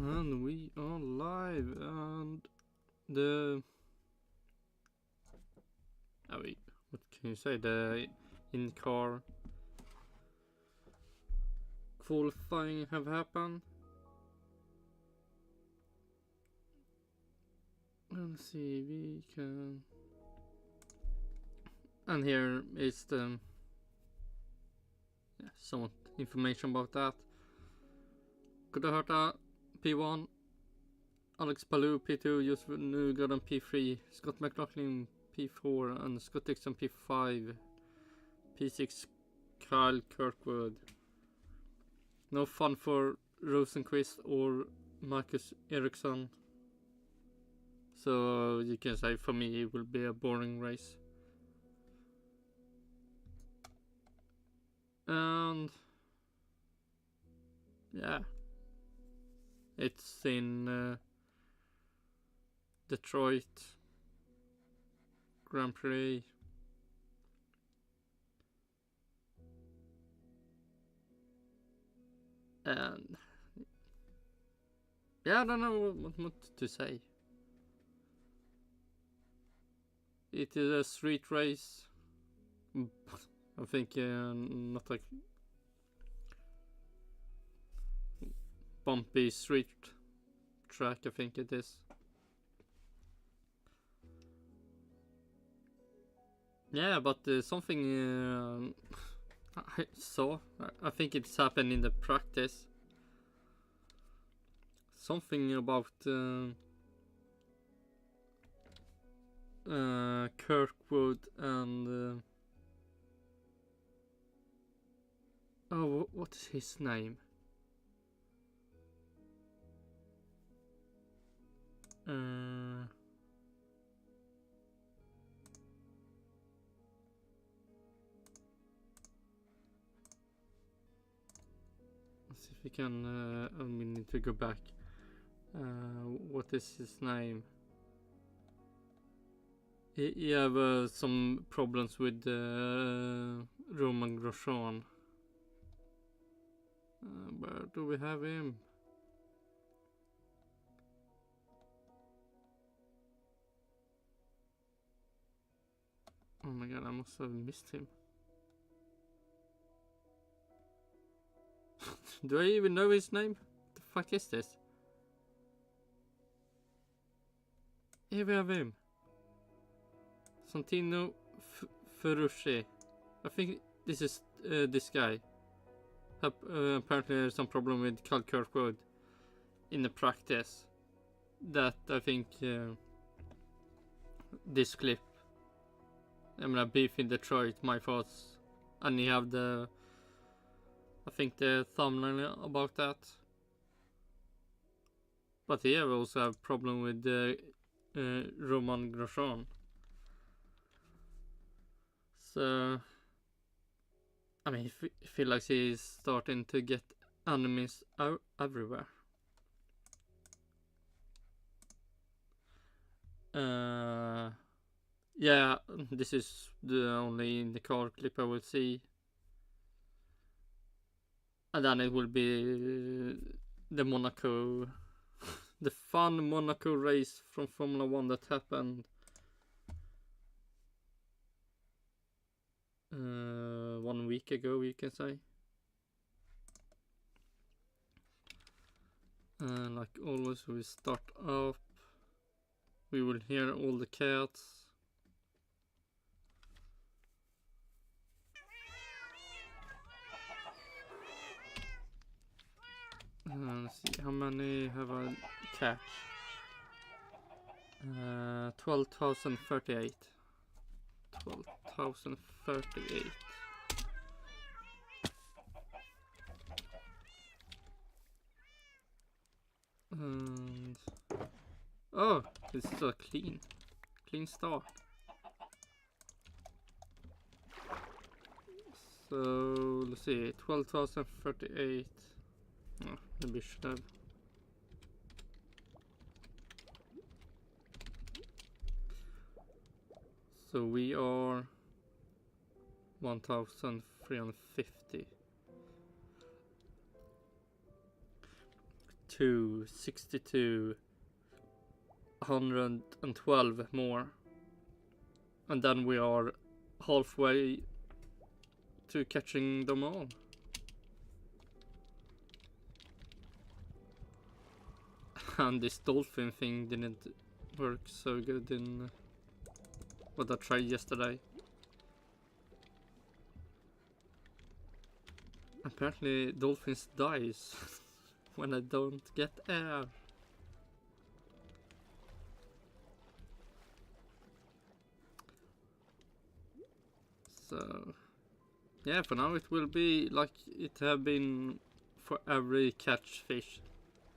And we are live, and the what can you say? The in-car qualifying have happened. Let's see, we can. And here is the somewhat information about that. Kudaharta P1, Alex Palou P2, Josef Newgarden P3, Scott McLaughlin P4, and Scott Dixon P5, P6 Kyle Kirkwood. No fun for Rosenqvist or Marcus Ericsson. So you can say for me it will be a boring race. And yeah, it's in Detroit Grand Prix. And yeah, I don't know what to say. It is a street race. I think not like bumpy street track, I think it is. Yeah, but something I saw, I think it's happened in the practice. Something about Kirkwood and oh, what is his name? Let's see if we can. We need to go back. What is his name? He have some problems with Roman Grosjean. Where do we have him? Oh my god, I must have missed him. Do I even know his name? What the fuck is this? Here we have him. Santino Ferrucci. I think this is this guy. Apparently there's some problem with Kyle Kirkwood in the practice. That I think this clip. I'm gonna beef in Detroit, my thoughts. And you have the, I think the thumbnail about that. But here we also have problem with Roman Grosjean. So I mean, I feel like he's starting to get enemies everywhere. Yeah, this is the only IndyCar clip I will see. And then it will be the Monaco, the fun Monaco race from Formula 1 that happened 1 week ago, you can say. Like always, we start up. We will hear all the cats. Let's see, how many have I catch? 12,038. 12,038. And oh, this is a clean start. So let's see, 12,038. Oh, maybe should have. So we are 1,350. 62, 62, 112 more. And then we are halfway to catching them all. And this dolphin thing didn't work so good in what I tried yesterday. Apparently dolphins dies when I don't get air. So yeah, for now it will be like it have been for every catch fish,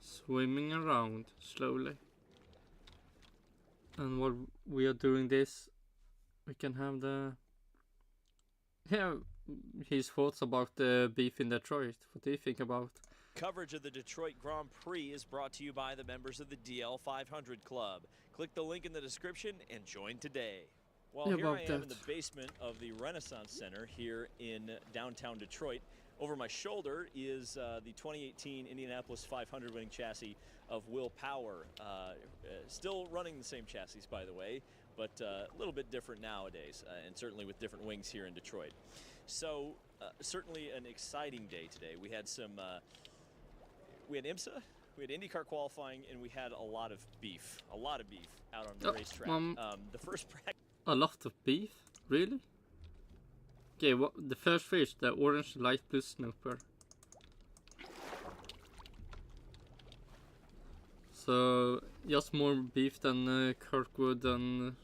swimming around slowly. And while we are doing this, we can have the his thoughts about the beef in Detroit. What do you think about? Coverage of the Detroit Grand Prix is brought to you by the members of the DL 500 Club. Click the link in the description and join today. Well, here I am in the basement of the Renaissance Center here in downtown Detroit. Over my shoulder is the 2018 Indianapolis 500 winning chassis of Will Power. Still running the same chassis, by the way, but a little bit different nowadays, and certainly with different wings here in Detroit. So certainly an exciting day today. We had some, we had IMSA, we had IndyCar qualifying, and we had a lot of beef out on the racetrack. The first practice. A lot of beef? Really? Okay, what the first fish, the orange light blue snooper. So just more beef than Kirkwood and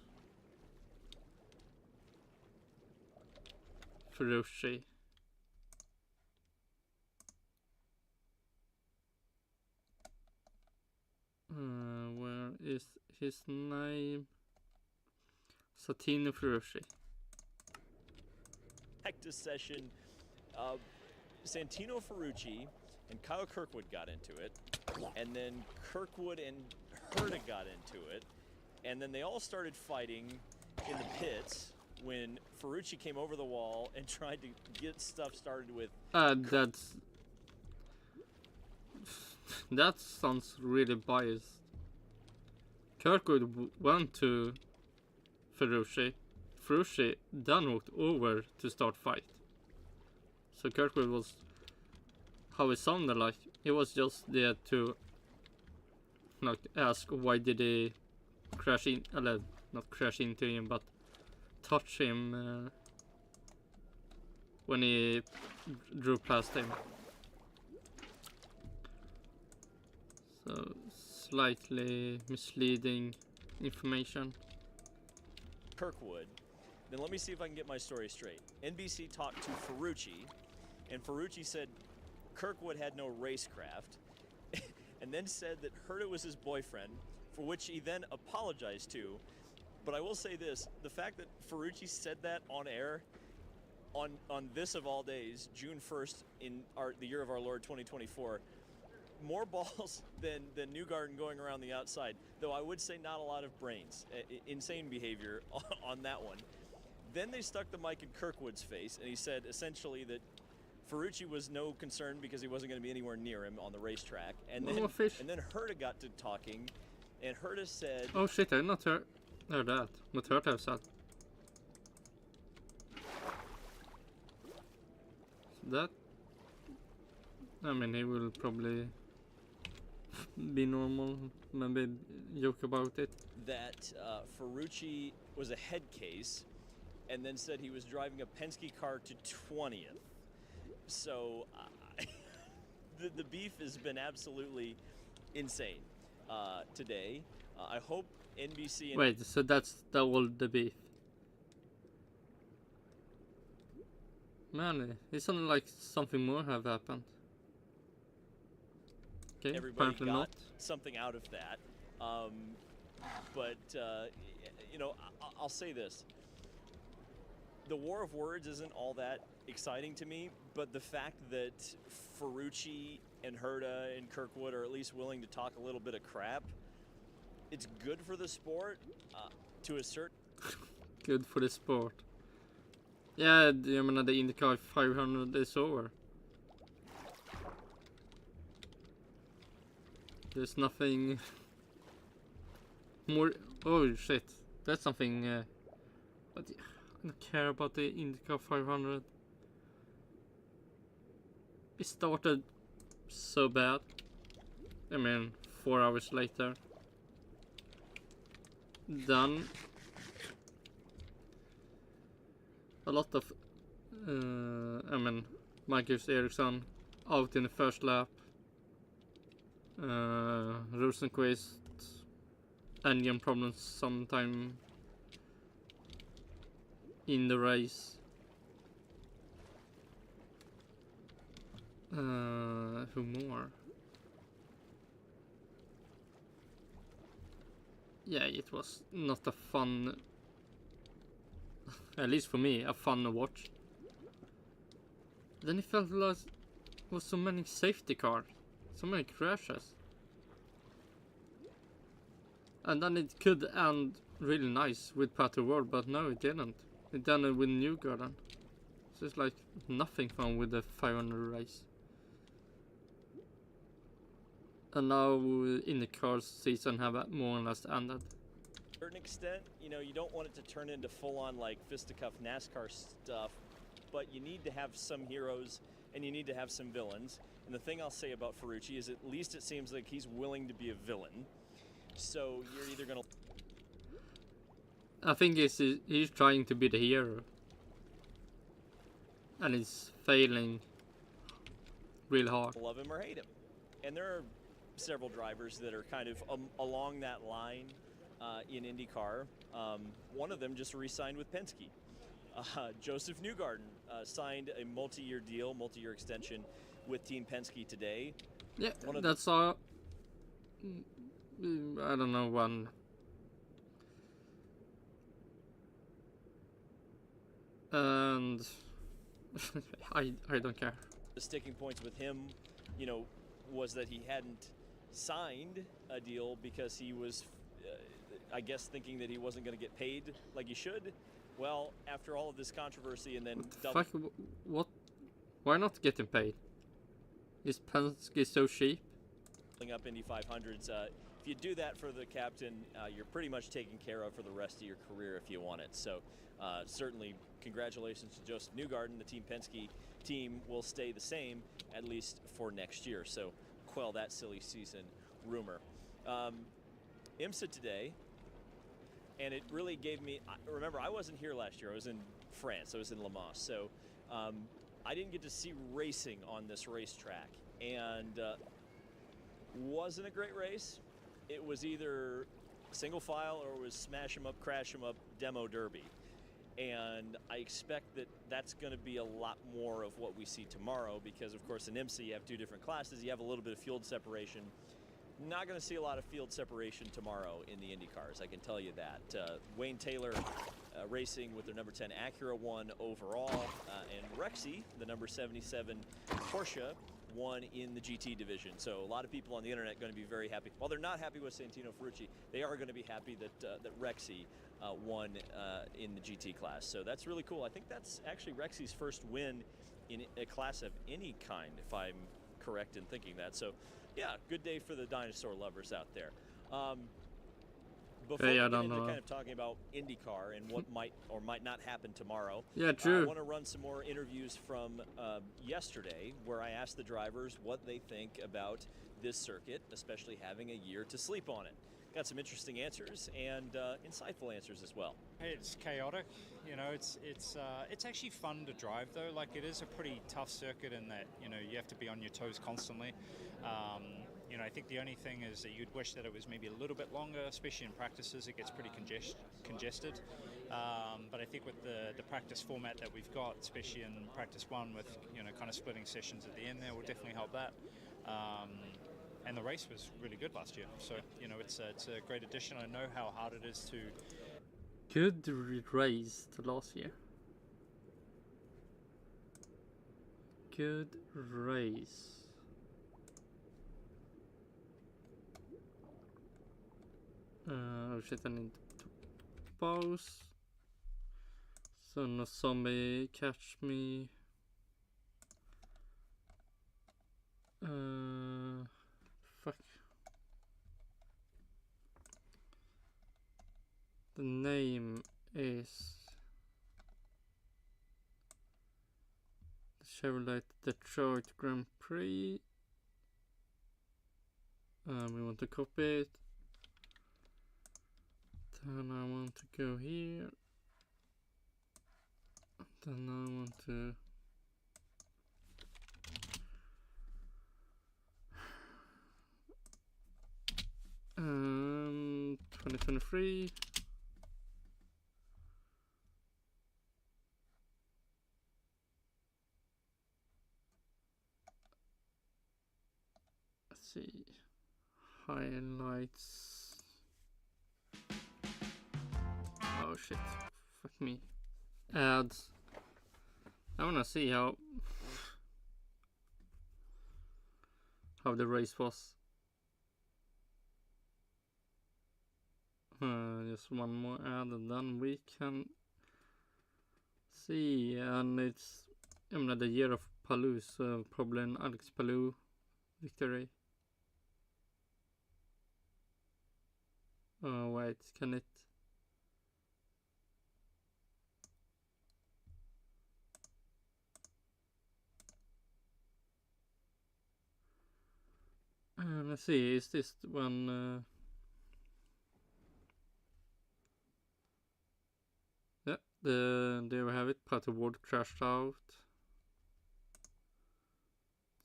Ferrari. Where is his name? Satino Ferrari. Practice session. Santino Ferrucci and Kyle Kirkwood got into it, and then Kirkwood and Herta got into it, and then they all started fighting in the pits when Ferrucci came over the wall and tried to get stuff started with. That sounds really biased. Kirkwood went to Ferrucci. Ferrucci then walked over to start fight. So Kirkwood was, how it sounded like, he was just there to like ask why did he crash in, not crash into him, but touch him when he drew past him. So slightly misleading information. Kirkwood. Then let me see if I can get my story straight. NBC talked to Ferrucci, and Ferrucci said Kirkwood had no racecraft, and then said that Herta was his boyfriend, for which he then apologized to. But I will say this, the fact that Ferrucci said that on air, on this of all days, June 1st in the year of our Lord 2024, more balls than Newgarden going around the outside, though I would say not a lot of brains. Insane behavior on that one. Then they stuck the mic in Kirkwood's face, and he said essentially that Ferrucci was no concern because he wasn't going to be anywhere near him on the racetrack. And then Herta got to talking, and Herta said... Oh shit, I did not heard that. What Herta have said. That... I mean, he will probably be normal, maybe joke about it. That Ferrucci was a head case, and then said he was driving a Penske car to 20th. So the beef has been absolutely insane today. I hope NBC... Wait, so that's all the beef? Man, it sounded like something more have happened. Okay, everybody got not. something out of that. But, you know, I'll say this. The war of words isn't all that exciting to me, but the fact that Ferrucci and Herta and Kirkwood are at least willing to talk a little bit of crap, it's good for the sport to a certain... Good for the sport. Yeah, jag menar the IndyCar 500 is over. There's nothing more. Oh shit, that's something. But yeah, I don't care about the IndyCar 500. It started so bad. I mean, 4 hours later. Then a lot of, Marcus Ericsson out in the first lap. Rosenquist engine problems sometime in the race. Who more? Yeah, it was not a fun, at least for me, a fun to watch. Then it felt like there was so many safety cars, so many crashes. And then it could end really nice with Pato World, but no, it didn't. It ended with Newgarden. So it's like nothing fun with the 500 race. And now in the car season have more or less ended. To a certain extent, you know, you don't want it to turn into full-on like fisticuff NASCAR stuff, but you need to have some heroes and you need to have some villains. And the thing I'll say about Ferrucci is at least it seems like he's willing to be a villain. So you're either gonna... I think he's trying to be the hero. And he's failing real hard. love him or hate him. And there are several drivers that are kind of along that line in IndyCar. One of them just re-signed with Penske. Joseph Newgarden signed a multi-year deal, multi-year extension with Team Penske today. Yeah, that's I don't know one. And I don't care. The sticking points with him, you know, was that he hadn't signed a deal because he was, I guess, thinking that he wasn't going to get paid like he should. Well, after all of this controversy and then what? Why not get him paid? Is Penske so cheap? Up Indy 500s. If you do that for the captain, you're pretty much taken care of for the rest of your career if you want it. So certainly congratulations to Joseph Newgarden. The Team Penske team will stay the same at least for next year. So quell that silly season rumor. IMSA today, and it really gave me, remember I wasn't here last year, I was in France, I was in Le Mans, so I didn't get to see racing on this racetrack, and wasn't a great race. It was either single file or it was smash 'em up, crash 'em up demo derby. And I expect that that's going to be a lot more of what we see tomorrow because, of course, in IMSA you have two different classes. You have a little bit of field separation. Not going to see a lot of field separation tomorrow in the Indy cars, I can tell you that. Wayne Taylor racing with their number 10 Acura won overall, and Rexy, the number 77 Porsche, won in the GT division. So a lot of people on the internet going to be very happy. While they're not happy with Santino Ferrucci, they are going to be happy that Rexy won in the GT class. So that's really cool. I think that's actually Rexy's first win in a class of any kind, if I'm correct in thinking that. So yeah, good day for the dinosaur lovers out there. Before we get into kind of talking about IndyCar and what might or might not happen tomorrow, yeah, true. I want to run some more interviews from yesterday where I asked the drivers what they think about this circuit, especially having a year to sleep on it. Got some interesting answers and insightful answers as well. It's chaotic, you know. It's actually fun to drive though. Like it is a pretty tough circuit in that you have to be on your toes constantly. I think the only thing is that you'd wish that it was maybe a little bit longer, especially in practices. It gets pretty congested. But I think with the practice format that we've got, especially in practice one, with kind of splitting sessions at the end there, will definitely help that. And the race was really good last year, so it's a great addition. I know how hard it is to. Good race to last year. Good race. Oh shit, I need to pause. So no zombie catch me. Fuck. The name is the Chevrolet Detroit Grand Prix. We want to copy it. Then I want to go here. Then I want to 2023. Let's see. Highlights. Oh shit. Fuck me. Ads. I wanna see how the race was. Just one more ad and then we can see, and it's the year of Palou, so probably an Alex Palou victory. Oh wait, can it? Let's see, is this one? Yeah, there we have it. Pat Award crashed out.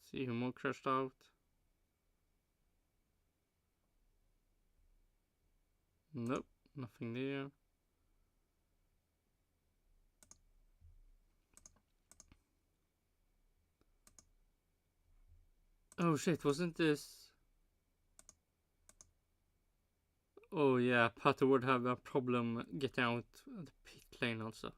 See who more crashed out. Nope, nothing there. Oh shit, wasn't this? Oh yeah, Pato would have a problem getting out of the pit lane also.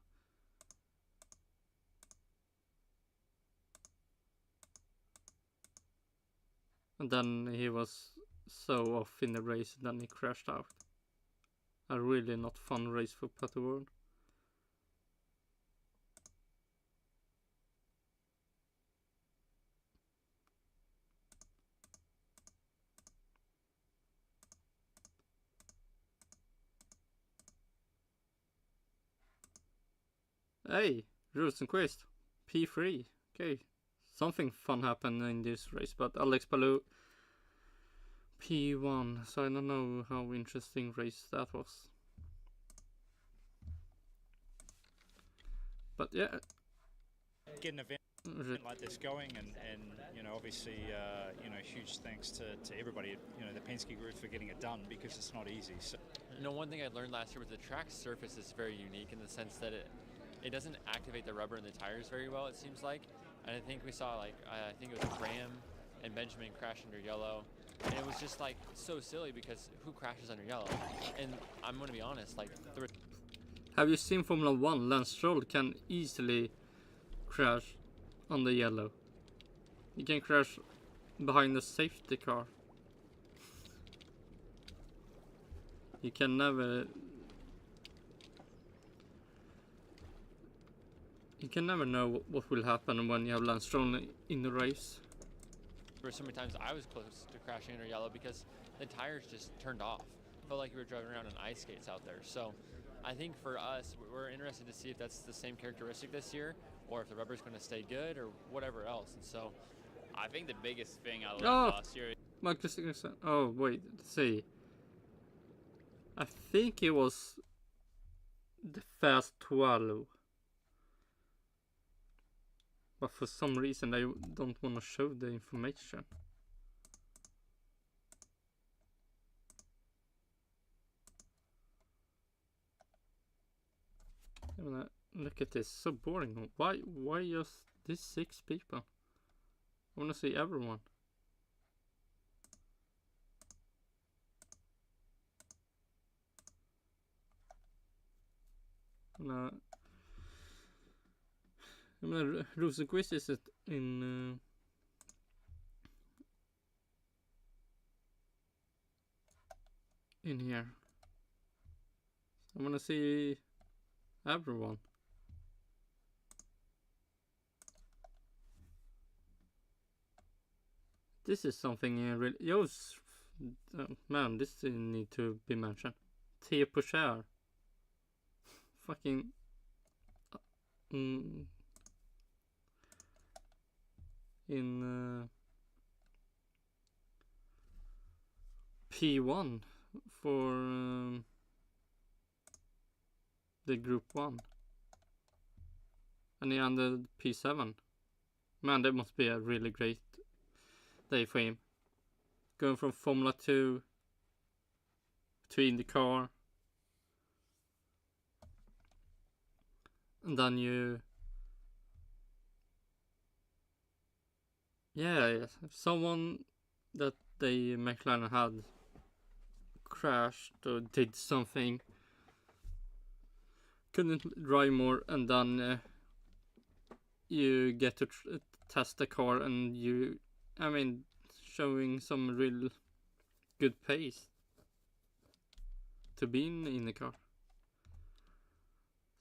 And then he was so off in the race, and then he crashed out. A really not fun race for Pato Ward. Hey, Rosenquist, P3. Okay, something fun happened in this race, but Alex Palou, P1. So I don't know how interesting race that was. But yeah, Get an event like this going, and you know, obviously, you know, huge thanks to everybody, you know, the Penske group for getting it done, because it's not easy. So, you know, one thing I learned last year was the track surface is very unique in the sense that it doesn't activate the rubber in the tires very well, it seems like. And I think we saw, like, I think it was Graham and Benjamin crash under yellow, and it was just like so silly because who crashes under yellow? And I'm going to be honest, like, have you seen Formula 1? Lance Stroll can easily crash on the yellow. He can crash behind the safety car. You can never know what will happen when you have Lance Stroll in the race. there were so many times I was close to crashing under yellow because the tires just turned off. Felt like you were driving around on ice skates out there. So I think for us, we're interested to see if that's the same characteristic this year, or if the rubber's going to stay good, or whatever else. And so I think the biggest thing I learned last year. Oh wait, let's see. I think it was the Fast 12. But for some reason I don't want to show the information. I mean, look at this, so boring. Why just these 6 people? I want to see everyone. I mean, Rosenquist is it in here. I want to see everyone. This is something really. Man, this need to be mentioned. Theo Pocher, fucking in P1 for the Group 1. And he ended P7. Man, that must be a really great day for him. Going from Formula 2 to IndyCar. And then you... Yeah, someone that the McLaren had crashed or did something, couldn't drive more, and then you get to test the car, and you, I mean, showing some real good pace to be in the car.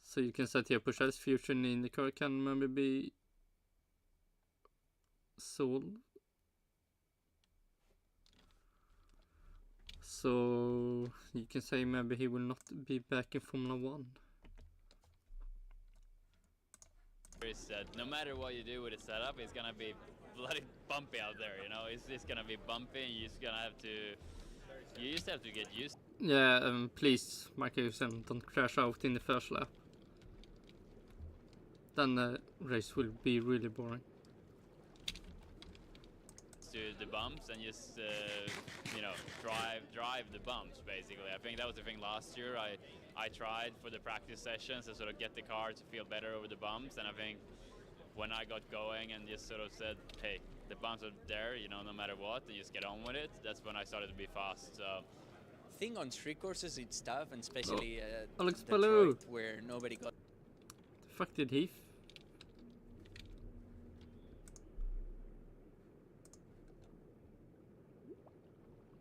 So you can set here, Pochel's future in the car can maybe be sold. So you can say maybe he will not be back in Formula 1. Said, no matter what you do with the setup, it's gonna be bloody bumpy out there, you know. It's just gonna be bumpy, and you just have to get used. Yeah, please, Markusen, don't crash out in the first lap. Then the race will be really boring. To the bumps and just you know, drive the bumps basically. I think that was the thing last year. I tried for the practice sessions to sort of get the car to feel better over the bumps, and I think when I got going and just sort of said, hey, the bumps are there, you know, no matter what, and just get on with it, that's when I started to be fast. So I think on street courses it's tough, and especially Alex Detroit, Palou, where nobody got. the fuck did he?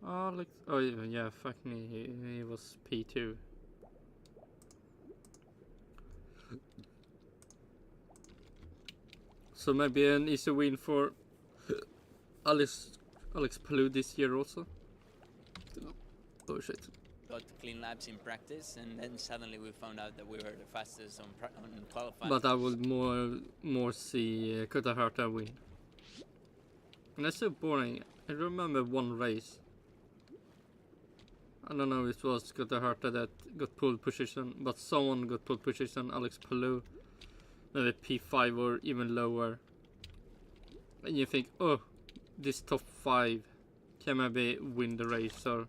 Alex, oh yeah, fuck me, he was P2. So maybe an easy win for Alex Palou this year also. Oh shit. Got clean laps in practice, and then suddenly we found out that we were the fastest on qualifying. But I would more see Kota Herta win. And that's so boring. I remember one race. I don't know if it was Kota Herta that got pole position, but someone got pole position, Alex Palou, maybe P5 or even lower. And you think, oh, this top 5 can maybe win the race or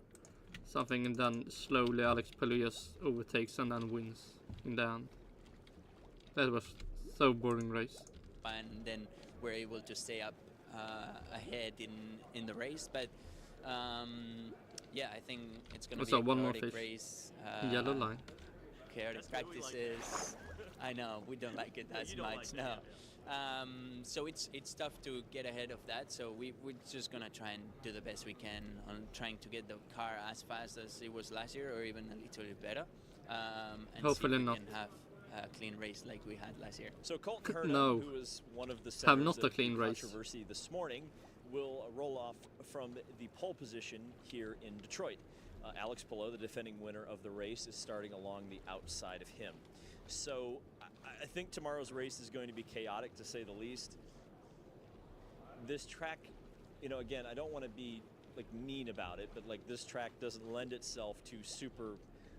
something, and then slowly Alex Palou just overtakes and then wins in the end. That was so boring race. And then we're able to stay up ahead in the race, but yeah, I think it's going to be a one more chaotic fish. race. Yellow line. Chaotic practices. I know, we don't like it as much, no. So it's tough to get ahead of that, so we're just going to try and do the best we can on trying to get the car as fast as it was last year, or even a little bit better. And Hopefully see if we not. can have a clean race like we had last year. So Colton Herta, No. who was one of the Have centers not a of clean the race. controversy this morning, will roll off from the pole position here in Detroit. Alex Palou, the defending winner of the race, is starting along the outside of him. So I think tomorrow's race is going to be chaotic, to say the least. This track, you know, again, I don't want to be like mean about it, but like this track doesn't lend itself to super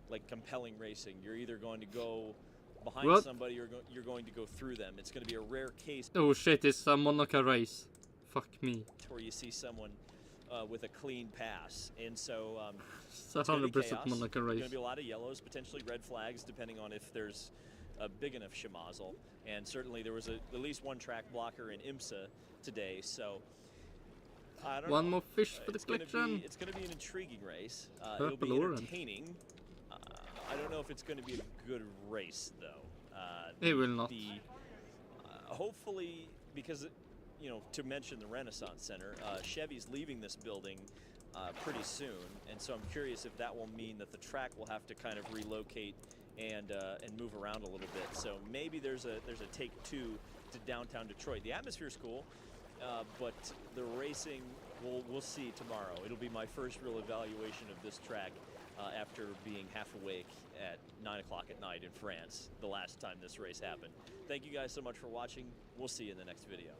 like compelling racing. You're either going to go behind What? somebody or you're going to go through them. It's going to be a rare case Oh shit, it's a Monaco race. Fuck me. where you see someone with a clean pass, and so It's it's gonna be 100% chaos. Monaco There's race. going to be a lot of yellows, potentially red flags, depending on if there's a big enough schmozzle. And certainly there was at least one track blocker in IMSA today. So I don't One know. more fish for the It's gonna collection. It's going to be an intriguing race. It'll Purple be orange. entertaining. I don't know if it's going to be a good race, though. It will not. Hopefully, because, you know, to mention the Renaissance Center, Chevy's leaving this building pretty soon, and so I'm curious if that will mean that the track will have to kind of relocate and move around a little bit. So maybe there's a take two to downtown Detroit. The atmosphere's cool, but the racing we'll see tomorrow. It'll be my first real evaluation of this track after being half awake at 9 o'clock at night in France the last time this race happened. Thank you guys so much for watching. We'll see you in the next video.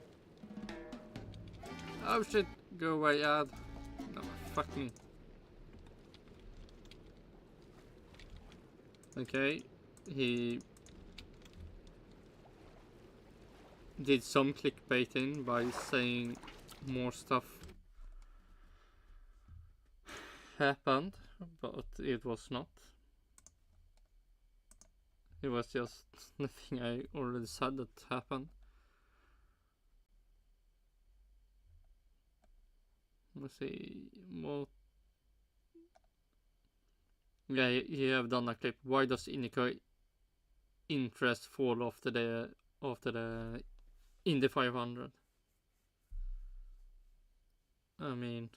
Oh shit, go away, ad. No, fuck me. Okay, he did some clickbaiting by saying more stuff happened, but it was not. It was just the thing I already said that happened. Let's see what. Yeah, you have done a clip. Why does IndyCar interest fall after the Indy 500? I mean,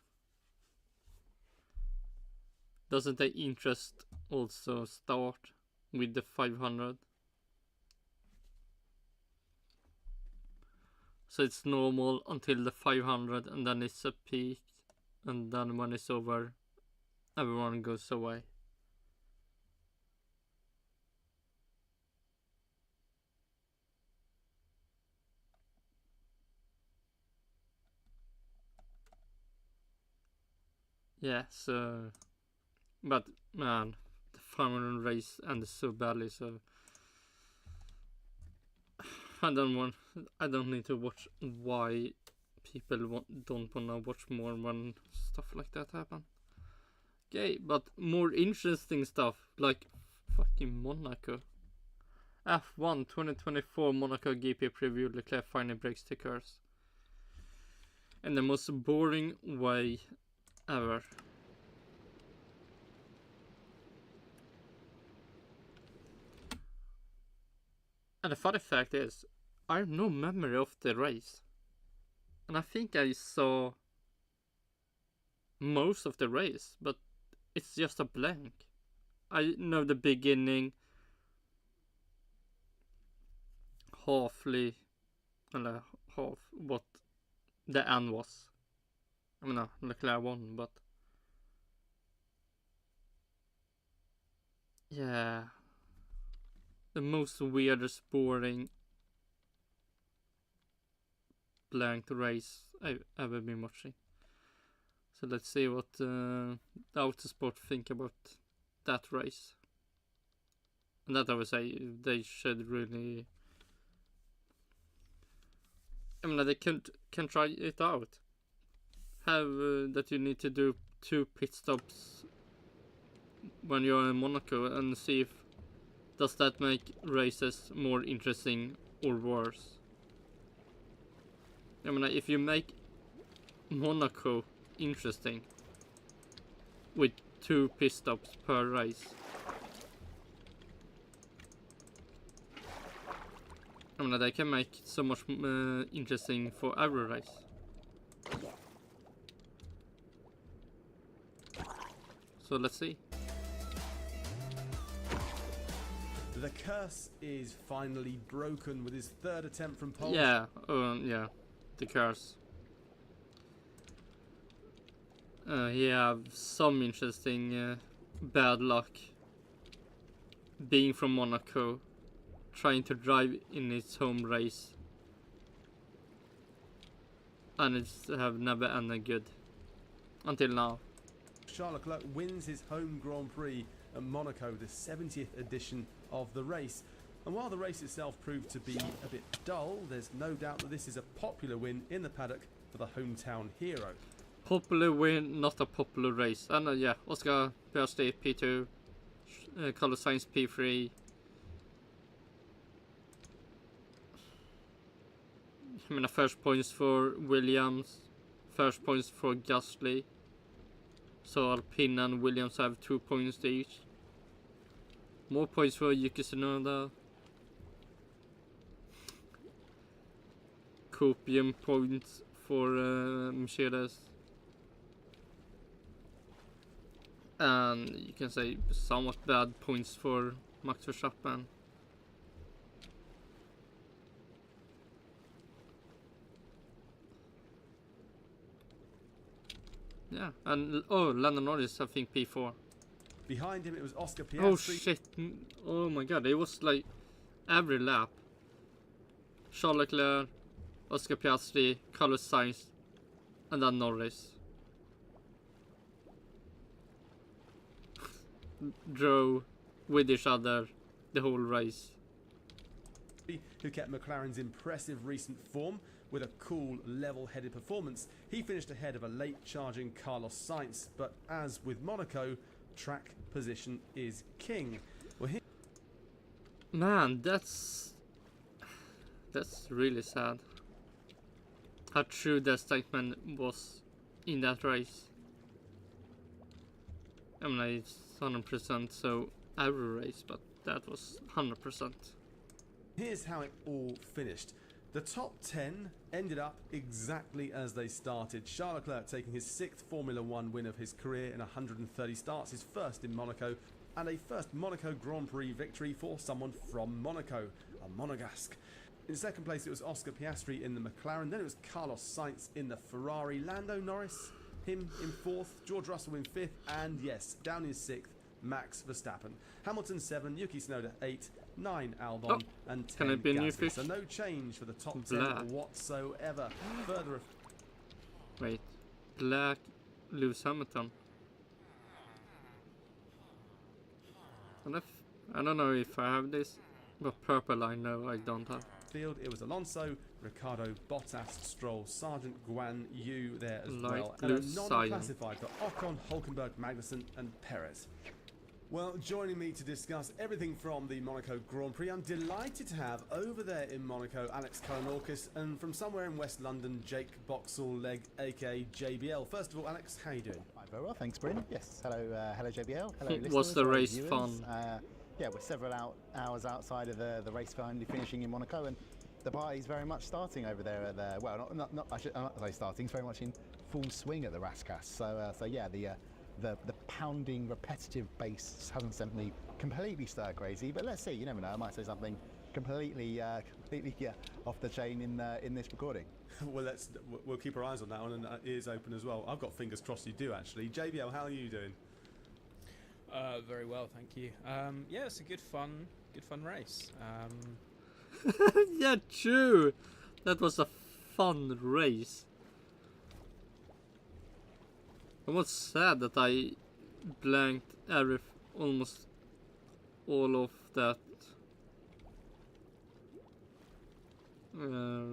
doesn't the interest also start with the 500? So it's normal until the 500, and then it's a peak, and then when it's over, everyone goes away. Yeah, so, but man, the 500 race ended so badly, so I don't need to watch why people don't wanna watch more when stuff like that happen. Okay, but more interesting stuff, like fucking Monaco. F1 2024 Monaco GP preview. Leclerc finally breaks the curse in the most boring way ever. And the funny fact is, I have no memory of the race. And I think I saw most of the race, but it's just a blank. I know the beginning, half what the end was. I mean, Leclerc won, but yeah, the most weirdest, boring, blank race I've ever been watching. So let's see what the Autosport think about that race. And that I would say they should really. I mean, they can try it out. Have that you need to do 2 pit stops when you're in Monaco and see if does that make races more interesting or worse. I mean, if you make Monaco interesting with 2 pit stops per race, I mean, they can make it so much interesting for every race. So let's see. The curse is finally broken with his 3rd attempt from pole. Yeah, yeah, the curse. He have some interesting bad luck being from Monaco, trying to drive in his home race, and it's have never ended good until now. Charles Leclerc wins his home Grand Prix at Monaco, the 70th edition of the race. And while the race itself proved to be a bit dull, there's no doubt that this is a popular win in the paddock for the hometown hero. Popular win, not a popular race. And yeah, Oscar Piastri P2, Carlos Sainz P3. I mean, first points for Williams, first points for Gasly. So Alpine and Williams have 2 points each. More points for Yuki Tsunoda. Copium points for Mercedes. And you can say somewhat bad points for Max Verstappen. Yeah, and Lando Norris, I think P4. Behind him, it was Oscar Piastri. Oh shit! Oh my god! It was like every lap. Charles Leclerc, Oscar Piastri, Carlos Sainz, and then Norris. Drove with each other the whole race. Who kept McLaren's impressive recent form with a cool, level-headed performance. He finished ahead of a late-charging Carlos Sainz, but as with Monaco, track position is king. Well, Man, that's really sad. How true that statement was in that race. I mean, it's 100% so every race, but that was 100%. Here's how it all finished. The top 10 ended up exactly as they started. Charles Leclerc taking his 6th Formula 1 win of his career in 130 starts, his first in Monaco, and a first Monaco Grand Prix victory for someone from Monaco, a Monegasque. In second place, it was Oscar Piastri in the McLaren. Then it was Carlos Sainz in the Ferrari. Lando Norris, him in 4th. George Russell in 5th. And yes, down in 6th, Max Verstappen. Hamilton 7, Yuki Tsunoda 8, 9 Albon, and 10 can it be a new Gasly. fish? So no change for the top 10 Black. whatsoever. Further Wait, Black Lewis Hamilton. And I don't know if I have this, but purple I know I don't have. field, it was Alonso, Ricardo, Bottas, Stroll, Sargent, Guan Yu there as Light well, and a blue non-classified for Ocon, Hulkenberg, Magnussen and Perez. Well, joining me to discuss everything from the Monaco Grand Prix, I'm delighted to have over there in Monaco Alex Kalinauckas, and from somewhere in West London, Jake Boxall-Leg, aka JBL. First of all, Alex, how you doing? I'm very well, thanks, Bryn. Yes, hello, hello JBL. Hello, Was listeners, the hello, race viewers. fun? Yeah, we're several hours outside of the race finally finishing in Monaco, and the party's very much starting over there at the, well, I'm not say starting, it's very much in full swing at the Raskas. So yeah, the pounding repetitive bass hasn't sent me completely stir crazy, but let's see, you never know, I might say something completely off the chain in this recording. Well, we'll keep our eyes on that one and ears open as well. I've got fingers crossed you do actually. JBL, how are you doing? Very well, thank you. Yeah, it's a good fun race. Yeah, true. That was a fun race. I was sad that I blanked almost all of that.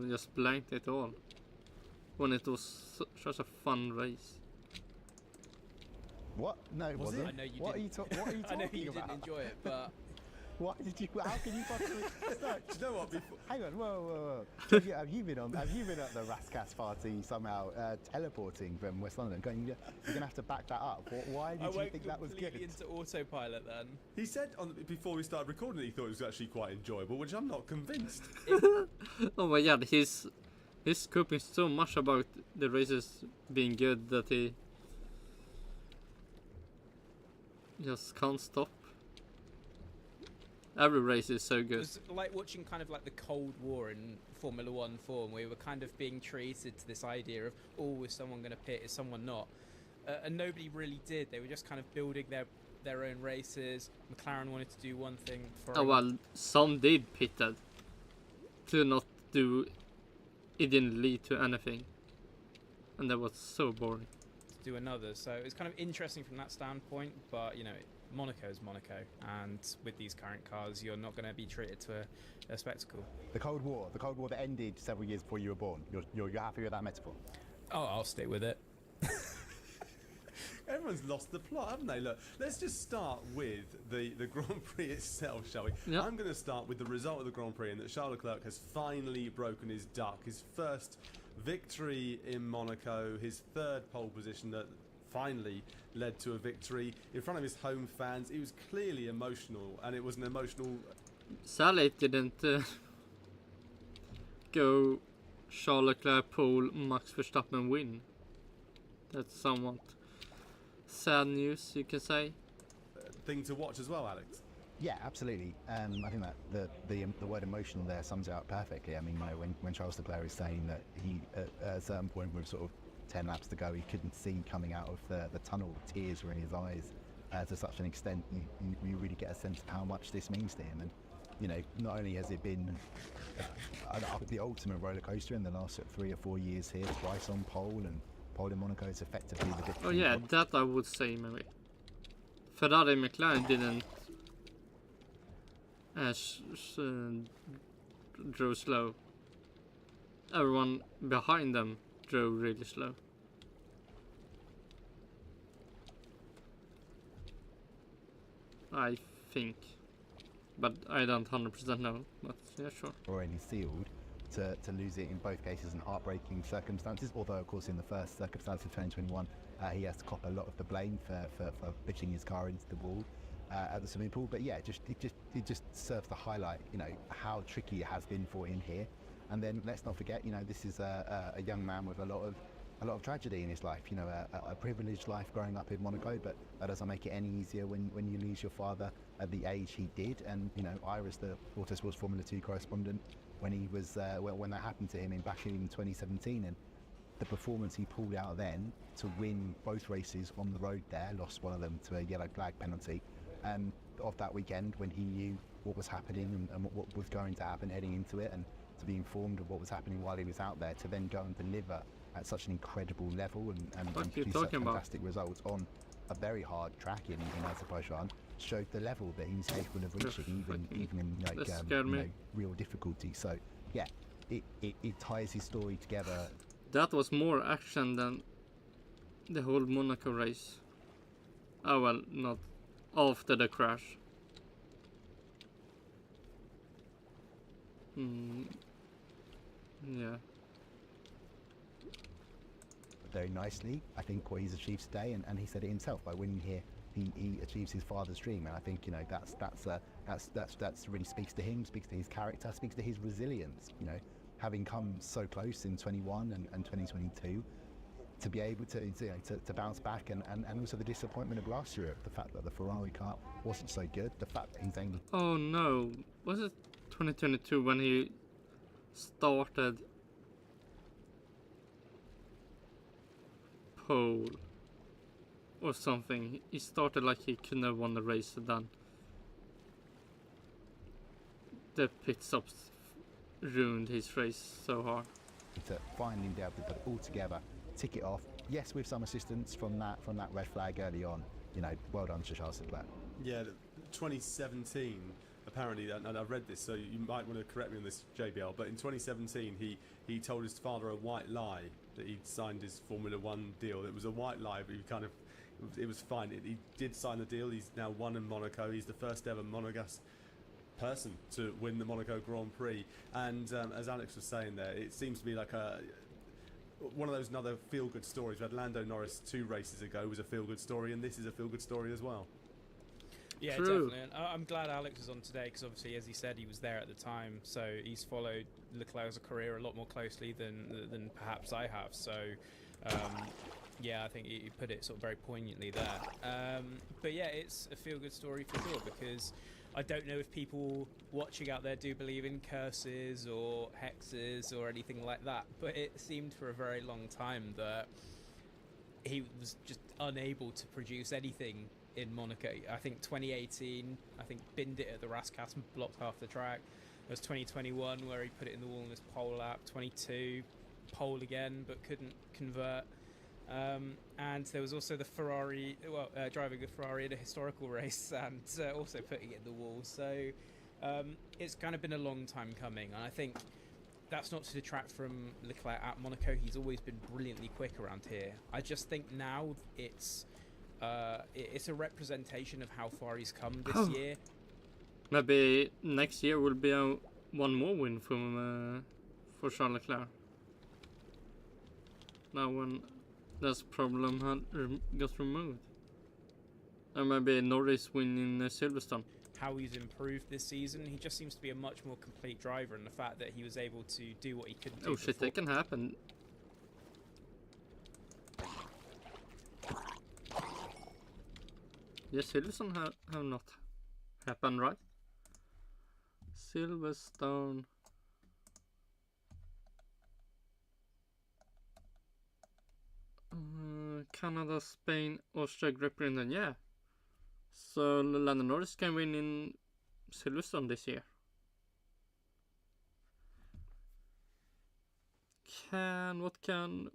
Just blanked it all when it was such a fun race. What? No, it wasn't. I know you what didn't. What are you I know talking you about? didn't enjoy it, but What did you? How can you possibly? No, Do you know what? hang on, whoa. Have you been at the Raskas party somehow, teleporting from West London? You're gonna have to back that up. Why did you think that was good? completely into autopilot then. He said before we started recording that he thought it was actually quite enjoyable, which I'm not convinced. Oh my god, he's coping so much about the races being good that he just can't stop. Every race is so It good. was like watching kind of like the Cold War in Formula 1 form. We were kind of being treated to this idea of, oh, is someone going to pit, is someone not? And nobody really did. They were just kind of building their own races. McLaren wanted to do one thing. Oh well, some did pitted to not do. It didn't lead to anything, and that was so boring. To do another. So it was kind of interesting from that standpoint, but you know, Monaco is Monaco, and with these current cars, you're not going to be treated to a spectacle. The Cold War that ended several years before you were born. You're happy with that metaphor? Oh, I'll stick with it. Everyone's lost the plot, haven't they? Look, let's just start with the Grand Prix itself, shall we? Yep. I'm going to start with the result of the Grand Prix, and that Charles Leclerc has finally broken his duck. His first victory in Monaco, his third pole position that finally led to a victory in front of his home fans. He was clearly emotional, and it was an emotional... Sadly, it didn't go Charles Leclerc pole, Max Verstappen win. That's somewhat sad news, you can say. thing to watch as well, Alex. Yeah, absolutely. I think that the word emotional there sums it up perfectly. I mean, you know, when Charles Leclerc is saying that he at a certain point with sort of 10 laps to go, he couldn't see coming out of the tunnel, tears were in his eyes. to such an extent, you really get a sense of how much this means to him. And you know, not only has it been the ultimate roller coaster in the last 3 or 4 years here, twice on pole, and pole in Monaco is effectively the victory. Oh yeah, that I would say maybe. Ferrari and McLaren didn't drove slow. Everyone behind them drove really slow. I think. But I don't 100% know. But yeah, sure. Already sealed to lose it in both cases in heartbreaking circumstances. Although, of course, in the first circumstance of 2021, he has to cop a lot of the blame for pitching his car into the wall at the swimming pool. But yeah, it just serves to highlight, you know, how tricky it has been for him here. And then let's not forget, you know, this is a young man with a lot of tragedy in his life. You know, a privileged life growing up in Monaco, but that doesn't make it any easier when you lose your father at the age he did. And you know, I was the Autosport Formula 2 correspondent when he was when that happened to him back in 2017, and the performance he pulled out then to win both races on the road there, lost one of them to a yellow flag penalty, of that weekend when he knew what was happening and what was going to happen heading into it, and to be informed of what was happening while he was out there, to then go and deliver at such an incredible level and produce such fantastic results on a very hard track in Azerbaijan, showed the level that he was capable of reaching, even in like real difficulty. So yeah, it ties his story together. That was more action than the whole Monaco race. Oh well, not after the crash. Yeah. Very nicely, I think, what he's achieved today, and he said it himself, by winning here he achieves his father's dream. And I think, you know, that's really speaks to him, speaks to his character, speaks to his resilience, you know, having come so close in 21 and 2022, to be able to bounce back, and also the disappointment of last year, the fact that the Ferrari car wasn't so good, the fact that he's able. Oh no, was it 2022 when he started pole or something? He started like he couldn't have won the race, then the pit stops ruined his race so hard. To finally be able to put it all together, tick it off, yes, with some assistance from that red flag early on. You know, well done to Charles Leclerc. Yeah, 2017, apparently, and I read this, so you might want to correct me on this, JBL, but in 2017 he told his father a white lie that he'd signed his Formula 1 deal. It was a white lie, but it was fine. He did sign the deal. He's now won in Monaco. He's the first ever Monegasque person to win the Monaco Grand Prix. And as Alex was saying there, it seems to be like one of those another feel-good stories. We had Lando Norris 2 races ago was a feel-good story, and this is a feel-good story as well. Yeah, True. definitely. And I'm glad Alex is on today, because obviously, as he said, he was there at the time, so he's followed Leclerc's career a lot more closely than perhaps I have. So, yeah, I think he put it sort of very poignantly there. But yeah, it's a feel-good story for sure, because I don't know if people watching out there do believe in curses or hexes or anything like that, but it seemed for a very long time that he was just unable to produce anything in Monaco. I think 2018, I think binned it at the Rascasse and blocked half the track. There was 2021 where he put it in the wall in his pole lap. 22, pole again, but couldn't convert. And there was also the Ferrari, driving a Ferrari in a historical race and also putting it in the wall. So it's kind of been a long time coming, and I think that's not to detract from Leclerc at Monaco. He's always been brilliantly quick around here. I just think now it's a representation of how far he's come this year. Maybe next year will be one more win for Charles Leclerc. Now when this problem got removed. And maybe Norris win in Silverstone. How he's improved this season, he just seems to be a much more complete driver, and the fact that he was able to do what he couldn't do shit, that can happen. Yes, Silverstone have not happened, right? Silverstone. Canada, Spain, Austria, Great Britain, yeah. So Lando Norris can win in Silverstone this year. What can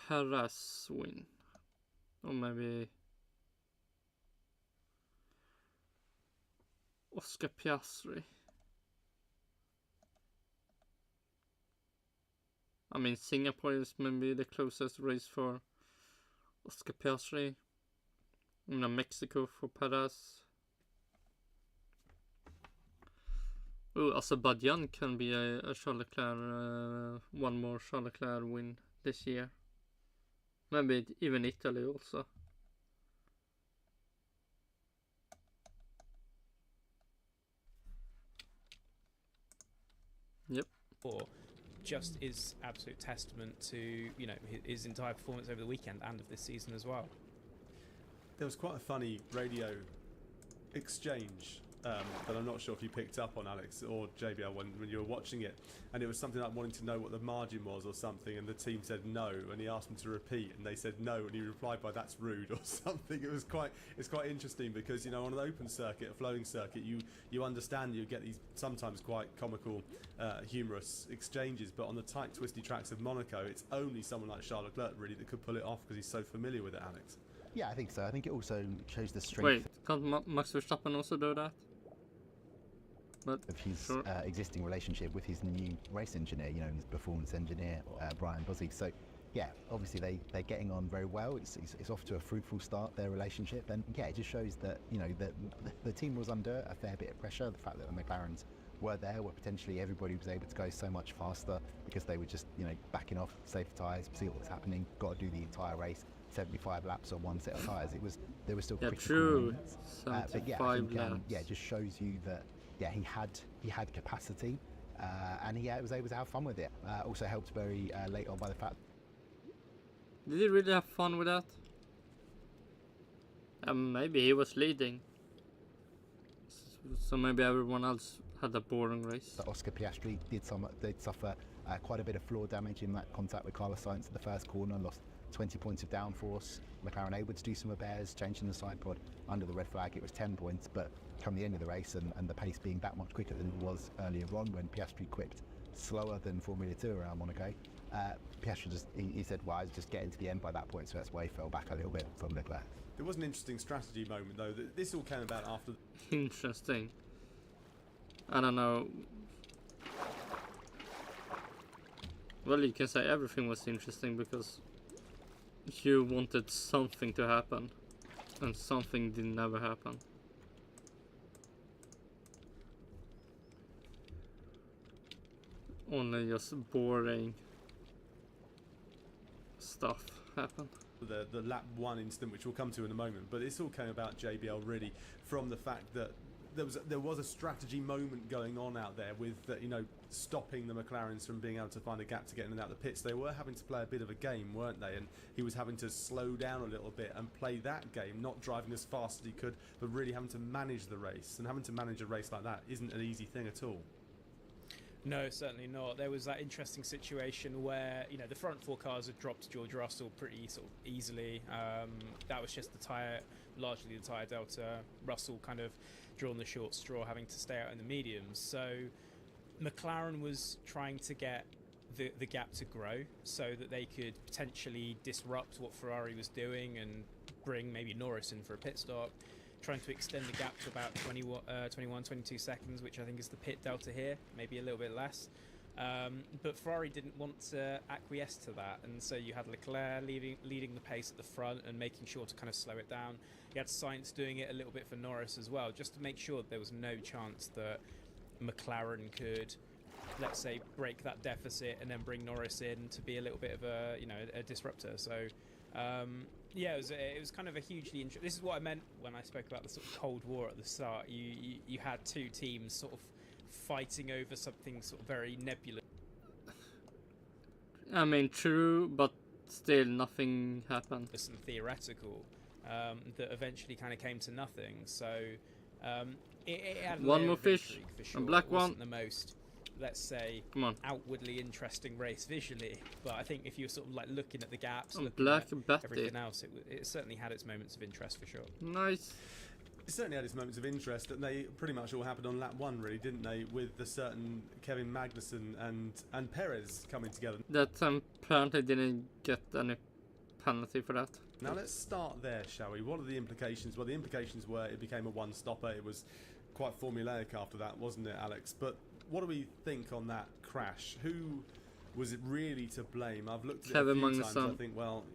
Perez win? Or maybe Oscar Piastri. I mean, Singapore is maybe the closest race for Oscar Piastri. Mexico for Perez. Oh, Azerbaijan can be a Charles Leclerc, one more Charles Leclerc win this year. Maybe even Italy also. Yep. Or just is absolute testament to, you know, his entire performance over the weekend and of this season as well. There was quite a funny radio exchange that I'm not sure if you picked up on, Alex or JBL, when you were watching it, and it was something like wanting to know what the margin was or something, and the team said no, and he asked them to repeat, and they said no, and he replied by "that's rude" or something. It's quite interesting because, you know, on an open circuit, a flowing circuit, you understand, you get these sometimes quite comical, humorous exchanges, but on the tight, twisty tracks of Monaco, it's only someone like Charles Leclerc really that could pull it off because he's so familiar with it, Alex. Yeah, I think so. I think it also shows the strength. Wait, can't Max Verstappen also do that? But of his sure. Existing relationship with his new race engineer, you know, his performance engineer, Brian Buzzy. So, yeah, obviously they're getting on very well. It's off to a fruitful start, their relationship, and yeah, it just shows that, you know, that the team was under a fair bit of pressure. The fact that the McLarens were there, where potentially everybody was able to go so much faster because they were just, you know, backing off, save tyres, see what was happening, got to do the entire race. 75 laps on one set of tyres. There was still critical moments. But yeah, I think it just shows you that he had capacity, and he was able to have fun with it. Also helped very late on by the fact. Did he really have fun with that? Maybe he was leading, so maybe everyone else had a boring race. That Oscar Piastri did suffer quite a bit of floor damage in that contact with Carlos Sainz at the first corner, lost 20 points of downforce. McLaren able to do some repairs, changing the side pod under the red flag. It was 10 points, but come the end of the race and the pace being that much quicker than it was earlier on when Piastri quipped slower than Formula 2 around Monaco, Piastri he said, well, I was just getting to the end by that point, so that's why he fell back a little bit from Leclerc. There was an interesting strategy moment though. This all came about after. Interesting. I don't know. Well, you can say everything was interesting because you wanted something to happen, and something did never happen. Only just boring stuff happened. The lap 1 incident, which we'll come to in a moment, but this all came about, JBL, really from the fact that there was a strategy moment going on out there with you know, stopping the McLarens from being able to find a gap to get in and out the pits. They were having to play a bit of a game, weren't they? And he was having to slow down a little bit and play that game, not driving as fast as he could, but really having to manage the race. And having to manage a race like that isn't an easy thing at all. No, certainly not. There was that interesting situation where, you know, the front 4 cars had dropped George Russell pretty sort of easily. That was just largely the tyre delta. Russell kind of drawn the short straw, having to stay out in the mediums. So McLaren was trying to get the gap to grow so that they could potentially disrupt what Ferrari was doing and bring maybe Norris in for a pit stop, trying to extend the gap to about 21, 22 seconds, which I think is the pit delta here, maybe a little bit less. But Ferrari didn't want to acquiesce to that, and so you had Leclerc leading the pace at the front and making sure to kind of slow it down. You had Sainz doing it a little bit for Norris as well, just to make sure that there was no chance that McLaren could, let's say, break that deficit and then bring Norris in to be a little bit of a disruptor. So yeah, it was kind of a hugely interesting. This is what I meant when I spoke about the sort of Cold War at the start. You had two teams sort of fighting over something sort of very nebulous. I mean, true, but still nothing happened. Some theoretical that eventually kind of came to nothing. So it had one more fish, for sure. a black it wasn't one. The most let's say, Come on. outwardly interesting race visually. But I think if you're sort of like looking at the gaps, And looking Black at Betty. everything else, it certainly had its moments of interest for sure. Nice. It certainly had its moments of interest, and they pretty much all happened on lap 1, really, didn't they? With the certain Kevin Magnussen and Perez coming together. That apparently didn't get any penalty for that. Now let's start there, shall we? What are the implications? Well, the implications were it became a one-stopper. It was quite formulaic after that, wasn't it, Alex? But what do we think on that crash? Who was it really to blame? I've looked at it a few times. I think, well,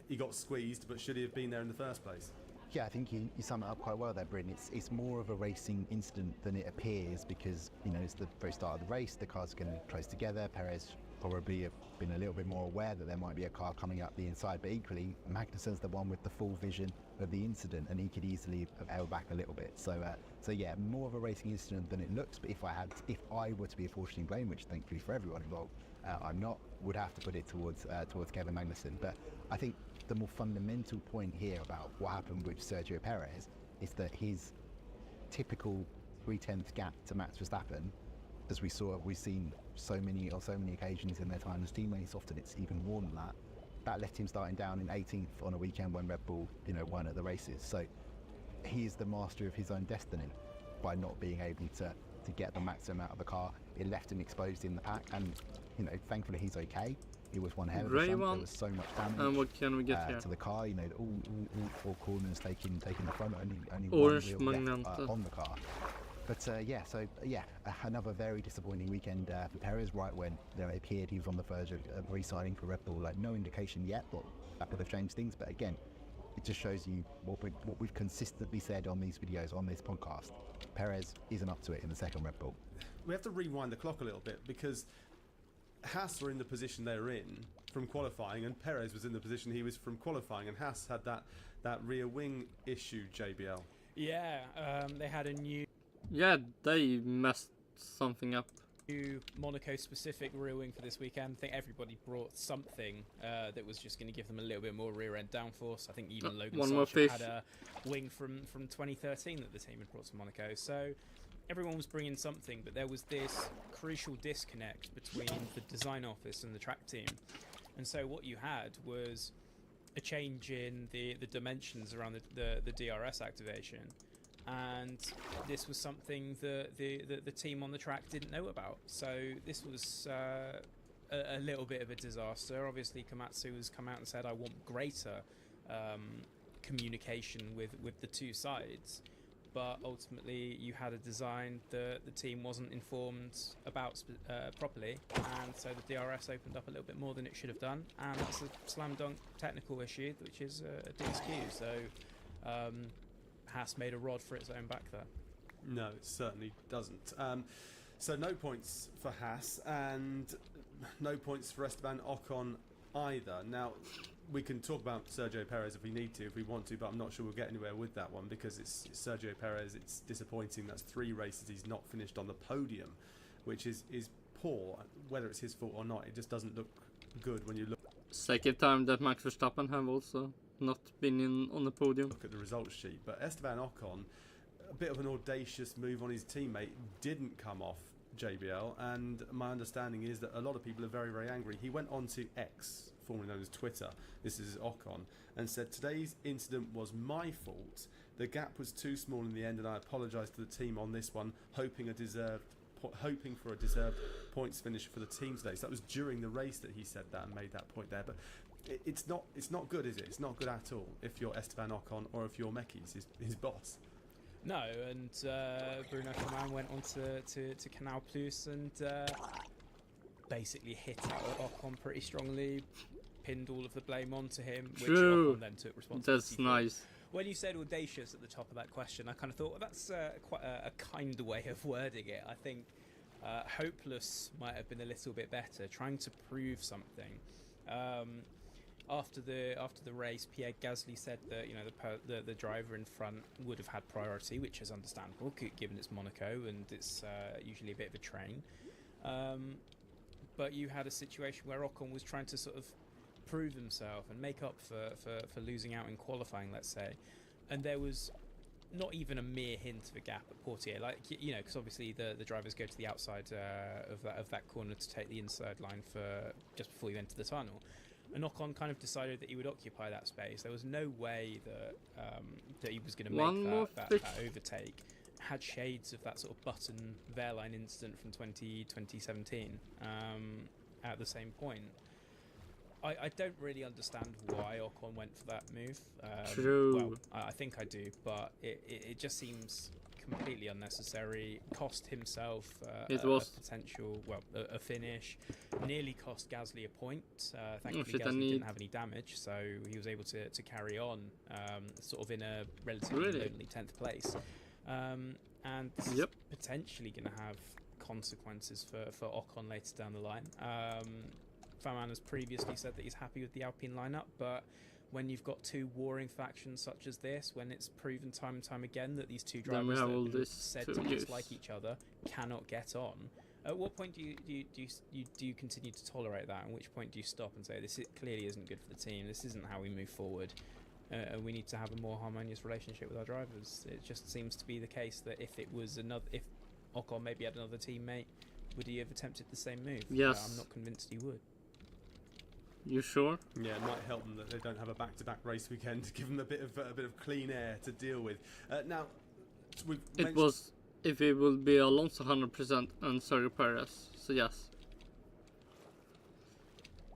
he got squeezed, but should he have been there in the first place? Yeah, I think you sum it up quite well there, Bryn. It's more of a racing incident than it appears because, you know, it's the very start of the race, the cars are getting close together. Perez probably have been a little bit more aware that there might be a car coming up the inside, but equally, Magnussen's the one with the full vision of the incident and he could easily have held back a little bit. So yeah, more of a racing incident than it looks, but if I were to be unfortunately blamed, which thankfully for everyone involved, I'm not, would have to put it towards Kevin Magnussen. But I think the more fundamental point here about what happened with Sergio Perez is that his typical 3/10 gap to Max Verstappen, as we've seen so many occasions in their time as teammates, often it's even more than that left him starting down in 18th on a weekend when Red Bull, won at the races. So he is the master of his own destiny by not being able to get the maximum out of the car. It left him exposed in the pack, and thankfully he's okay. It was one hell of a stunt. There was so much damage. And what can we get here? To the car? All four corners taking the front, only Orange one wheel Magnante. on the car. But another very disappointing weekend for Perez. Right when it appeared he was on the verge of re-signing for Red Bull, no indication yet, but that would have changed things. But again, it just shows you what we've consistently said on these videos, on this podcast. Perez isn't up to it in the second Red Bull. We have to rewind the clock a little bit because Haas were in the position they were in from qualifying, and Perez was in the position he was from qualifying, and Haas had that rear wing issue, JBL. Yeah, they had a new Yeah, they messed something up. Monaco specific rear wing for this weekend. I think everybody brought something that was just going to give them a little bit more rear end downforce. I think even Logan Sargent had a wing from 2013 that the team had brought to Monaco. So everyone was bringing something, but there was this crucial disconnect between the design office and the track team. And so what you had was a change in the dimensions around the DRS activation. And this was something that the team on the track didn't know about. So this was a little bit of a disaster. Obviously, Komatsu has come out and said, I want greater communication with the two sides. But ultimately, you had a design that the team wasn't informed about properly. And so the DRS opened up a little bit more than it should have done. And it's a slam dunk technical issue, which is a DSQ. So Haas made a rod for its own back there. No, it certainly doesn't. So no points for Haas and no points for Esteban Ocon either. Now, we can talk about Sergio Perez if we need to, if we want to, but I'm not sure we'll get anywhere with that one because it's Sergio Perez. It's disappointing. That's 3 races he's not finished on the podium, which is poor. Whether it's his fault or not, it just doesn't look good when you look. Second time that Max Verstappen have also not been on the podium. Look at the results sheet, but Esteban Ocon, a bit of an audacious move on his teammate, didn't come off, JBL, and my understanding is that a lot of people are very, very angry. He went on to X, formerly known as Twitter, this is Ocon, and said, today's incident was my fault. The gap was too small in the end and I apologise to the team on this one, hoping for a deserved points finish for the team today. So that was during the race that he said that and made that point there. But it's not good, is it? It's not good at all if you're Esteban Ocon or if you're Mekis, his boss. No, and Bruno Coman went on to Canal Plus and basically hit out Ocon pretty strongly, pinned all of the blame onto him, which Ocon then took responsibility That's for. nice. When you said audacious at the top of that question, I kind of thought, well, that's quite a kind way of wording it. I think hopeless might have been a little bit better, trying to prove something. After the race, Pierre Gasly said that the driver in front would have had priority, which is understandable given it's Monaco and it's usually a bit of a train. But you had a situation where Ocon was trying to sort of prove himself and make up for losing out in qualifying, let's say, and there was not even a mere hint of a gap at Portier, like, you know, because obviously the drivers go to the outside of that corner to take the inside line for just before you enter the tunnel. And Ocon kind of decided that he would occupy that space. There was no way that that he was going to make that overtake. Had shades of that sort of Button Verline incident from 2017 at the same point. I don't really understand why Ocon went for that move. True. Well, I think I do, but it just seems completely unnecessary. Cost himself a potential, a finish. Nearly cost Gasly a point. Thankfully, Gasly didn't have any damage, so he was able to carry on, sort of in a relatively lonely 10th place. And this is potentially going to have consequences for Ocon later down the line. Faman has previously said that he's happy with the Alpine lineup, but when you've got two warring factions such as this, when it's proven time and time again that these two drivers that have been said to dislike each other cannot get on, at what point do you continue to tolerate that? And which point do you stop and say this clearly isn't good for the team? This isn't how we move forward. We need to have a more harmonious relationship with our drivers. It just seems to be the case that if Ocon maybe had another teammate, would he have attempted the same move? Yes. I'm not convinced he would. You sure? Yeah, it might help them that they don't have a back-to-back race weekend to give them a bit of clean air to deal with. Now, it was if it will be Alonso 100% and Sergio Perez. So yes.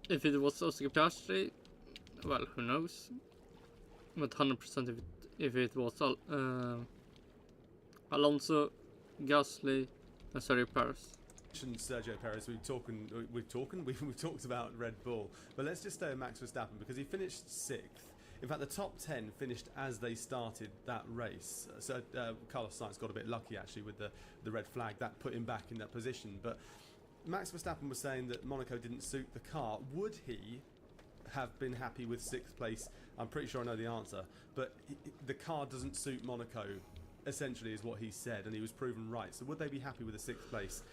If it was Oscar Piastri, well, who knows? But 100% if it was Alonso, Gasly, and Sergio Perez. Sergio Perez, we've talked about Red Bull, but let's just stay with Max Verstappen because he finished 6th. In fact, the top 10 finished as they started that race. So Carlos Sainz got a bit lucky actually with the red flag that put him back in that position. But Max Verstappen was saying that Monaco didn't suit the car. Would he have been happy with 6th place? I'm pretty sure I know the answer, but the car doesn't suit Monaco, essentially, is what he said, and he was proven right. So would they be happy with a 6th place?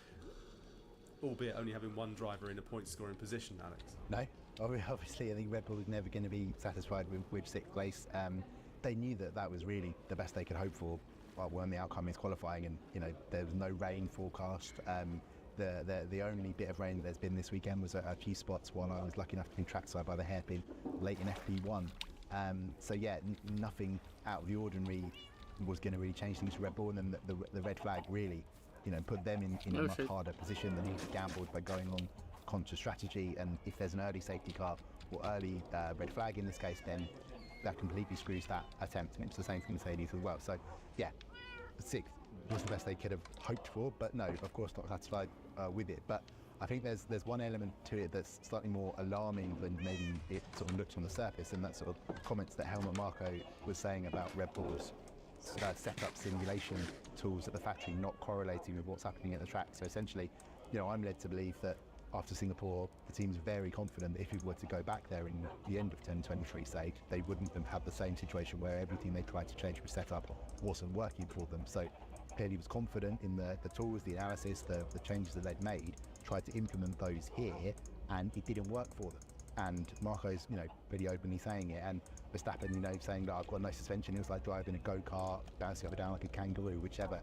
Albeit only having one driver in a point-scoring position, Alex. No, obviously, I think Red Bull was never going to be satisfied with 6th place. They knew that was really the best they could hope for when the outcome is qualifying, and there was no rain forecast. The only bit of rain there's been this weekend was a few spots while I was lucky enough to be trackside by the hairpin late in FP1. So yeah, nothing out of the ordinary was going to really change things for Red Bull, and then the red flag really put them in a much harder position than he gambled by going on conscious strategy. And if there's an early safety car or early red flag in this case, then that completely screws that attempt. And it's the same for Mercedes as well. So yeah, 6th was the best they could have hoped for, but no, of course not satisfied with it. But I think there's one element to it that's slightly more alarming than maybe it sort of looks on the surface, and that sort of comments that Helmut Marko was saying about Red Bull's setup simulation tools at the factory not correlating with what's happening at the track. So essentially, I'm led to believe that after Singapore, the team's very confident that if we were to go back there in the end of 2023, say, they wouldn't have had the same situation where everything they tried to change with setup wasn't working for them. So clearly was confident in the tools, the analysis, the changes that they'd made, tried to implement those here, and it didn't work for them. And Marco's, pretty openly saying it, and Verstappen, saying that I've got no suspension. It was like driving a go-kart, bouncing up and down like a kangaroo. Whichever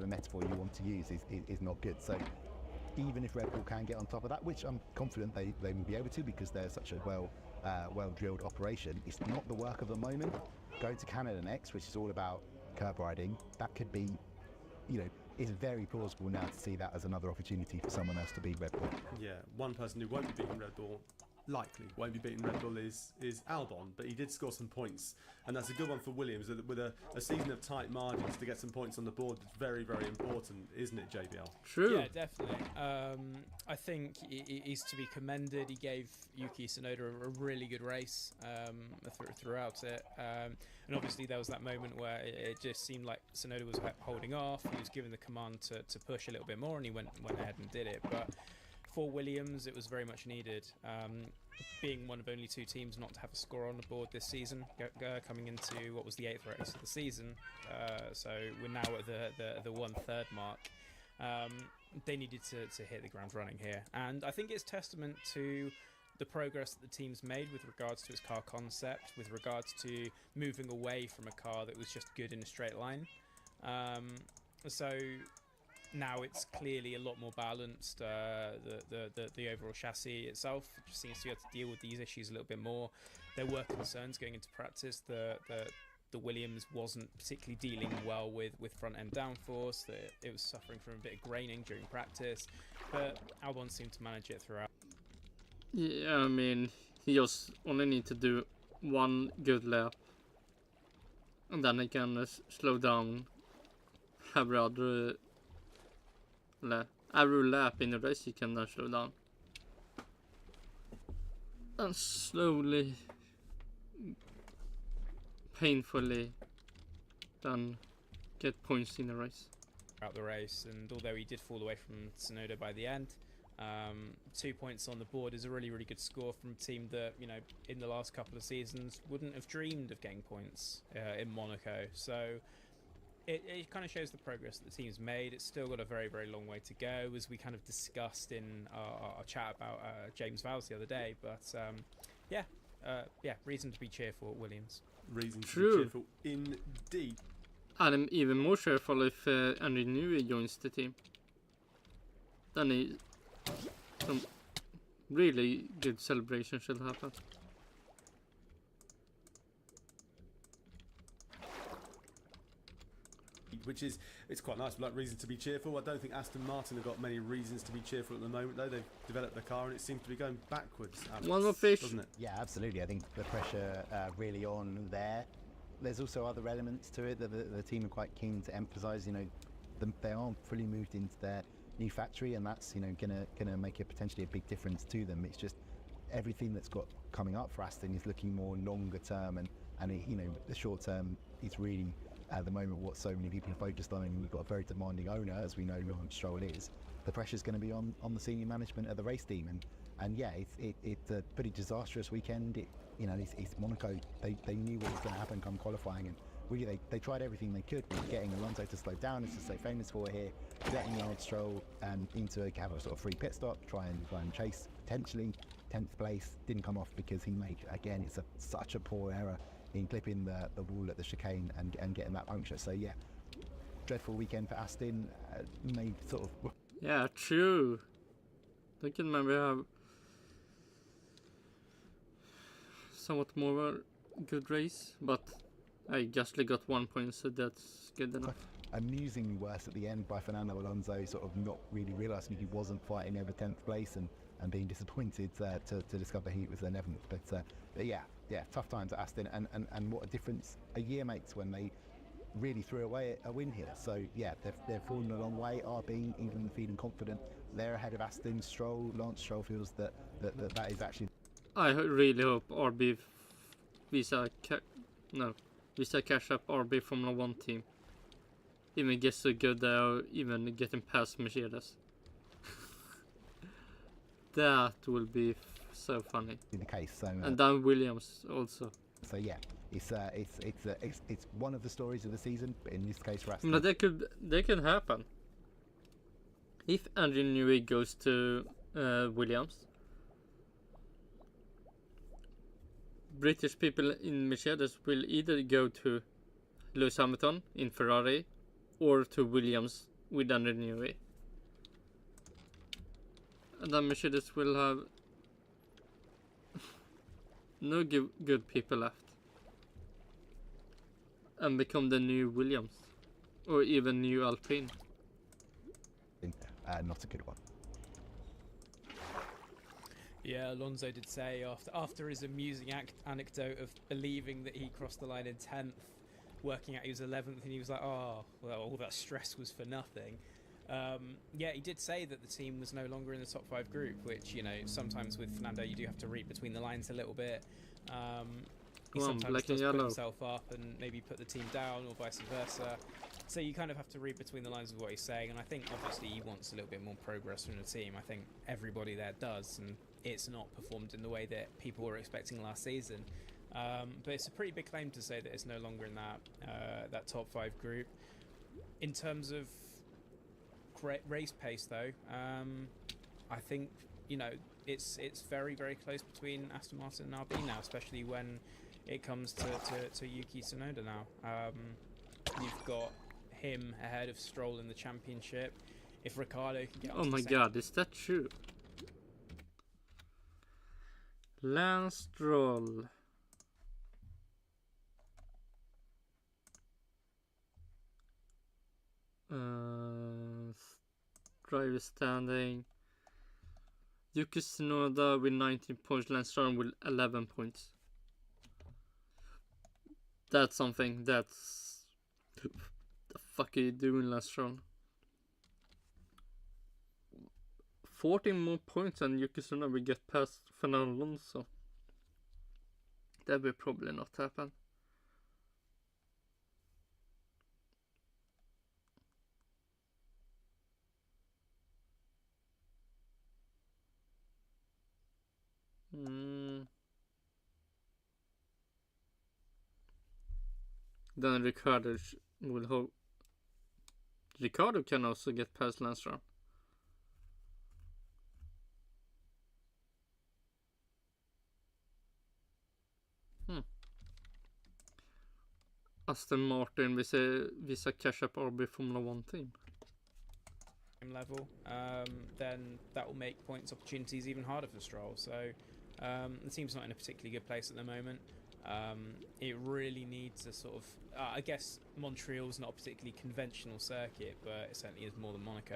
metaphor you want to use is not good. So even if Red Bull can get on top of that, which I'm confident they will be able to because they're such a well-drilled operation, it's not the work of the moment. Going to Canada next, which is all about curb riding, that could be, it's very plausible now to see that as another opportunity for someone else to beat Red Bull. Yeah, one person who won't be beating Red Bull, likely won't be beating Red Bull, is Albon, but he did score some points, and that's a good one for Williams. With a season of tight margins, to get some points on the board is very, very important, isn't it, JBL? True. Yeah, definitely. I think he's to be commended. He gave Yuki Tsunoda a really good race throughout it. And obviously there was that moment where it just seemed like Tsunoda was holding off. He was given the command to push a little bit more, and he went ahead and did it. But for Williams, it was very much needed. Being one of only 2 teams not to have a score on the board this season, coming into what was the 8th race of the season. So we're now at the 1/3 mark. They needed to hit the ground running here, and I think it's testament to the progress that the team's made with regards to its car concept, with regards to moving away from a car that was just good in a straight line. So now it's clearly a lot more balanced. The overall chassis itself just seems to be able to deal with these issues a little bit more. There were concerns going into practice. The Williams wasn't particularly dealing well with front end downforce. That it was suffering from a bit of graining during practice, but Albon seemed to manage it throughout. Yeah, I mean, he just only need to do one good lap, and then he can slow down every other lap. Every lap in the race he can then slow down. And slowly, painfully, then get points in the race. Throughout the race, and although he did fall away from Tsunoda by the end, 2 points on the board is a really, really good score from a team that, you know, in the last couple of seasons wouldn't have dreamed of getting points in Monaco. So it kind of shows the progress that the team's made. It's still got a very, very long way to go, as we kind of discussed in our chat about James Vowles the other day. But yeah, reason to be cheerful at Williams. Reason to True. be cheerful indeed. And I'm even more cheerful if Andrew Newey joins the team. Then some really good celebration should happen. Which is, it's quite nice, like reason to be cheerful. I don't think Aston Martin have got many reasons to be cheerful at the moment, though. They've developed the car and it seems to be going backwards, Alex, One more fish. doesn't it? Yeah, absolutely. I think the pressure really on there. There's also other elements to it that the team are quite keen to emphasise. You know, they aren't fully moved into their new factory, and that's, you know, gonna make it potentially a big difference to them. It's just everything that's got coming up for Aston is looking more longer term, and it, you know, the short term is really at the moment what so many people are focused on, and we've got a very demanding owner, as we know Lawrence Stroll is. The pressure's going to be on the senior management of the race team, and yeah, it's a pretty disastrous weekend. It's Monaco. They knew what was going to happen come qualifying, and really they tried everything they could, getting Alonso to slow down, as they're so famous for here, getting Lawrence Stroll into have a sort of free pit stop, try and chase potentially 10th place. Didn't come off because he made, again, it's such a poor error in clipping the wall at the chicane and getting that puncture. So yeah, dreadful weekend for Aston. Made sort of. Yeah, true. I can remember have somewhat more good race, but I Gasly got 1 point, so that's good enough. Amusingly worse at the end by Fernando Alonso, sort of not really realising he wasn't fighting over 10th place and being disappointed to discover he was 11th. But yeah, tough times at Aston, and what a difference a year makes when they really threw away a win here. So yeah, they've fallen a long way. RB, even feeling confident, they're ahead of Aston. Lance Stroll feels that is actually. I really hope RB Visa cash up RB Formula 1 team. Even gets so good they are even getting past Mercedes. That will be so funny. In the case, so and then Williams also. So yeah, it's one of the stories of the season, but in this case for Aston. No, that could happen. If Andrew Newey goes to Williams, British people in Mercedes will either go to Lewis Hamilton in Ferrari or to Williams with Andrew Newey. And then Mercedes will have no good people left and become the new Williams or even new Alpine. Not a good one. Yeah, Alonso did say after his amusing anecdote of believing that he crossed the line in 10th, working out he was 11th, and he was like, oh, well, all that stress was for nothing. Yeah, he did say that the team was no longer in the top 5 group, which, you know, sometimes with Fernando you do have to read between the lines a little bit. He sometimes does put himself up and maybe put the team down, or vice versa. So you kind of have to read between the lines of what he's saying, and I think obviously he wants a little bit more progress from the team. I think everybody there does, and it's not performed in the way that people were expecting last season. But it's a pretty big claim to say that it's no longer in that top 5 group. In terms of race pace, though, I think, you know, it's very, very close between Aston Martin and RB now, especially when it comes to Yuki Tsunoda now. You've got him ahead of Stroll in the championship. If Ricciardo can get Oh my god, is that true? Lance Stroll. Driver standing. Yuki Tsunoda with 19 points, Lance Stroll with 11 points. That's something. That's... The fuck are you doing, Lance Stroll? 14 more points and Yuki Tsunoda will get past Fernando Alonso. That will probably not happen. Then Ricciardo will hope. Ricciardo can also get past Lance Stroll. Aston Martin visa cash up RB Formula 1 team. Level, then that will make points opportunities even harder for Stroll. So the team's not in a particularly good place at the moment. It really needs a sort of, I guess Montreal's not a particularly conventional circuit, but it certainly is more than Monaco,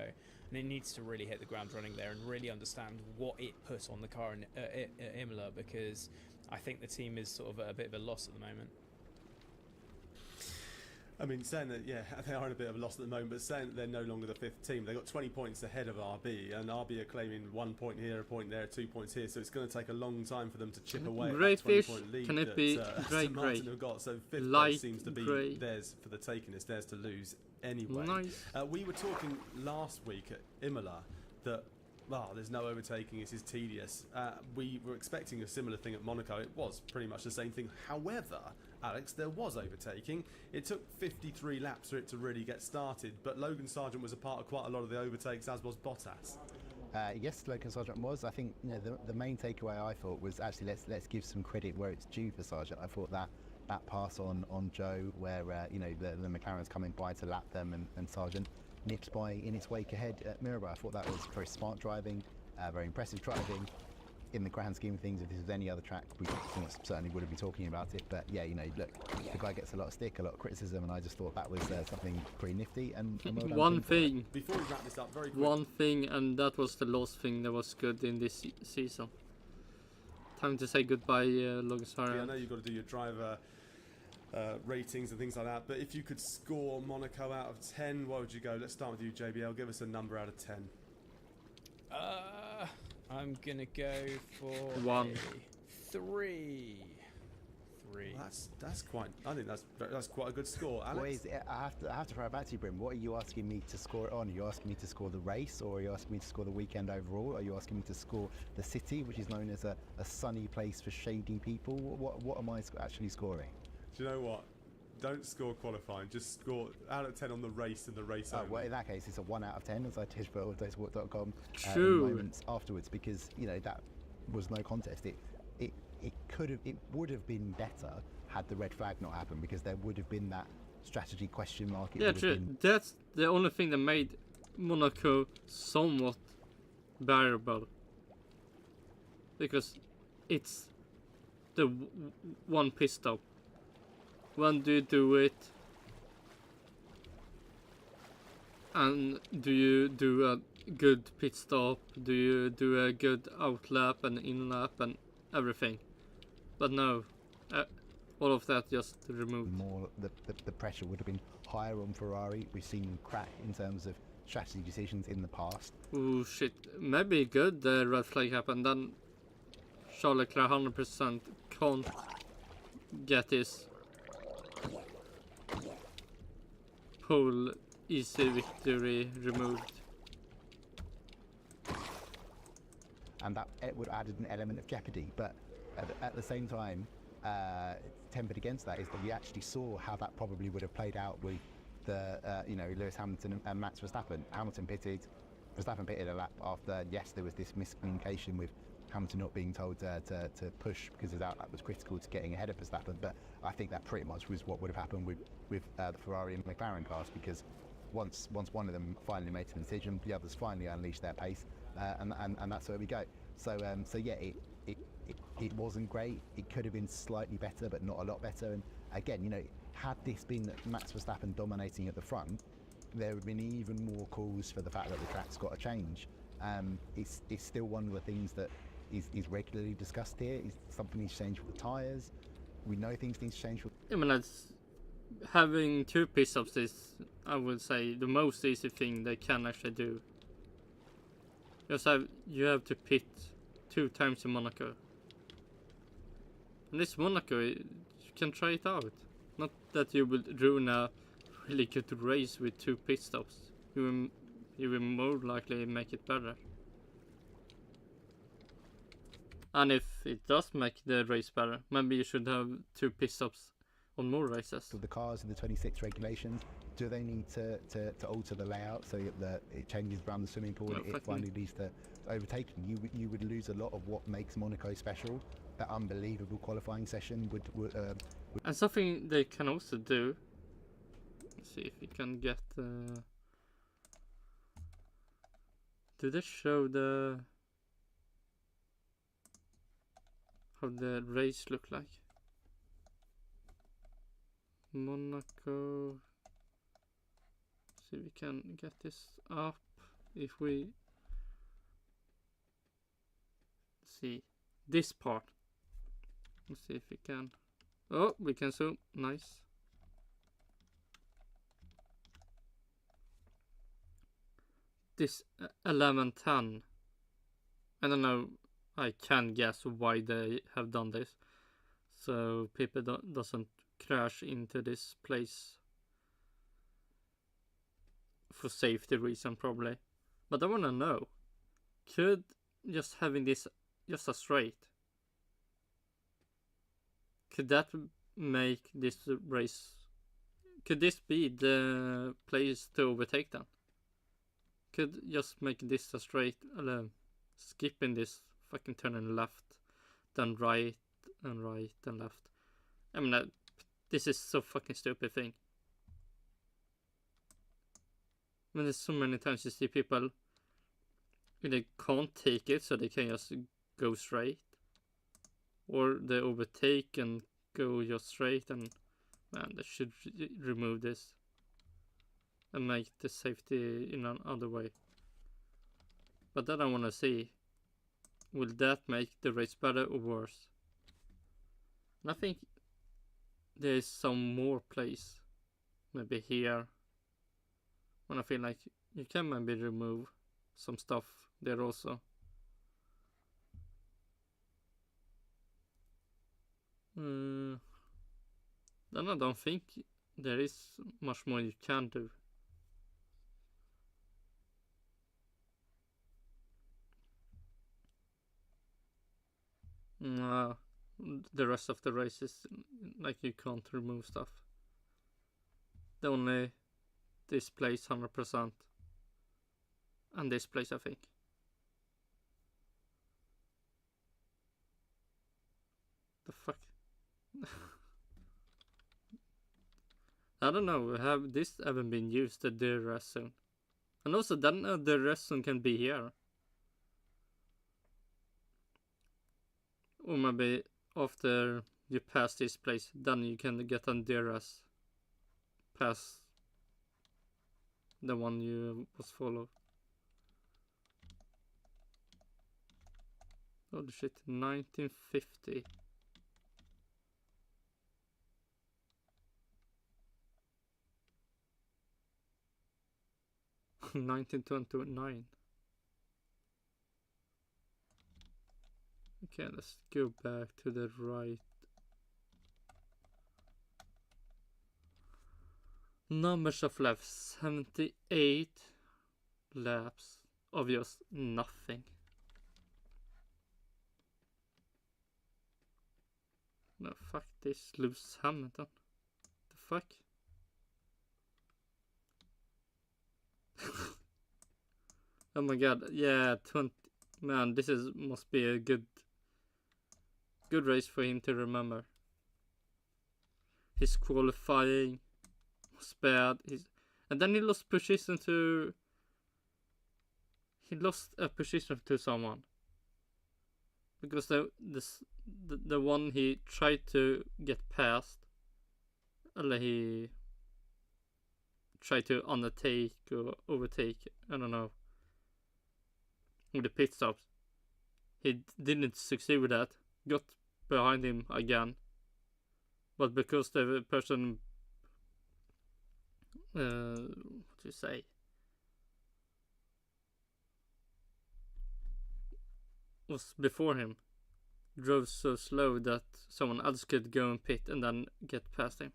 and it needs to really hit the ground running there and really understand what it put on the car in Imola, because I think the team is sort of at a bit of a loss at the moment. I mean, saying that, yeah, they are in a bit of a loss at the moment, but saying that they're no longer the fifth team, they've got 20 points ahead of RB, and RB are claiming 1 point here, a point there, 2 points here, so it's going to take a long time for them to chip away at that 20-point lead. Can it be Aston Martin have got. So fifth place seems to be theirs for the taking. It's theirs to lose anyway. Nice. We were talking last week at Imola that, well, there's no overtaking, this is tedious. We were expecting a similar thing at Monaco. It was pretty much the same thing. However, Alex, there was overtaking. It took 53 laps for it to really get started, but Logan Sargent was a part of quite a lot of the overtakes, as was Bottas. Yes, Logan Sargent was. I think the main takeaway I thought was actually let's give some credit where it's due for Sargent. I thought that pass on Joe, where the McLaren's coming by to lap them, and Sargent nips by in its wake ahead at Mirabel. I thought that was very smart driving, very impressive driving. In the grand scheme of things, if this was any other track, we certainly would have been talking about it. But yeah, look, the guy gets a lot of stick, a lot of criticism, and I just thought that was something pretty nifty. And well done. One thing. Before we wrap this up, very quick. One thing, and that was the last thing that was good in this season. Time to say goodbye, Logan Sargent. Yeah, I know you've got to do your driver ratings and things like that, but if you could score Monaco out of 10, what would you go? Let's start with you, JBL. Give us a number out of 10. I'm gonna go for 1. 3. Well, that's quite. I think that's quite a good score, Alex. I have to throw it back to you, Brim. What are you asking me to score it on? Are you asking me to score the race, or are you asking me to score the weekend overall? Are you asking me to score the city, which is known as a sunny place for shady people? What am I actually scoring? Do you know what? Don't score qualifying. Just score out of 10 on the race and the race only. Well, in that case, it's a 1 out of 10, as I did for Autosport.com moments afterwards, because that was no contest. It would have been better had the red flag not happened, because there would have been that strategy question mark. Yeah, true. That's the only thing that made Monaco somewhat bearable, because it's the one pit stop. When do you do it? And do you do a good pit stop? Do you do a good out lap and in lap and everything? But no, all of that just removed. More the pressure would have been higher on Ferrari. We've seen them crack in terms of strategy decisions in the past. Oh shit, maybe good red flag happened, then Charles Leclerc 100% can't get his pole easy victory removed. And that it would have added an element of jeopardy, but at the same time, tempered against that is that we actually saw how that probably would have played out with the Lewis Hamilton and Max Verstappen. Hamilton pitted, Verstappen pitted a lap after. Yes, there was this miscommunication with Hamilton not being told to push because his outlap was critical to getting ahead of Verstappen. But I think that pretty much was what would have happened with the Ferrari and McLaren cars, because once one of them finally made a decision, the others finally unleashed their pace, and that's where we go. So yeah, it wasn't great. It could have been slightly better, but not a lot better. And again, you know, had this been Max Verstappen dominating at the front, there would have been even more calls for the fact that the track's got to change. It's still one of the things that is regularly discussed here. Is something needs to change with the tyres. We know things need to change with... I mean, that's having 2 pit stops is, I would say, the most easy thing they can actually do. Because you have to pit 2 times in Monaco. And this Monaco, you can try it out. Not that you will ruin a really good race with 2 pit stops. You will more likely make it better. And if it does make the race better, maybe you should have 2 pit stops on more races. So the cars in the 26 regulations, do they need to alter the layout so that it changes around the swimming pool and it finally leads to overtaking? You would lose a lot of what makes Monaco special. That unbelievable qualifying session would and something they can also do. Let's see if we can get the... Do they show the... how the race look like? Monaco. See if we can get this up. If we see this part. Let's see if we can. Oh, we can zoom. Nice. This 11:10. I don't know. I can guess why they have done this, so people doesn't crash into this place for safety reason probably. But I wanna know, could just having this just a straight, could that make this race? Could this be the place to overtake them? Could just make this a straight, skipping this, fucking turning left, then right and right and left. I mean, this is so fucking stupid thing. I mean, there's so many times you see people, they can't take it, so they can just go straight, or they overtake and go just straight. And man, they should remove this and make the safety in another way. But then I want to see, will that make the race better or worse? And I think there is some more place, maybe here, when I feel like you can maybe remove some stuff there also. Then I don't think there is much more you can do. The rest of the race is like you can't remove stuff. The only this place 100% and this place, I think. The fuck? I don't know, have this ever been used, the DRS zone? And also then the rest zone can be here. Or maybe after you pass this place, then you can get a DRS past the one you was followed. Holy shit, 1950. $1929. Okay, let's go back to the right. Numbers of laps, 78 laps of just nothing. No, fuck this, Lewis Hamilton. The fuck? Oh my god, yeah, Man, this must be a good race for him to remember. His qualifying was bad. And then he lost position to... He lost a position to someone. Because the one he tried to get past, or he tried to undertake or overtake, I don't know, with the pit stops. He didn't succeed with that, got behind him again. But because the person, what do you say? Was before him, drove so slow that someone else could go and pit and then get past him.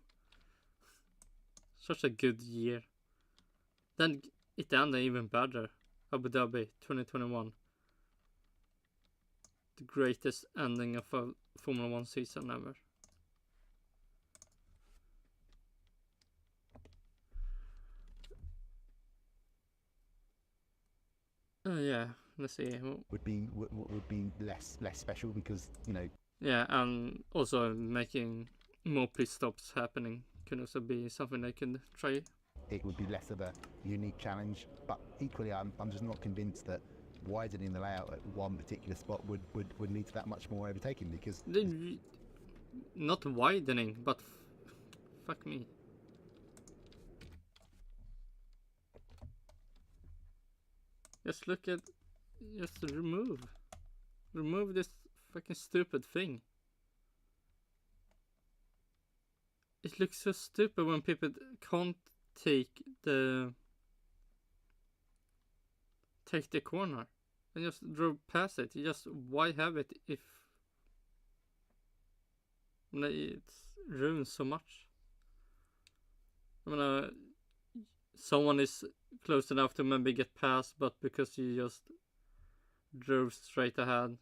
Such a good year. Then it ended even better. Abu Dhabi 2021. The greatest ending of a Formula 1 season ever. Yeah, let's see. Would be less special because, you know. Yeah, and also making more pit stops happening can also be something they can try. It would be less of a unique challenge, but equally I'm just not convinced that widening the layout at one particular spot would lead to that much more overtaking, because not widening, but fuck me. Just look at, just remove this fucking stupid thing. It looks so stupid when people can't take the corner and just drove past it. Just why have it if it's ruins so much? I mean, someone is close enough to maybe get past, but because you just drove straight ahead,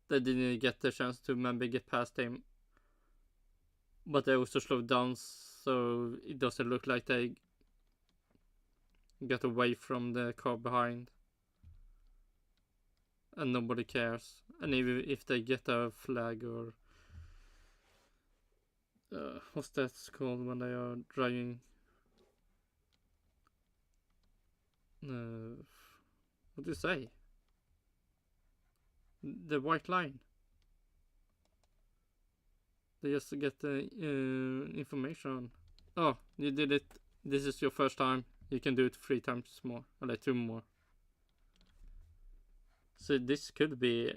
they didn't get the chance to maybe get past him. But they also slowed down, so it doesn't look like they got away from the car behind. And nobody cares. And even if they get a flag or... what's that called when they are driving? What do you say? The white line. They just get the information. Oh, you did it. This is your first time. You can do it 3 times more, or like 2 more. So this could be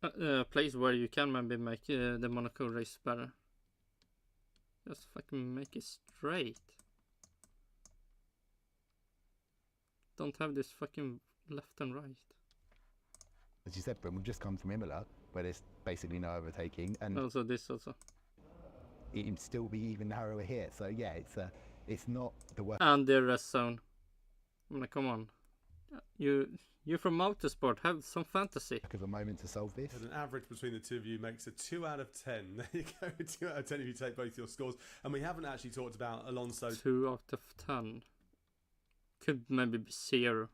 a place where you can maybe make the Monaco race better. Just fucking make it straight. Don't have this fucking left and right. As you said, Brim, we've just come from Imola, where there's basically no overtaking, and also this also. It'd still be even narrower here. So yeah, it's not the worst. And the rest zone. I mean, come on, you're from Autosport. Have some fantasy. Of a moment to solve this. And an average between the two of you makes a 2 out of 10. There you go, 2 out of 10 if you take both your scores. And we haven't actually talked about Alonso. 2 out of 10. Could maybe be 0.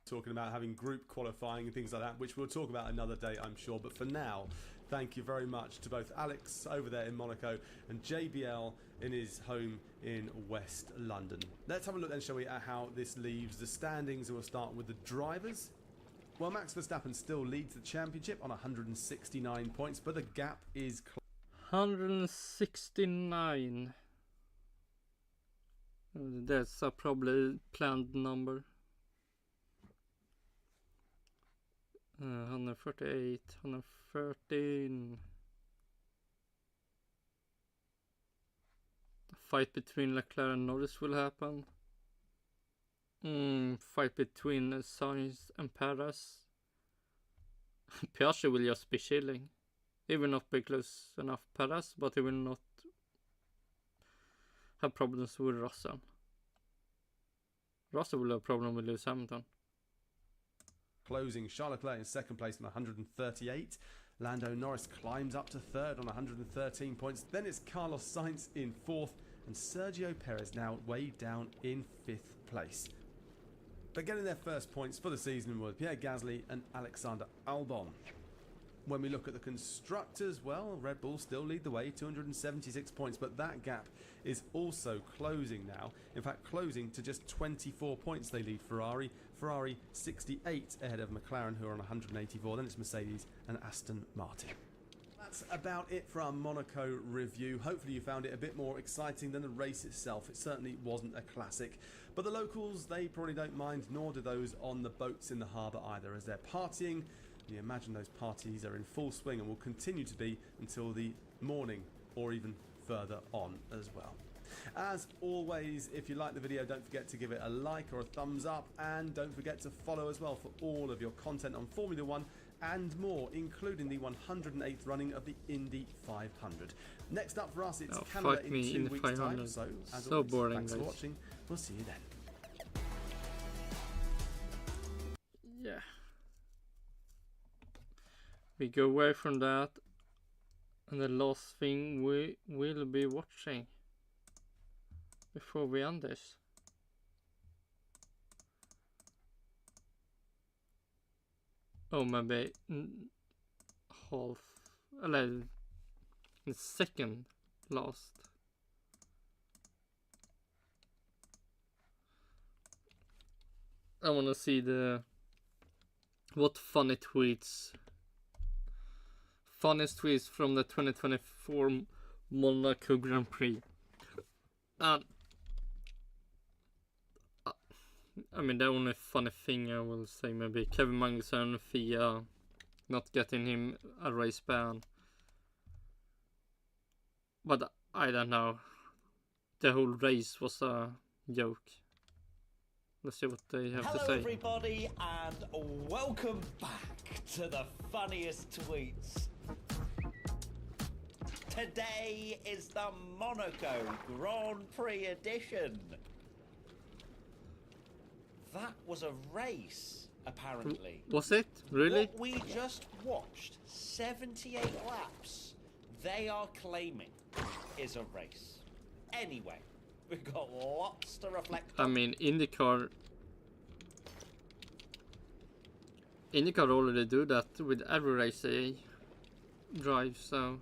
Talking about having group qualifying and things like that, which we'll talk about another day, I'm sure. But for now, thank you very much to both Alex over there in Monaco and JBL in his home in West London. Let's have a look then, shall we, at how this leaves the standings. And we'll start with the drivers. Well, Max Verstappen still leads the championship on 169 points, but the gap is 169. That's a probably planned number. 138, 113. A fight between Leclerc and Norris will happen. Fight between Sainz and Perez. Piastri will just be chilling. He will not be close enough Perez, but he will not have problems with Russell. Russell will have a problem with Lewis Hamilton. closing. Charles Leclerc in second place on 138. Lando Norris climbs up to third on 113 points. Then it's Carlos Sainz in fourth, and Sergio Perez now way down in 5th place. But getting their first points for the season were Pierre Gasly and Alexander Albon. When we look at the constructors, well, Red Bull still lead the way, 276 points, but that gap is also closing now. In fact, closing to just 24 points they lead Ferrari. Ferrari 68 ahead of McLaren, who are on 184. Then it's Mercedes and Aston Martin. That's about it for our Monaco review. Hopefully you found it a bit more exciting than the race itself. It certainly wasn't a classic. But the locals, they probably don't mind, nor do those on the boats in the harbour either, as they're partying. You imagine those parties are in full swing and will continue to be until the morning or even further on as well. As always, if you like the video, don't forget to give it a like or a thumbs up, and don't forget to follow as well for all of your content on Formula 1 and more, including the 108th running of the Indy 500. Next up for us, it's Canada in 2 weeks' time. So, as always, boring, thanks guys. for watching. We'll see you then. Yeah. We go away from that, and the last thing we will be watching before we end this. Oh, maybe half, the second last. I want to see what funniest tweets from the 2024 Monaco Grand Prix. And I mean, the only funny thing I will say maybe Kevin Magnussen, FIA not getting him a race ban. But I don't know. The whole race was a joke. Let's see what they have to say. Hello everybody, and welcome back to the funniest tweets. Today is the Monaco Grand Prix edition. That was a race, apparently. Was it? Really? What we just watched, 78 laps, they are claiming is a race. Anyway, we've got lots to reflect on. I mean, IndyCar already do that with every race they drive, so...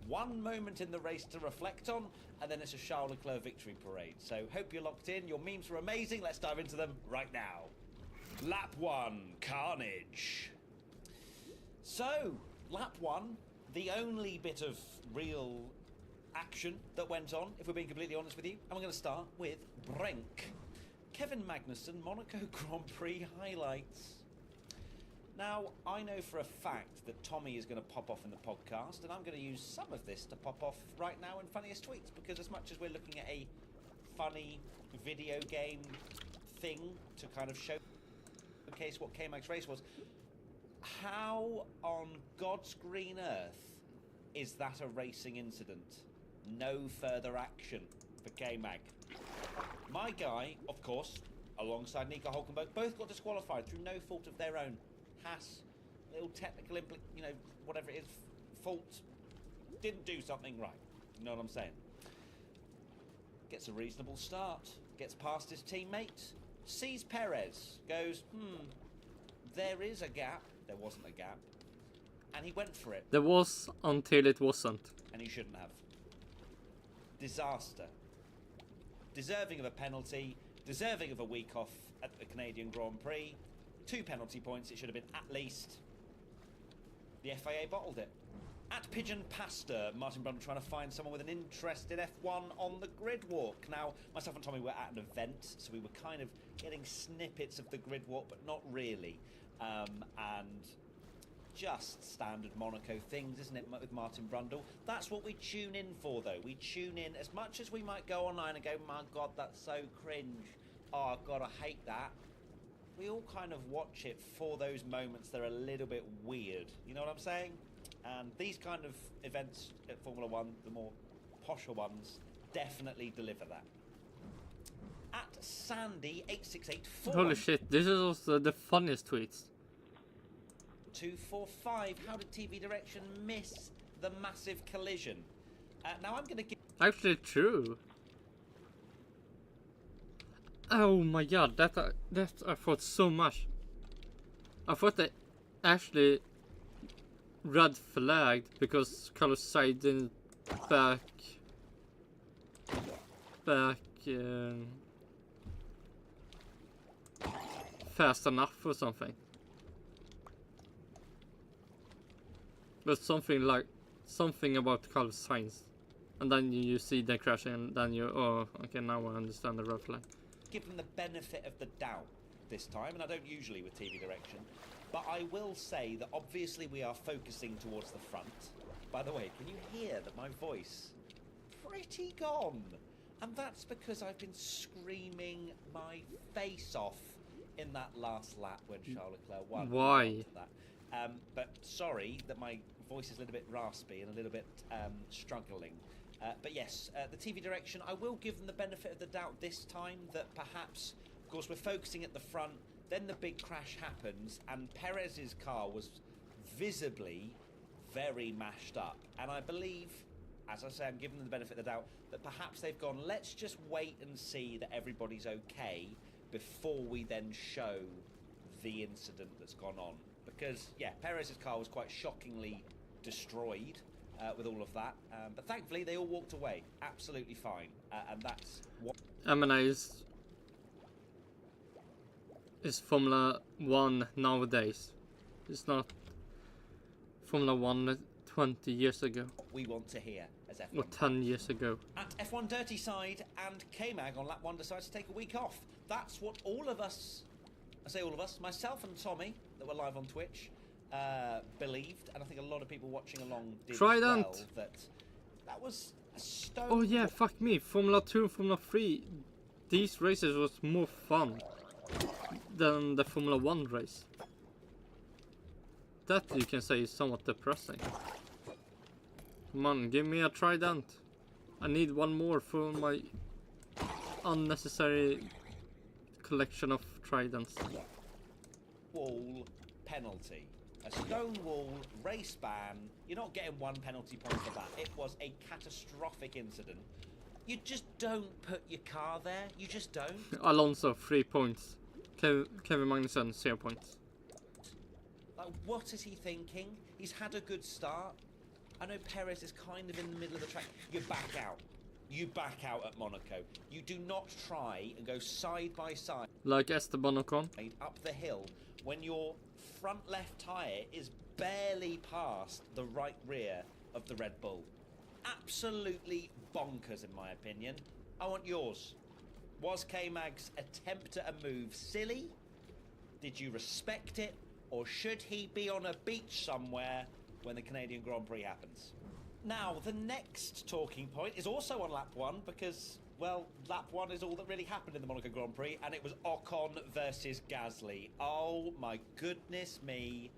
One moment in the race to reflect on, and then it's a Charles Leclerc victory parade. So hope you're locked in. Your memes were amazing. Let's dive into them right now. Lap 1, carnage. So, lap 1, the only bit of real action that went on, if we're being completely honest with you. And we're going to start with Brink. Kevin Magnussen, Monaco Grand Prix highlights. Now, I know for a fact that Tommy is going to pop off in the podcast, and I'm going to use some of this to pop off right now in Funniest Tweets, because as much as we're looking at a funny video game thing to kind of showcase what K-Mag's race was, how on God's green earth is that a racing incident? No further action for K-Mag. My guy, of course, alongside Nico Hulkenberg, both got disqualified through no fault of their own. Haas, little technical whatever it is, fault, didn't do something right. You know what I'm saying? Gets a reasonable start, gets past his teammate, sees Perez, goes, there is a gap. There wasn't a gap, and he went for it. There was until it wasn't. And he shouldn't have. Disaster. Deserving of a penalty, deserving of a week off at the Canadian Grand Prix. 2 penalty points, it should have been at least. The FIA bottled it. At Pigeon Pasta, Martin Brundle trying to find someone with an interest in F1 on the grid walk. Now, myself and Tommy were at an event, so we were kind of getting snippets of the grid walk, but not really. And just standard Monaco things, isn't it, with Martin Brundle? That's what we tune in for, though. We tune in, as much as we might go online and go, my God, that's so cringe. Oh, God, I hate that. We all kind of watch it for those moments that are a little bit weird. You know what I'm saying? And these kind of events at Formula 1, the more posher ones, definitely deliver that. At Sandy8684. Holy shit, this is also the funniest tweets. 245, how did TV Direction miss the massive collision? Now I'm going to give... Actually true. Oh my god, that I thought so much. I thought they actually red flagged because Carlos Sainz didn't back fast enough or something. But something about Carlos Sainz. And then you see them crashing and then you, oh, okay, now I understand the red flag. Give them the benefit of the doubt this time, and I don't usually with TV direction, but I will say that obviously we are focusing towards the front. By the way, can you hear that my voice pretty gone? And that's because I've been screaming my face off in that last lap when Charles Leclerc won. Why? But sorry that my voice is a little bit raspy and a little bit struggling. But yes, the TV direction, I will give them the benefit of the doubt this time that perhaps, of course, we're focusing at the front, then the big crash happens, and Perez's car was visibly very mashed up. And I believe, as I say, I'm giving them the benefit of the doubt, that perhaps they've gone, let's just wait and see that everybody's okay before we then show the incident that's gone on. Because, yeah, Perez's car was quite shockingly destroyed. With all of that, but thankfully they all walked away absolutely fine, and that's what M&A is Formula 1 nowadays. It's not Formula 1 20 years ago. we want to hear as F1. Or 10 years ago. At F1 Dirty Side, and K-Mag on lap 1 decides to take a week off. That's what all of us, I say all of us, myself and Tommy, that were live on Twitch, believed, and I think a lot of people watching along did Trident. as well, that was a stone. Oh yeah, fuck me. Formula 2 and Formula 3. These races was more fun than the Formula 1 race. That you can say is somewhat depressing. Come on, give me a Trident. I need one more for my unnecessary collection of Tridents. Wall penalty. A stone wall race ban. You're not getting one penalty point for that. It was a catastrophic incident. You just don't put your car there. You just don't. Alonso 3 points. Kevin Magnussen 0 points. Like, what is he thinking? He's had a good start. I know Perez is kind of in the middle of the track. You back out. You back out at Monaco. You do not try and go side by side. Like Esteban Ocon. Up the hill when your front left tyre is barely past the right rear of the Red Bull. Absolutely bonkers in my opinion. I want yours. Was K-Mag's attempt at a move silly? Did you respect it? Or should he be on a beach somewhere when the Canadian Grand Prix happens? Now, the next talking point is also on lap 1 because, well, lap 1 is all that really happened in the Monaco Grand Prix, and it was Ocon versus Gasly. Oh my goodness me.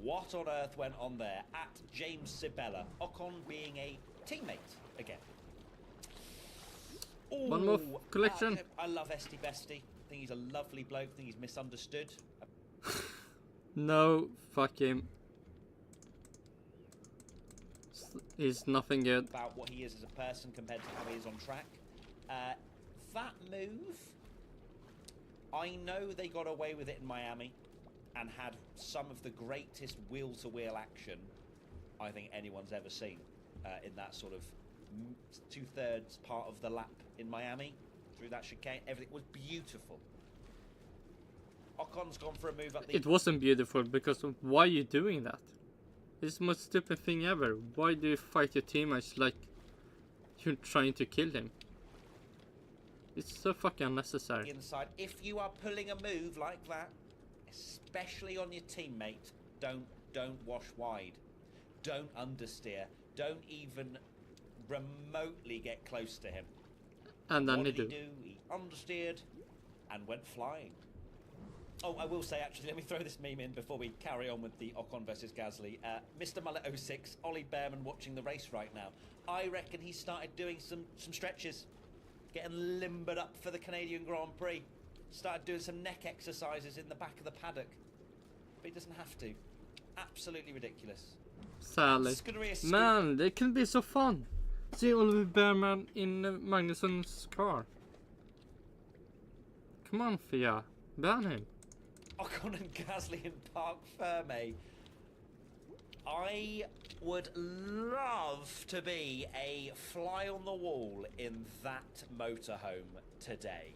What on earth went on there? At James Sibella. Ocon being a teammate again. Ooh, One more collection. I love Esty Bestie. I think he's a lovely bloke. I think he's misunderstood. No, fuck him. He's nothing good. About what he is as a person compared to how he is on track. That move, I know they got away with it in Miami and had some of the greatest wheel-to-wheel action I think anyone's ever seen in that sort of two-thirds part of the lap in Miami through that chicane. Everything was beautiful. Ocon's gone for a move up the... It wasn't beautiful because why are you doing that? It's the most stupid thing ever. Why do you fight your teammates like you're trying to kill him? It's so fucking unnecessary. Inside, if you are pulling a move like that, especially on your teammate, don't wash wide. Don't understeer. Don't even remotely get close to him. And then what he did do. He understeered and went flying. Oh, I will say, actually, let me throw this meme in before we carry on with the Ocon versus Gasly. Mr. Mullet 06, Ollie Behrman watching the race right now. I reckon he started doing some stretches, getting limbered up for the Canadian Grand Prix. Started doing some neck exercises in the back of the paddock. But he doesn't have to. Absolutely ridiculous. Sadly. Man, they can be so fun. See Oliver Bearman in Magnussen's car. Come on, Fia. Ban him. Ocon and Gasly in Parc Fermé. I would love to be a fly on the wall in that motorhome today.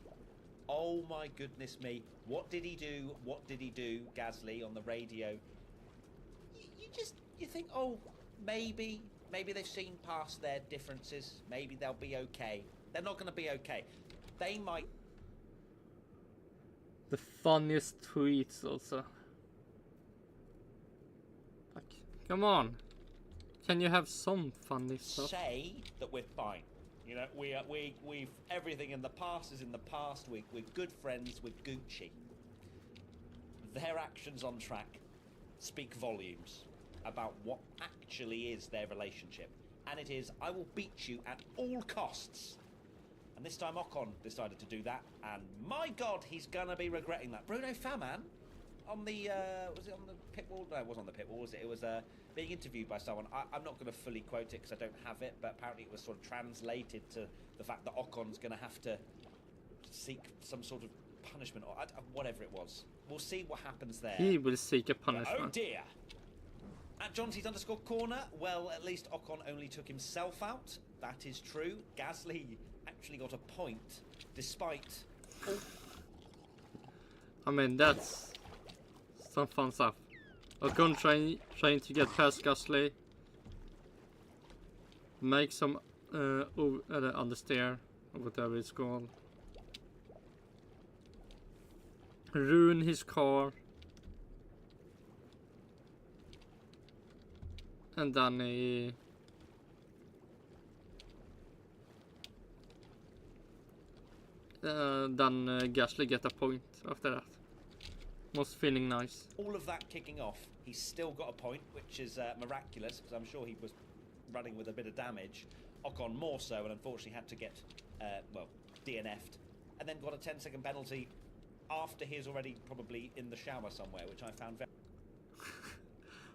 Oh my goodness me. What did he do? What did he do, Gasly, on the radio? You think, oh, maybe they've seen past their differences. Maybe they'll be okay. They're not going to be okay. They might. The funniest tweets also. Like, come on. Can you have some funny stuff? Say that we're fine. You know, we've everything in the past is in the past. We're good friends. We're Gucci. Their actions on track speak volumes about what actually is their relationship, and it is, I will beat you at all costs. And this time Ocon decided to do that, and my God, he's gonna be regretting that. Bruno Faman on the was it on the pit wall? No, it wasn't on the pit wall, was it? It was being interviewed by someone. I'm not going to fully quote it because I don't have it, but apparently it was sort of translated to the fact that Ocon's going to have to seek some sort of punishment or whatever it was. We'll see what happens there. He will seek a punishment. Oh dear. At Johnsy's_corner, well, at least Ocon only took himself out. That is true. Gasly actually got a point, despite all... I mean, that's some fun stuff. Ocon trying to get past Gasly. Make some understeer, or whatever it's called. Ruin his car. And then he... Gasly get a point after that. Was feeling nice. All of that kicking off, he's still got a point, which is miraculous, because I'm sure he was running with a bit of damage. Ocon more so, and unfortunately had to get, DNF'd. And then got a 10-second penalty after he's already probably in the shower somewhere, which I found very...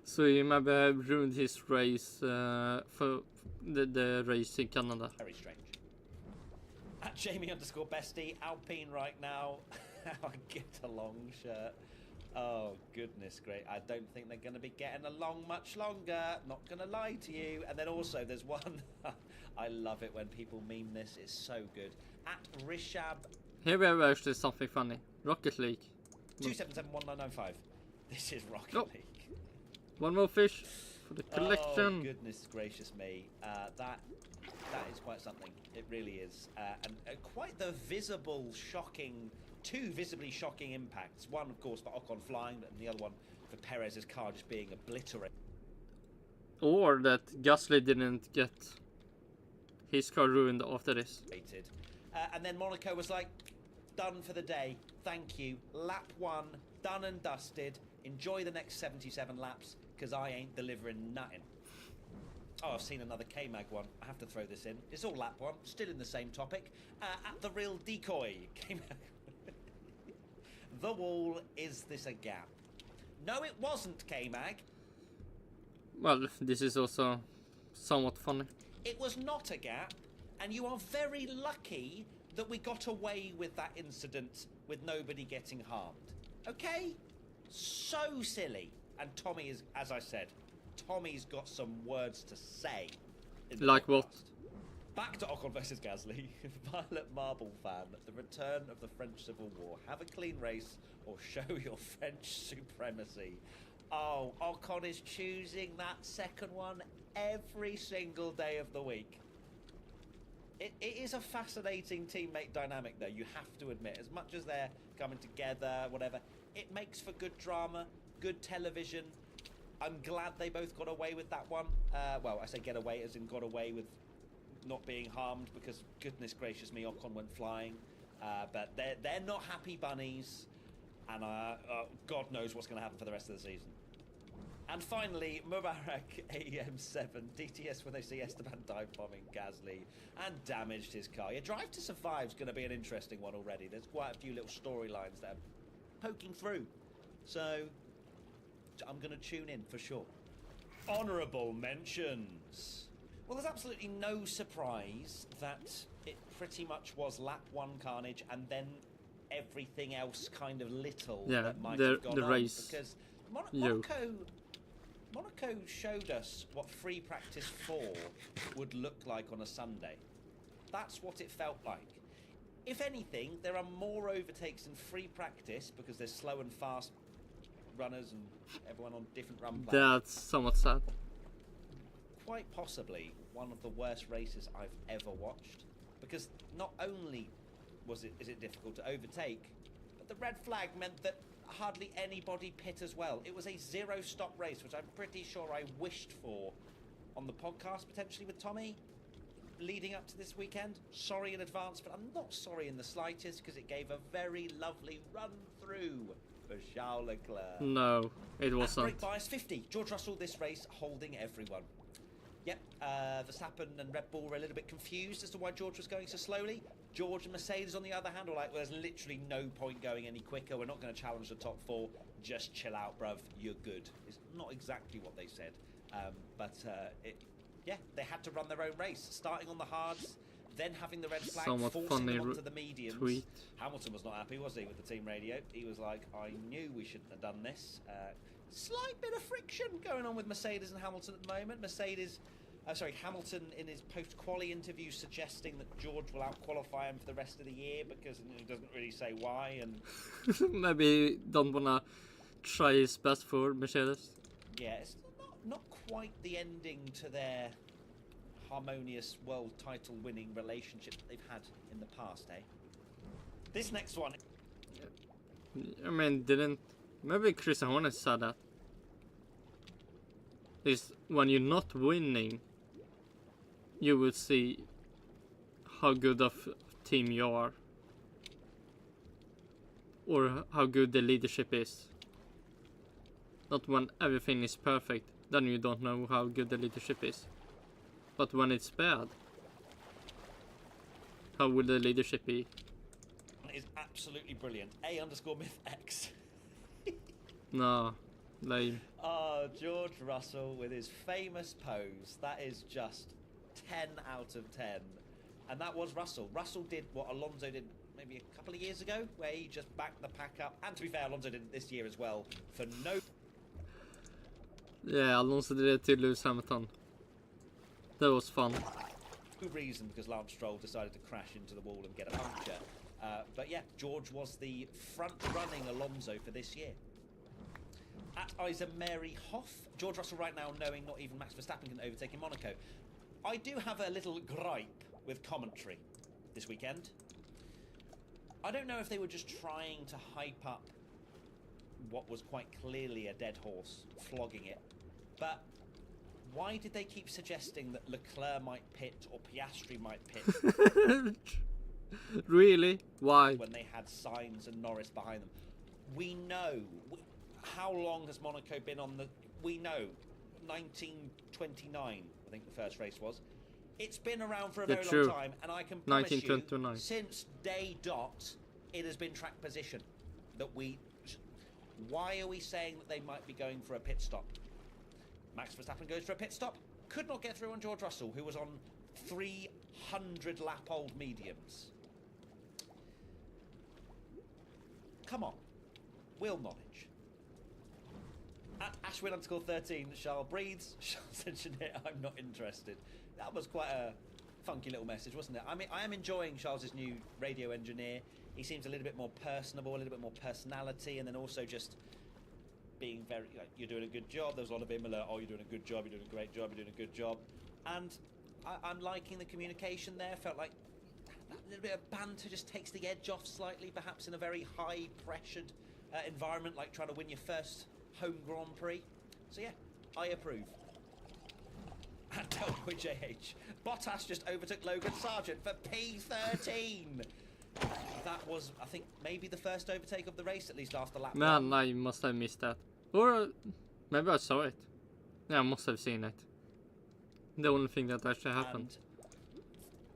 So he maybe ruined his race for the race in Canada. Very strange. At Jamie_bestie, Alpine right now. I get along shirt. Oh, goodness great. I don't think they're going to be getting along much longer. Not going to lie to you. And then also there's one. I love it when people meme this. It's so good. At Rishab. Here we have actually something funny. Rocket League. 2771995. This is Rocket League. One more fish for the collection. Oh, goodness gracious me. That is quite something. It really is. And quite the visible, shocking... Two visibly shocking impacts. One, of course, for Ocon flying, and the other one for Perez's car just being obliterated. Or that Gasly didn't get his car ruined after this. And then Monaco was like, done for the day. Thank you. Lap 1, done and dusted. Enjoy the next 77 laps, because I ain't delivering nothing. Oh, I've seen another K-Mag one. I have to throw this in. It's all lap 1, still in the same topic. At the real decoy, K-Mag. The wall, is this a gap? No, it wasn't, K-Mag. Well, this is also somewhat funny. It was not a gap, and you are very lucky that we got away with that incident with nobody getting harmed. Okay? So silly. And Tommy is, as I said, Tommy's got some words to say. Like what? Back to Ocon versus Gasly. Violet Marble fan, the return of the French Civil War. Have a clean race or show your French supremacy. Oh, Ocon is choosing that second one every single day of the week. It is a fascinating teammate dynamic, though, you have to admit. As much as they're coming together, whatever, it makes for good drama, good television. I'm glad they both got away with that one. Well, I say get away as in got away with not being harmed, because goodness gracious me, Ocon went flying. But they're not happy bunnies, and God knows what's going to happen for the rest of the season. And finally, Mubarak AM7 DTS when they see Esteban dive bombing Gasly and damaged his car. Yeah, Drive to Survive is going to be an interesting one already. There's quite a few little storylines that are poking through, so I'm going to tune in for sure. Honourable mentions. Well, there's absolutely no surprise that it pretty much was lap 1 carnage and then everything else kind of little that might have gone the on. race. Because Monaco showed us what free practice 4 would look like on a Sunday. That's what it felt like. If anything, there are more overtakes in free practice because there's slow and fast runners and everyone on different run plans. That's somewhat sad. Quite possibly one of the worst races I've ever watched, because not only is it difficult to overtake, but the red flag meant that hardly anybody pit as well. It was a 0-stop race, which I'm pretty sure I wished for on the podcast potentially with Tommy leading up to this weekend. Sorry in advance, but I'm not sorry in the slightest, because it gave a very lovely run through for Charles Leclerc. No, it wasn't. Brake bias 50. George Russell this race holding everyone. Yep, Verstappen and Red Bull were a little bit confused as to why George was going so slowly. George and Mercedes, on the other hand, were like, well, there's literally no point going any quicker. We're not going to challenge the top 4. Just chill out, bruv. You're good. It's not exactly what they said. Yeah, they had to run their own race, starting on the hards, then having the red flag, forcing them onto the mediums. Tweet. Hamilton was not happy, was he, with the team radio? He was like, I knew we shouldn't have done this. Slight bit of friction going on with Mercedes and Hamilton at the moment. Hamilton in his post-quali interview suggesting that George will out-qualify him for the rest of the year because he doesn't really say why. And maybe he don't wanna try his best for Mercedes. yeah, it's not quite the ending to their harmonious world title winning relationship that they've had in the past, eh? This next one. I mean, maybe Chris Horner said that. Is when you're not winning, you will see how good of a team you are, or how good the leadership is. Not when everything is perfect, then you don't know how good the leadership is. But when it's bad, how will the leadership be? Is absolutely brilliant. A_mythX. No, lame. Oh, George Russell with his famous pose. That is just 10 out of 10. And that was Russell. Russell did what Alonso did maybe a couple of years ago, where he just backed the pack up. And to be fair, Alonso did it this year as well, for no... Yeah, Alonso did it to lose Hamilton. That was fun. No reason, because Lance Stroll decided to crash into the wall and get a puncture. But yeah, George was the front-running Alonso for this year. At Isa Mary Hoff, George Russell right now knowing not even Max Verstappen can overtake in Monaco. I do have a little gripe with commentary this weekend. I don't know if they were just trying to hype up what was quite clearly a dead horse, flogging it, but why did they keep suggesting that Leclerc might pit or Piastri might pit? Really? Why? When they had Sainz and Norris behind them. We know. How long has Monaco been on the... We know. 1929, I think the first race was. It's been around for a very long time, and I can promise you, since day dot, it has been track position. Why are we saying that they might be going for a pit stop? Max Verstappen goes for a pit stop. Could not get through on George Russell, who was on 300 lap old mediums. Come on. Wheel knowledge. At Ashwin_13, Charles breathes. Charles engineer, I'm not interested. That was quite a funky little message, wasn't it? I mean, I am enjoying Charles's new radio engineer. He seems a little bit more personable, a little bit more personality, and then also just being very, you're doing a good job. There's a lot of him, oh, you're doing a good job, you're doing a great job, you're doing a good job. And I'm liking the communication there. Felt like that little bit of banter just takes the edge off slightly, perhaps in a very high-pressured environment, like trying to win your first home Grand Prix. So yeah, I approve. And Delboy JH. Bottas just overtook Logan Sargent for P13. That was, I think, maybe the first overtake of the race, at least after lap 1. Man, I must have missed that. Or maybe I saw it. Yeah, I must have seen it. The only thing that actually happened. And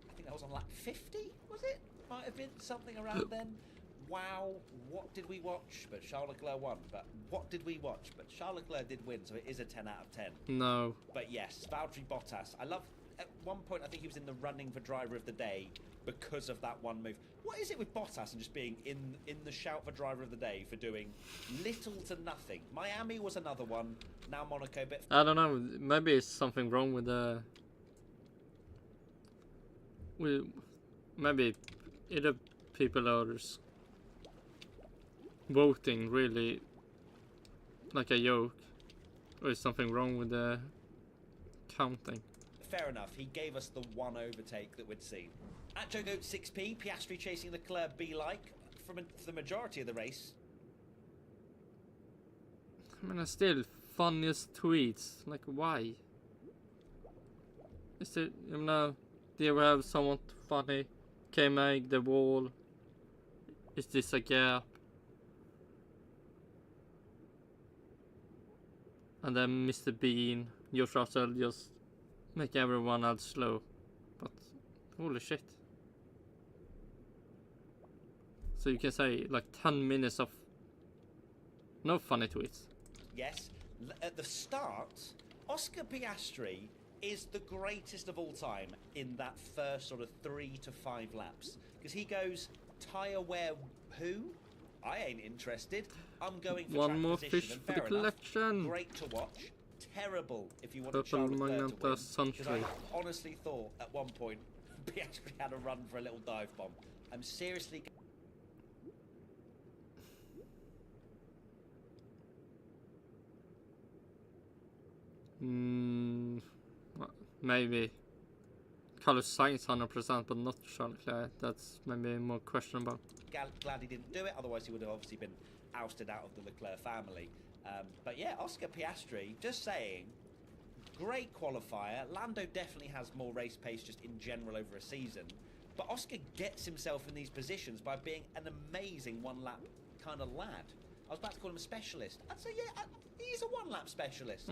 I think that was on lap 50, was it? Might have been something around then. Wow, what did we watch? But Charles Leclerc won. But what did we watch? But Charles Leclerc did win, so it is a 10 out of 10. No. But yes, Valtteri Bottas. I love at one point, I think he was in the running for driver of the day because of that one move. What is it with Bottas and just being in the shout for driver of the day for doing little to nothing? Miami was another one. Now Monaco, but I don't know. Maybe it's something wrong with the. Maybe either people are just voting really like a joke, or is something wrong with the counting? fair enough. He gave us the one overtake that we'd seen. At Jogoat 6p, Piastri chasing Leclerc B-like for the majority of the race. I mean, still funniest tweets. Like, why? Is there, you know, do you have someone funny? Can make the wall? Is this a gap? And then Mr. Bean, George Russell just make everyone else slow. But holy shit. So you can say like 10 minutes of no funny tweets. Yes, at the start, Oscar Piastri is the greatest of all time in that first sort of 3 to 5 laps. Because he goes, tyre wear who? I ain't interested. I'm going for one track more position. fish And for the fair enough, collection. great to watch. Terrible if you want Purple Charles Leclerc to Magenta win. Because Suntree. I honestly thought at one point Piastri had a run for a little dive bomb. I'm seriously... Maybe Carlos Sainz 100%, but not Charles Leclerc. That's maybe more questionable. Glad he didn't do it, otherwise he would have obviously been ousted out of the Leclerc family. But yeah, Oscar Piastri, just saying, great qualifier. Lando definitely has more race pace just in general over a season. But Oscar gets himself in these positions by being an amazing one-lap kind of lad. I was about to call him a specialist. I'd say, yeah, he's a one-lap specialist.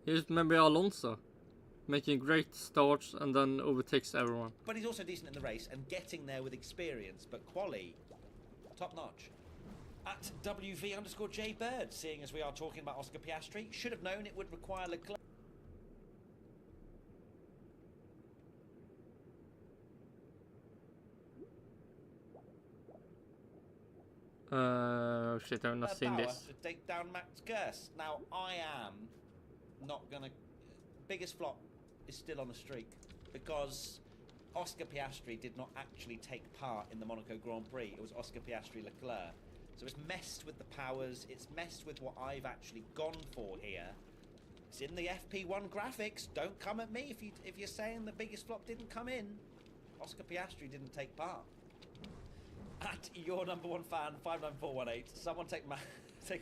Here's maybe Alonso, making great starts and then overtakes everyone. But he's also decent in the race and getting there with experience. But quali, top-notch. At WV_J Bird, seeing as we are talking about Oscar Piastri, should have known it would require Leclerc. Shit, I've not seen this. To take down Max Gerst. Now, I am not going to... Biggest flop is still on the streak because Oscar Piastri did not actually take part in the Monaco Grand Prix. It was Oscar Piastri Leclerc. So it's messed with the powers, it's messed with what I've actually gone for here. It's in the FP1 graphics. Don't come at me if you're saying the biggest flop didn't come in. Oscar Piastri didn't take part. At your number one fan, 59418, someone take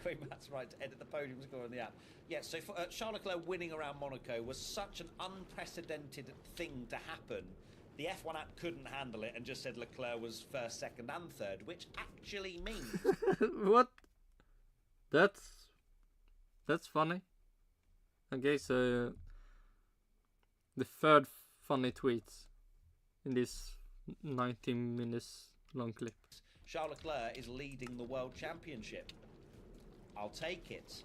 away Matt's right to edit the podium score on the app. Yes, so for, Charles Leclerc winning around Monaco was such an unprecedented thing to happen. The F1 app couldn't handle it and just said Leclerc was first, second and third, which actually means... What? That's funny. Okay, so the third funny tweets in this 19 minutes long clip. Charles Leclerc is leading the World Championship. I'll take it.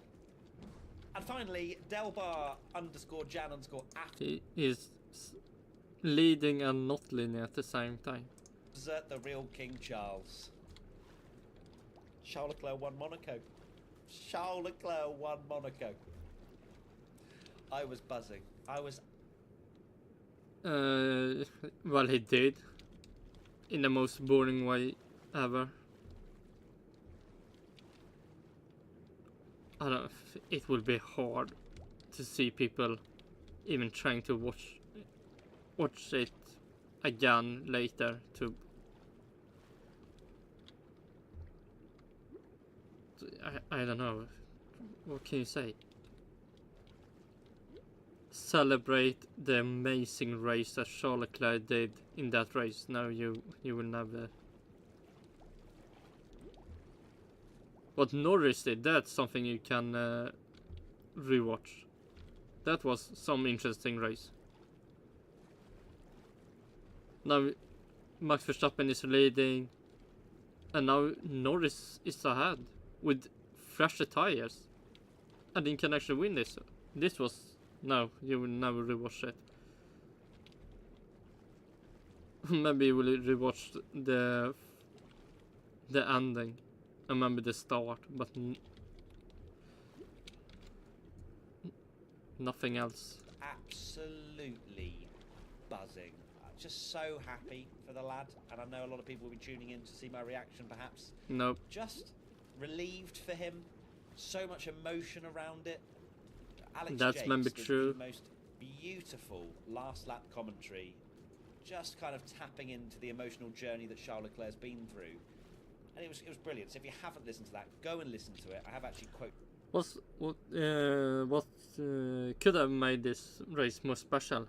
And finally, Delbar_Jan_after. He is leading and not leading at the same time. Desert the real King Charles. Charles Leclerc won Monaco. Charles Leclerc won Monaco. I was buzzing. I was... Well, he did. In the most boring way ever. I don't know, it will be hard to see people even trying to watch it again later to I don't know, what can you say? Celebrate the amazing race that Charles Leclerc did in that race. No, you will never. What Norris did, that's something you can rewatch. That was some interesting race. Now Max Verstappen is leading and now Norris is ahead with fresher tires and he can actually win this. This was... No, you will never rewatch it. maybe you will rewatch the ending and maybe the start, but nothing else. Absolutely buzzing. Just so happy for the lad, and I know a lot of people will be tuning in to see my reaction perhaps. Nope. Just relieved for him. So much emotion around it. Alex That's James maybe did true. the most beautiful last lap commentary, just kind of tapping into the emotional journey that Charles Leclerc's been through. And it was brilliant. So if you haven't listened to that, go and listen to it. I have actually quoted. What could have made this race more special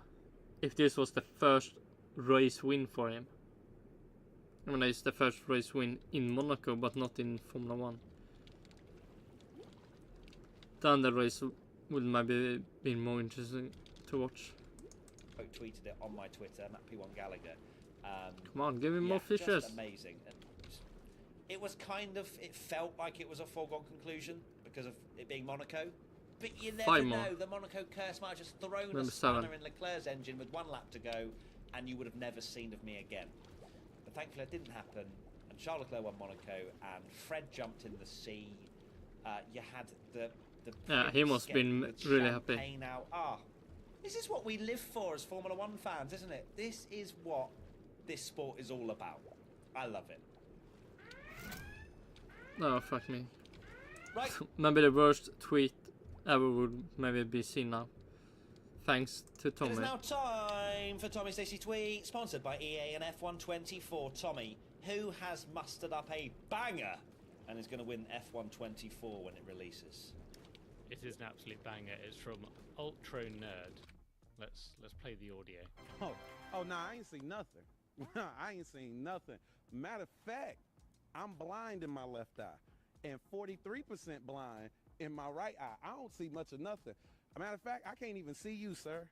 if this was the first race win for him? I mean, it's the first race win in Monaco, but not in Formula 1. Then the race would maybe be more interesting to watch. I tweeted it on my Twitter, Matt P1 Gallagher. Come on, give me more fishes. Just amazing. It was kind of, it felt like it was a foregone conclusion because of it being Monaco. But you never know, the Monaco curse might have just thrown a spanner in Leclerc's engine with 1 lap to go, and you would have never seen of me again. But thankfully it didn't happen, and Charles Leclerc won Monaco, and Fred jumped in the sea. You had the he must have been really happy. Out. This is what we live for as Formula 1 fans, isn't it? This is what this sport is all about. I love it. Oh, fuck me. Right. Maybe the worst tweet ever would maybe be seen now. Thanks to Tommy. It is now time for Tommy Stacey Tweet, sponsored by EA and F124. Tommy, who has mustered up a banger and is going to win F124 when it releases? It is an absolute banger. It's from Ultra Nerd. Let's play the audio. Oh, nah, I ain't seen nothing. I ain't seen nothing. Matter of fact, I'm blind in my left eye and 43% blind in my right eye. I don't see much of nothing. A matter of fact, I can't even see you, sir.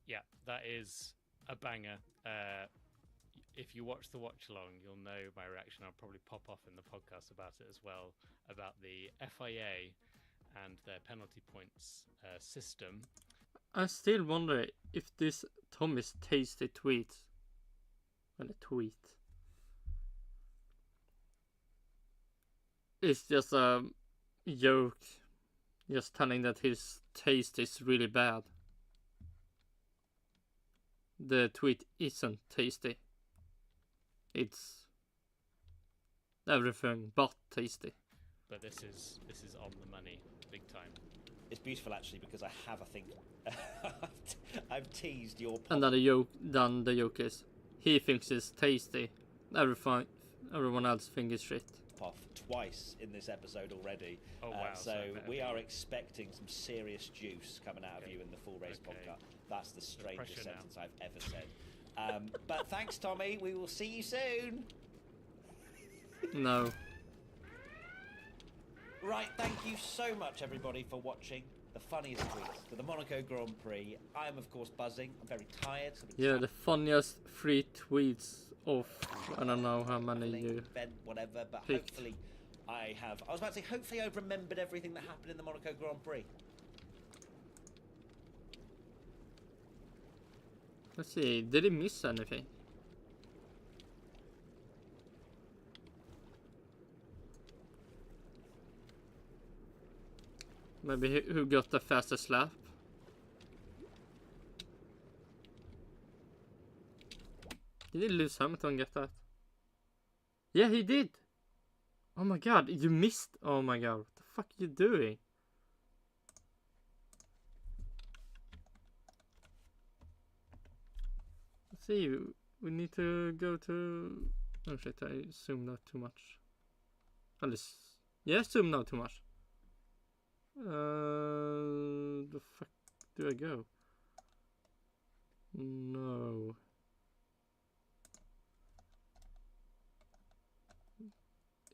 Yeah, that is a banger. If you watch the watch along, you'll know my reaction. I'll probably pop off in the podcast about it as well, about the FIA and their penalty points system. I still wonder if this Tommy's tasty tweet, well, a tweet, is just a joke, just telling that his taste is really bad. The tweet isn't tasty. It's everything but tasty. But this is on the money, big time. It's beautiful actually because I have, I think, I've teased your. And then the joke is, he thinks it's tasty. Everyone else thinks it's shit. Off twice in this episode already. Oh wow! So we are expecting some serious juice coming out of you in the full race podcast. That's the strangest sentence I've ever said. But thanks, Tommy. We will see you soon. No. Right, thank you so much, everybody, for watching the funniest tweets to the Monaco Grand Prix. I am, of course, buzzing. I'm very tired. So yeah, the funniest 3 tweets of I don't know how many you event, whatever, but picked. Hopefully I was about to say, hopefully I've remembered everything that happened in the Monaco Grand Prix. Let's see, did he miss anything? Maybe who got the fastest lap? Did Lewis Hamilton get that? Yeah, he did! Oh my god, you missed! Oh my god, what the fuck are you doing? Let's see, we need to go to... Oh shit, I zoomed out too much. At least... Yeah, zoomed out too much. The fuck do I go? No.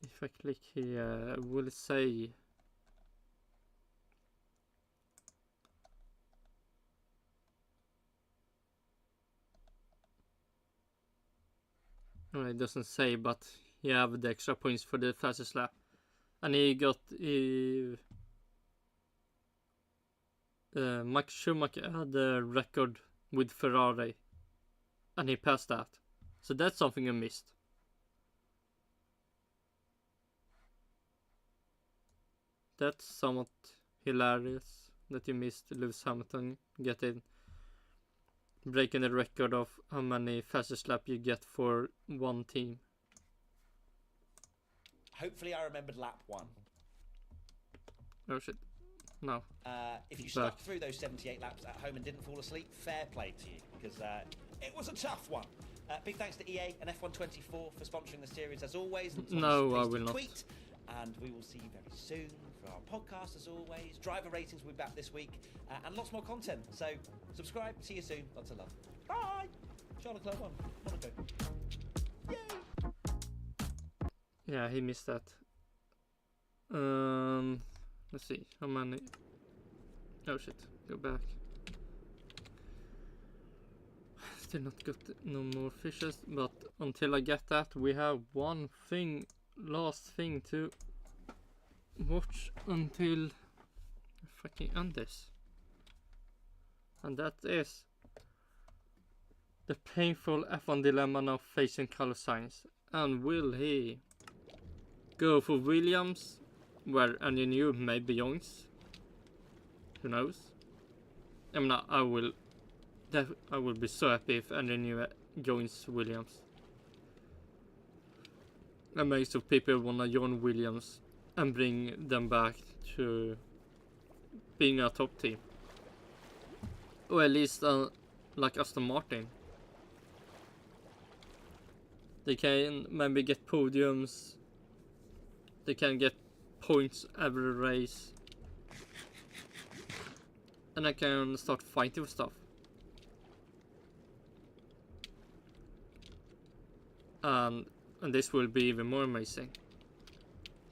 If I click here, I will say oh, it doesn't say, but he have the extra points for the fastest lap, and he got Max Schumacher had the record with Ferrari, and he passed that. So that's something I missed. That's somewhat hilarious that you missed Lewis Hamilton breaking the record of how many fastest lap you get for one team. Hopefully I remembered lap 1. Oh shit. No. If you stuck through those 78 laps at home and didn't fall asleep, fair play to you, because it was a tough one. Big thanks to EA and F124 for sponsoring the series as always. No, I will not. Tweet, and we will see you very soon for our podcast as always. Driver ratings will be back this week, and lots more content. So subscribe, see you soon, lots of love. Bye! Charlotte Club 1, Monaco. Yay! Yeah, he missed that. Let's see, how many... Oh shit, go back. Still not got no more fishes, but until I get that, we have one thing, last thing to watch until I fucking end this. And that is the painful F1 dilemma now facing color signs. And will he go for Williams, where any new maybe joins? Who knows? I mean, I will be so happy if any new joins Williams. Amazed if people wanna join Williams and bring them back to being a top team, or at least like Aston Martin. They can maybe get podiums. They can get points every race, and I can start fighting for stuff. And this will be even more amazing.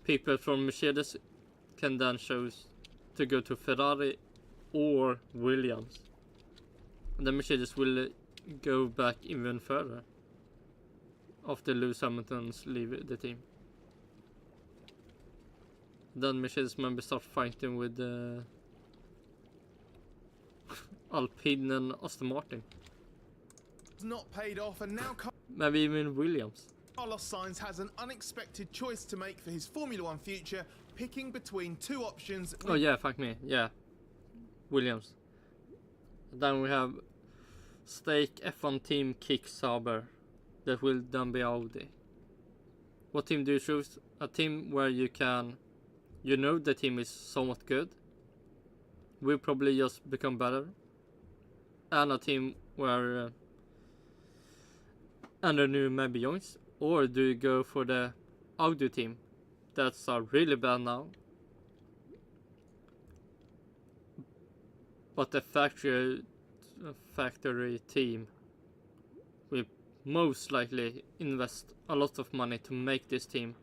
People from Mercedes can then choose to go to Ferrari or Williams. And then Mercedes will go back even further after Lewis Hamilton's leave the team. Then Mercedes maybe start fighting with Alpine and Aston Martin. It's not paid off, and now maybe even Williams. Carlos Sainz has an unexpected choice to make for his Formula 1 future, picking between two options. Oh yeah, fuck me, yeah. Williams. Then we have Stake F1 team Kick Sauber. That will then be Audi. What team do you choose? A team where you know the team is somewhat good, will probably just become better, and a team where under new maybe joins, or do you go for the Audi team that's really bad now, but the factory team will most likely invest a lot of money to make this team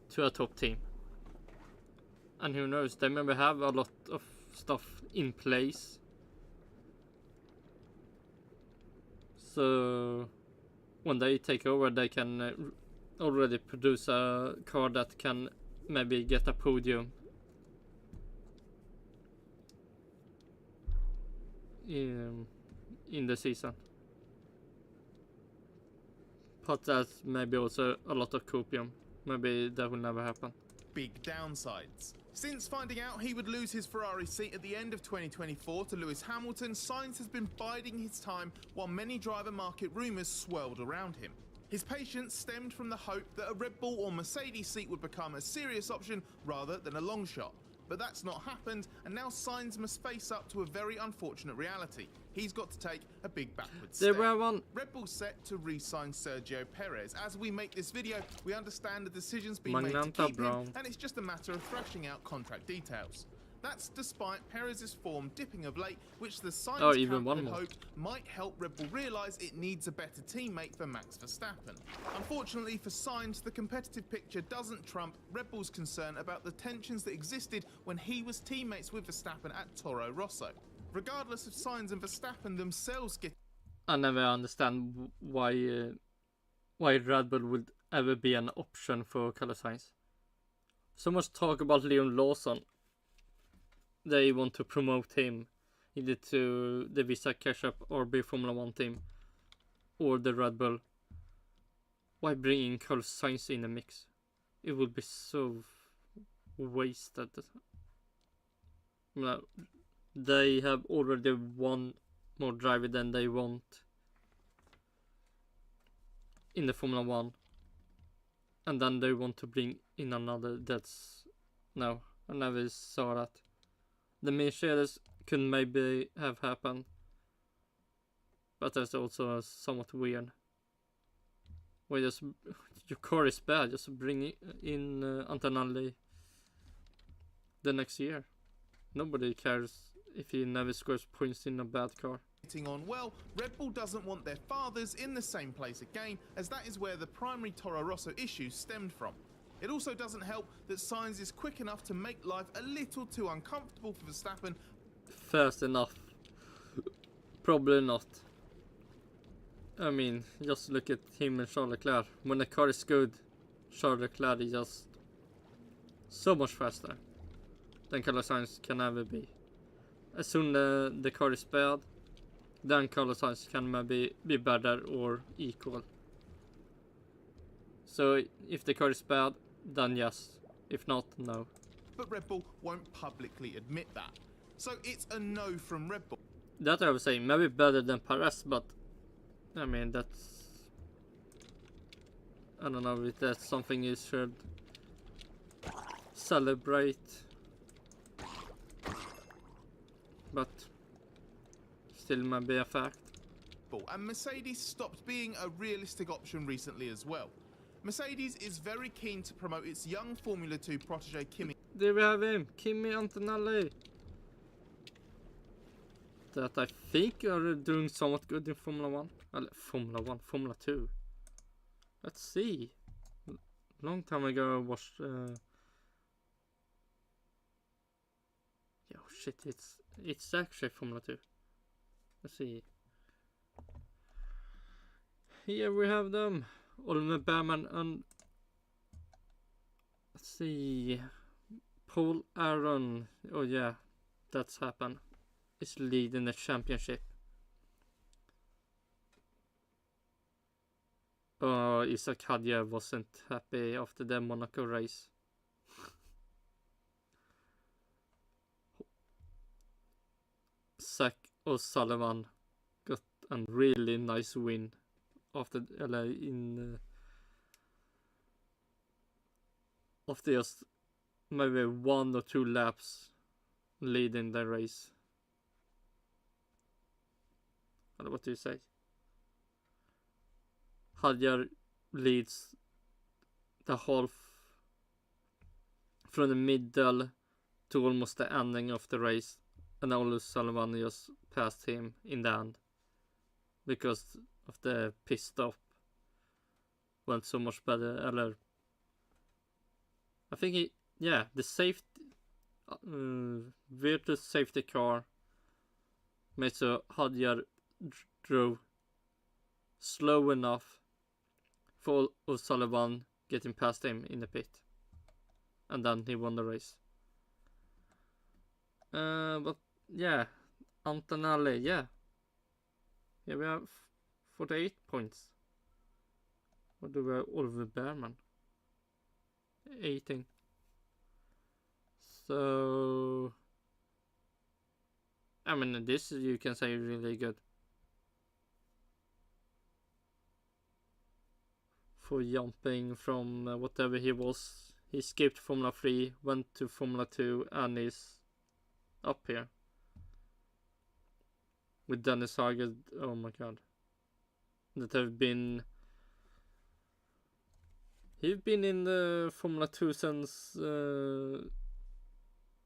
to a top team. And who knows, they maybe have a lot of stuff in place. So when they take over, they can already produce a car that can maybe get a podium in the season. But that's maybe also a lot of copium. Maybe that will never happen. Big downsides. Since finding out he would lose his Ferrari seat at the end of 2024 to Lewis Hamilton, Sainz has been biding his time while many driver market rumours swirled around him. His patience stemmed from the hope that a Red Bull or Mercedes seat would become a serious option rather than a long shot. But that's not happened, and now Sainz must face up to a very unfortunate reality. He's got to take a big backward step. Red Bull's set to re-sign Sergio Perez. As we make this video, we understand the decision's been made to keep him, and it's just a matter of thrashing out contract details. That's despite Perez's form dipping of late, which the Sainz camp hope might help Red Bull realise it needs a better teammate for Max Verstappen. Unfortunately for Sainz, the competitive picture doesn't trump Red Bull's concern about the tensions that existed when he was teammates with Verstappen at Toro Rosso. Regardless of Sainz and Verstappen themselves get... I never understand why Red Bull would ever be an option for Carlos Sainz. So much talk about Leon Lawson. They want to promote him either to the Visa Cash App or be Formula 1 team. or the Red Bull, why bring in Carlos Sainz in the mix? It would be so wasted. No, they have already one more driver than they want in the Formula 1. And then they want to bring in another. That's... No, I never saw that. The Mercedes could maybe have happened. But that's also somewhat weird. Why just... Your car is bad, just bring in Antonelli the next year. Nobody cares if he never scores points in a bad car. On well, Red Bull doesn't want their fathers in the same place again, as that is where the primary Toro Rosso issues stemmed from. It also doesn't help that Sainz is quick enough to make life a little too uncomfortable for Verstappen. Fast enough. Probably not. I mean, just look at him and Charles Leclerc. When the car is good, Charles Leclerc is just so much faster than Carlos Sainz can ever be. As soon as the car is bad, then Carlos Sainz can maybe be better or equal. So if the car is bad, then yes. If not, no. But Red Bull won't publicly admit that. So it's a no from Red Bull. That I would say, maybe better than Perez, but I mean, that's... I don't know if that's something you should celebrate. But still might be a fact. And Mercedes stopped being a realistic option recently as well. Mercedes is very keen to promote its young Formula 2 protege Kym. There we have him, Kimi Antonelli. That I think are doing somewhat good in Formula 1. Formula 1, Formula 2. Let's see. Long time ago I watched... Oh shit, it's actually Formula 2. Let's see. Here we have them. Oliver Behrman and... Let's see. Paul Aaron. Oh yeah, that's happened. Is leading the championship. Oh, Isaac Hadjar wasn't happy after the Monaco race. Zach O'Sullivan got a really nice win after after just maybe 1 or 2 laps leading the race. What do you say? Hadjar leads the half from the middle to almost the ending of the race, and Oliver Sullivan just passed him in the end because of the pit stop. Went so much better. I think the safety virtual safety car made so Hadjar drove slow enough for O'Sullivan getting past him in the pit, and then he won the race. But yeah, Antonelli, yeah, we have 48 points. What do we have? Oliver Behrman 18. So I mean, this you can say really good for jumping from whatever he was. He skipped Formula 3, went to Formula 2, and is up here with Dennis Hager. Oh my god, that have been... He's been in the Formula 2 since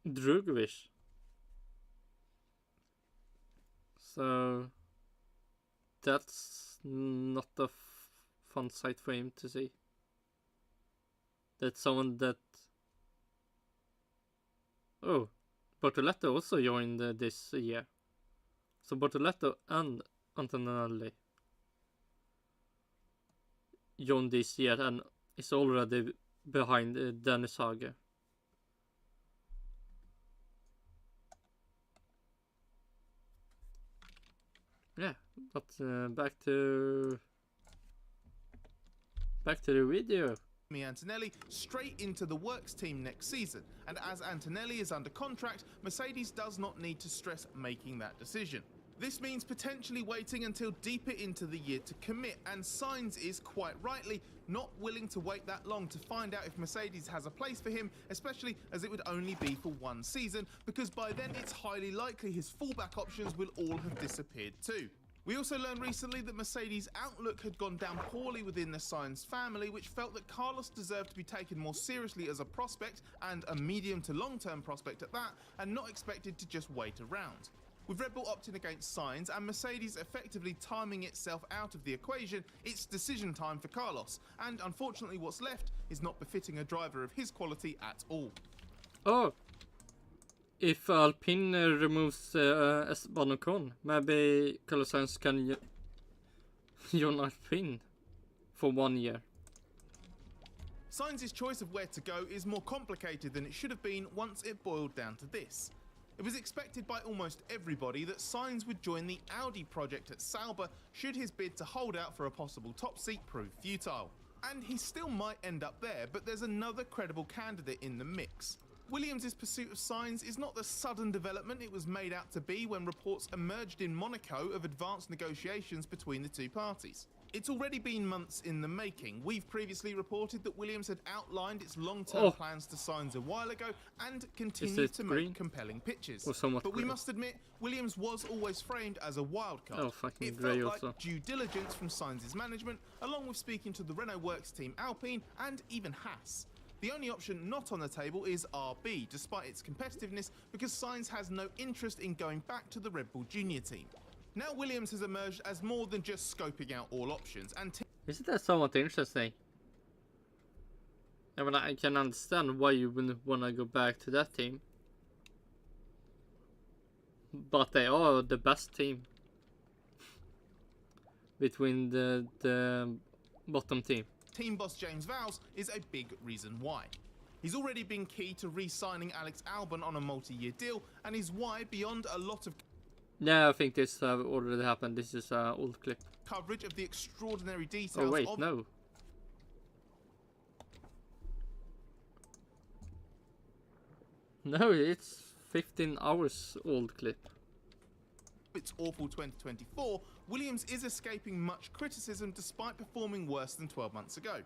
Drugovich. So that's not a fun sight for him to see. That's someone that... Oh, Bortoleto also joined this year. So Bortoleto and Antonelli joined this year and is already behind Dennis Hager. Yeah, But back to the video. Antonelli straight into the works team next season, and as Antonelli is under contract, Mercedes does not need to stress making that decision. This means potentially waiting until deeper into the year to commit, and Sainz is quite rightly not willing to wait that long to find out if Mercedes has a place for him, especially as it would only be for one season, because by then it's highly likely his fallback options will all have disappeared too. We also learned recently that Mercedes' outlook had gone down poorly within the Sainz family, which felt that Carlos deserved to be taken more seriously as a prospect, and a medium to long-term prospect at that, and not expected to just wait around. With Red Bull opting against Sainz and Mercedes effectively timing itself out of the equation, it's decision time for Carlos, and unfortunately what's left is not befitting a driver of his quality at all. Oh, if Alpine removes Esteban Ocon, maybe Carlos Sainz can join Alpine for 1 year. Sainz's choice of where to go is more complicated than it should have been once it boiled down to this. It was expected by almost everybody that Sainz would join the Audi project at Sauber should his bid to hold out for a possible top seat prove futile. And he still might end up there, but there's another credible candidate in the mix. Williams' pursuit of Sainz is not the sudden development it was made out to be when reports emerged in Monaco of advanced negotiations between the two parties. It's already been months in the making. We've previously reported that Williams had outlined its long-term plans to Sainz a while ago and continued to make compelling pitches. But we must admit, Williams was always framed as a wildcard. It felt like due diligence from Sainz's management, along with speaking to the Renault Works team Alpine and even Haas. The only option not on the table is RB, despite its competitiveness, because Sainz has no interest in going back to the Red Bull Junior team. Now Williams has emerged as more than just scoping out all options, and isn't that somewhat interesting? I mean, I can understand why you wouldn't want to go back to that team, but they are the best team between the bottom team. Team boss James Vowles is a big reason why. He's already been key to re-signing Alex Albon on a multi-year deal, and is why, beyond a lot of yeah, I think this already happened. This is an old clip. Coverage of the extraordinary details. Oh wait, no. No, it's 15 hours old clip. It's awful 2024. Williams is escaping much criticism despite performing worse than 12 months ago.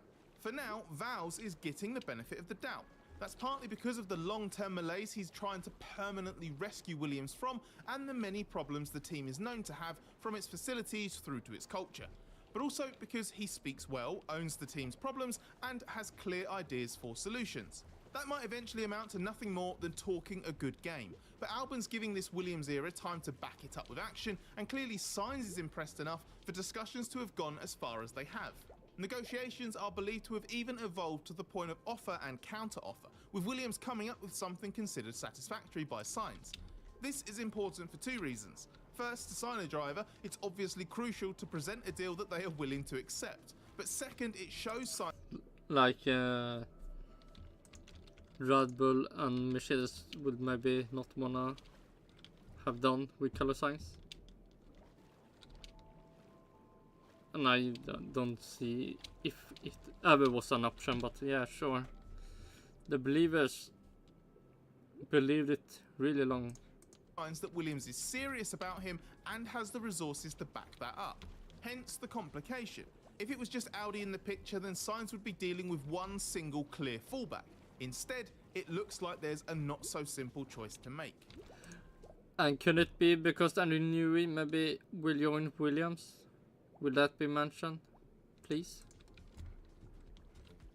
For now, Vowles is getting the benefit of the doubt. That's partly because of the long-term malaise he's trying to permanently rescue Williams from, and the many problems the team is known to have, from its facilities through to its culture. But also because he speaks well, owns the team's problems, and has clear ideas for solutions. That might eventually amount to nothing more than talking a good game. But Albon's giving this Williams era time to back it up with action, and clearly Sainz is impressed enough for discussions to have gone as far as they have. Negotiations are believed to have even evolved to the point of offer and counter-offer, with Williams coming up with something considered satisfactory by Sainz. This is important for two reasons. First, to sign a driver, it's obviously crucial to present a deal that they are willing to accept. But second, it shows Sainz... Like Red Bull and Mercedes would maybe not wanna have done with Carlos Sainz. And I don't see if it ever was an option, but yeah, sure. The believers believed it really long. That Williams is serious about him and has the resources to back that up. Hence the complication. If it was just Audi in the picture, then Sainz would be dealing with one single clear fallback. Instead, it looks like there's a not so simple choice to make. And could it be because Andrew Newey maybe will join Williams? Will that be mentioned, please?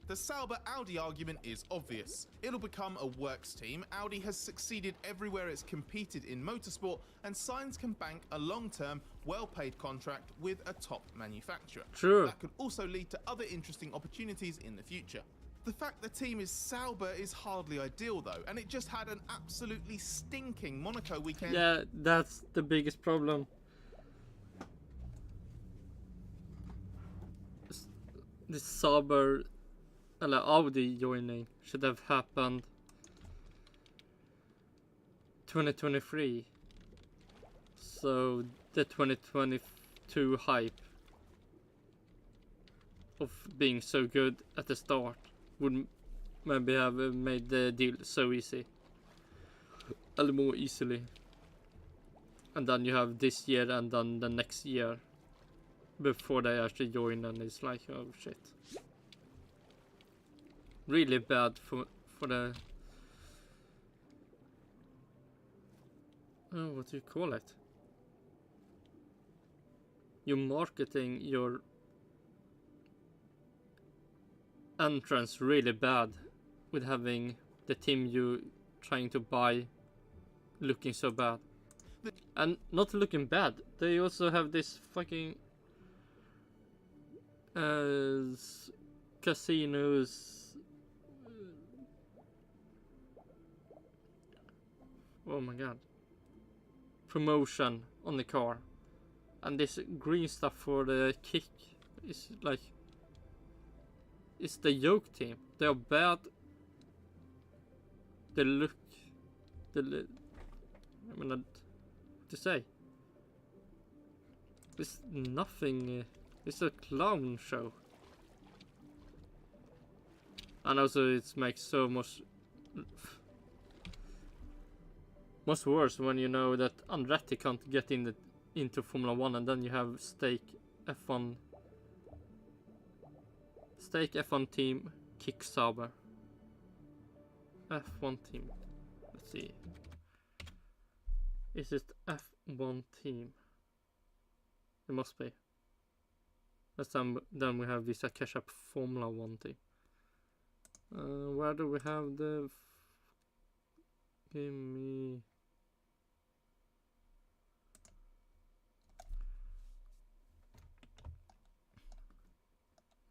The Sauber Audi argument is obvious. It'll become a works team. Audi has succeeded everywhere it's competed in motorsport, and Sainz can bank a long-term, well-paid contract with a top manufacturer. True. That could also lead to other interesting opportunities in the future. The fact the team is Sauber is hardly ideal though, and it just had an absolutely stinking Monaco weekend. Yeah, that's the biggest problem. This Sauber, Audi joining should have happened 2023. So the 2022 too hype of being so good at the start would maybe have made the deal so easy. A little more easily. And then you have this year and then the next year before they actually join, and it's like, oh shit. Really bad for the... Oh, what do you call it? You're marketing your entrance really bad with having the team you trying to buy looking so bad. And not looking bad, they also have this fucking casinos. Oh my god. Promotion on the car. And this green stuff for the kick is like... It's the yoke team. They are bad. They look... I mean, what to say? It's nothing... it's a clown show. And also it makes so much... much worse when you know that Andretti can't get into Formula 1, and then you have stake F1 team Kick Sauber. F1 team. Let's see. Is it F1 team? It must be. Then we have Visa Cash App Formula 1 team. Where do we have the... Give me...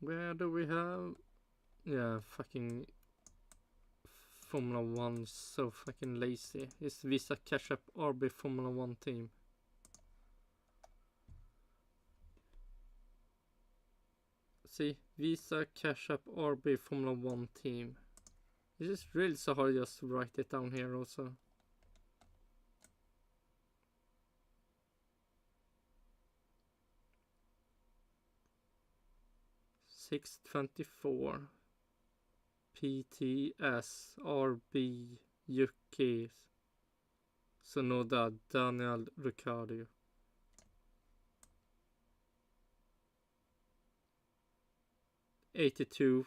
Where do we have... Yeah, fucking... Formula 1 is so fucking lazy. It's Visa Cash App RB Formula 1 team. See, Visa Cash App RB Formula 1 team. Is this really so hard just to write it down here also? $624 PTS RB Yuki Sonoda Daniel Ricciardo. $82.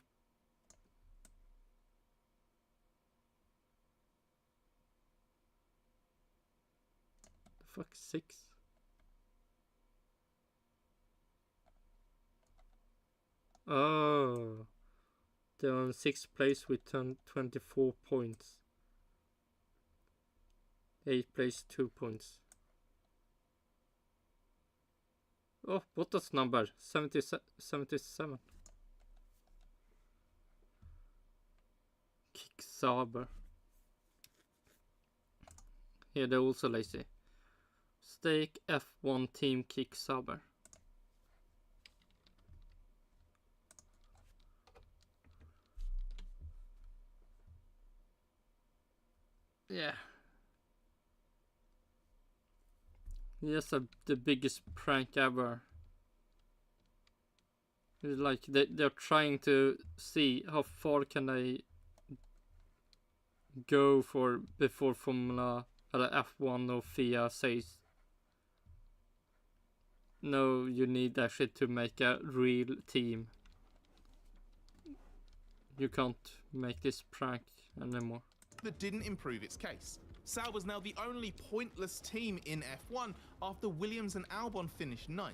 The fuck, 6? Oh, they're on 6th place with 24 points. 8th place, 2 points. Oh, Bottas number 77. Kick Sauber. Here they're also lazy. Stake F1 team Kick Sauber. Yeah. Yes, the biggest prank ever. It's like they're trying to see how far can they go for before Formula F1 or FIA says no, you need actually to make a real team. You can't make this prank anymore. That didn't improve its case. Sauber's now the only pointless team in F1 after Williams and Albon finished 9th.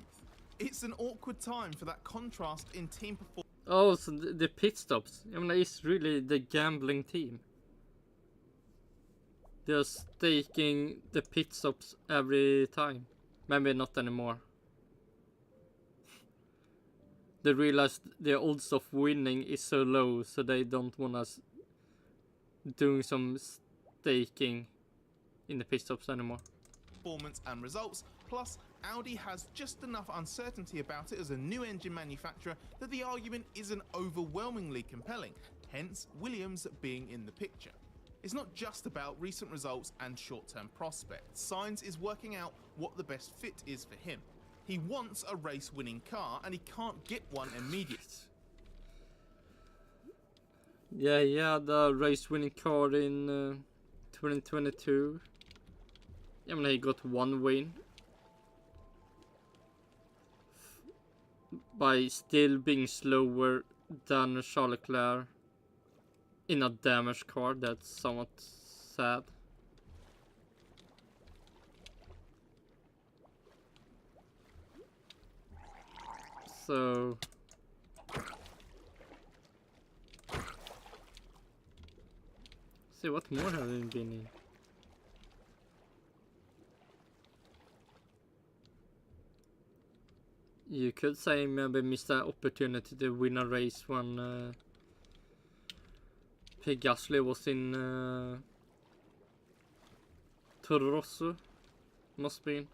It's an awkward time for that contrast in team performance. Oh, so the pit stops. I mean, it's really the gambling team. They're staking the pit stops every time. Maybe not anymore. They realized their odds of winning is so low, so they don't want us doing some staking in the pit stops anymore. Performance and results, plus Audi has just enough uncertainty about it as a new engine manufacturer that the argument isn't overwhelmingly compelling, hence Williams being in the picture. It's not just about recent results and short-term prospects. Sainz is working out what the best fit is for him. He wants a race-winning car, and he can't get one immediately. Yeah, he had a race-winning car in 2022. I mean, he got one win. By still being slower than Charles Leclerc in a damaged car. That's somewhat sad. So see what more have we been in? You could say maybe missed an opportunity to win a race when Pete Gasly was in Toro Rosso, must be.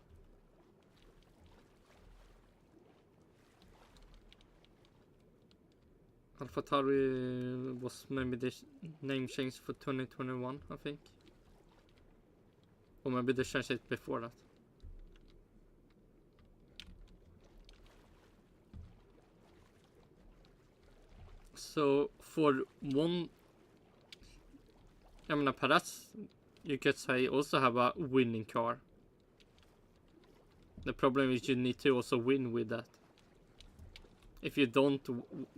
AlphaTauri was maybe the name change for 2021, I think. Or maybe they changed it before that. So for one, I mean, Perez, you could say also have a winning car. The problem is you need to also win with that. If you don't,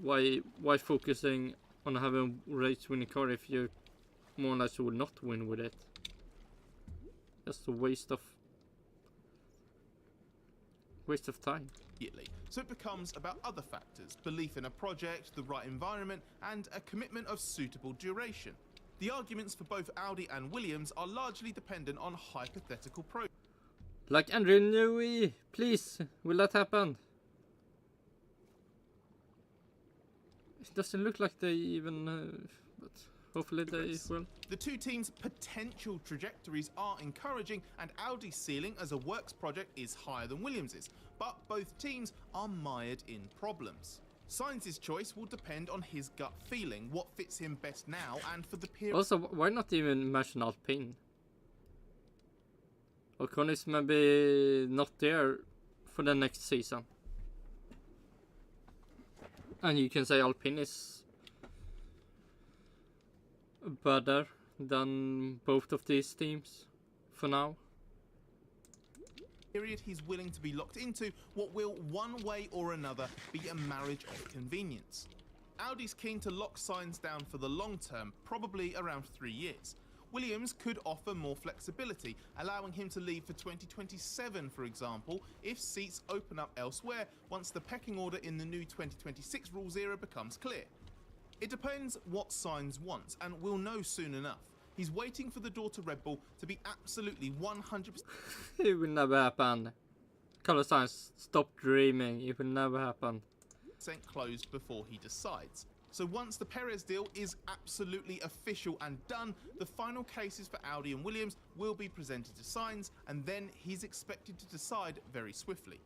why focusing on having a race-winning car if you more or less will not win with it? Just a waste of time. So it becomes about other factors: belief in a project, the right environment, and a commitment of suitable duration. The arguments for both Audi and Williams are largely dependent on hypothetical Like Andrew Newey, please, will that happen? It doesn't look like they even, but hopefully they will. The two teams' potential trajectories are encouraging, and Audi's ceiling as a works project is higher than Williams's, but both teams are mired in problems. Sainz's choice will depend on his gut feeling, what fits him best now and for the period. Also, why not even mention Alpine? Ocon is maybe not there for the next season. And you can say Alpine is better than both of these teams for now. Period he's willing to be locked into what will, one way or another, be a marriage of convenience. Audi's keen to lock Sainz down for the long term, probably around 3 years. Williams could offer more flexibility, allowing him to leave for 2027, for example, if seats open up elsewhere once the pecking order in the new 2026 rules era becomes clear. It depends what Sainz wants, and we'll know soon enough. He's waiting for the door to Red Bull to be absolutely 100%. It will never happen. Carlos Sainz, stop dreaming. It will never happen. Closed before he decides. So once the Perez deal is absolutely official and done, the final cases for Audi and Williams will be presented to Sainz, and then he's expected to decide very swiftly.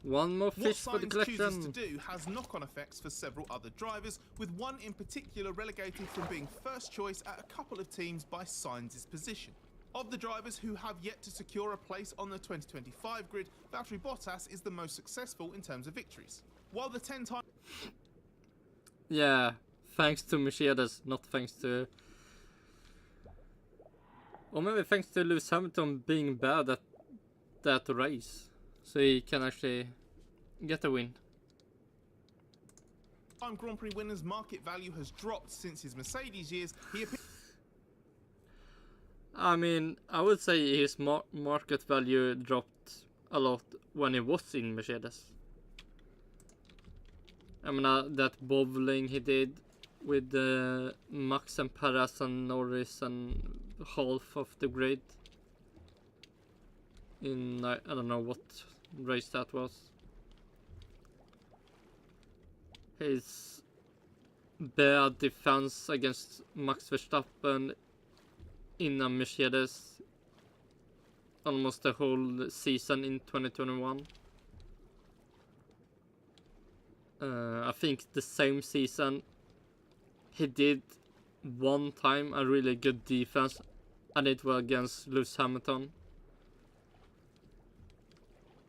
One more fish for the collection. What Sainz chooses to collection. do has knock-on effects for several other drivers, with one in particular relegated from being first choice at a couple of teams by Sainz's position. Of the drivers who have yet to secure a place on the 2025 grid, Valtteri Bottas is the most successful in terms of victories. While the 10-time... Yeah, thanks to Mercedes, not thanks to... Or maybe thanks to Lewis Hamilton being bad at that race. So he can actually get a win. Grand Prix winner's market value has dropped since his Mercedes years. I mean, I would say his market value dropped a lot when he was in Mercedes. I mean, that bowling he did with Max and Perez and Norris and half of the grid. In, I don't know what race that was. His bad defense against Max Verstappen in a Mercedes almost the whole season in 2021. I think the same season he did one time a really good defense, and it was against Lewis Hamilton.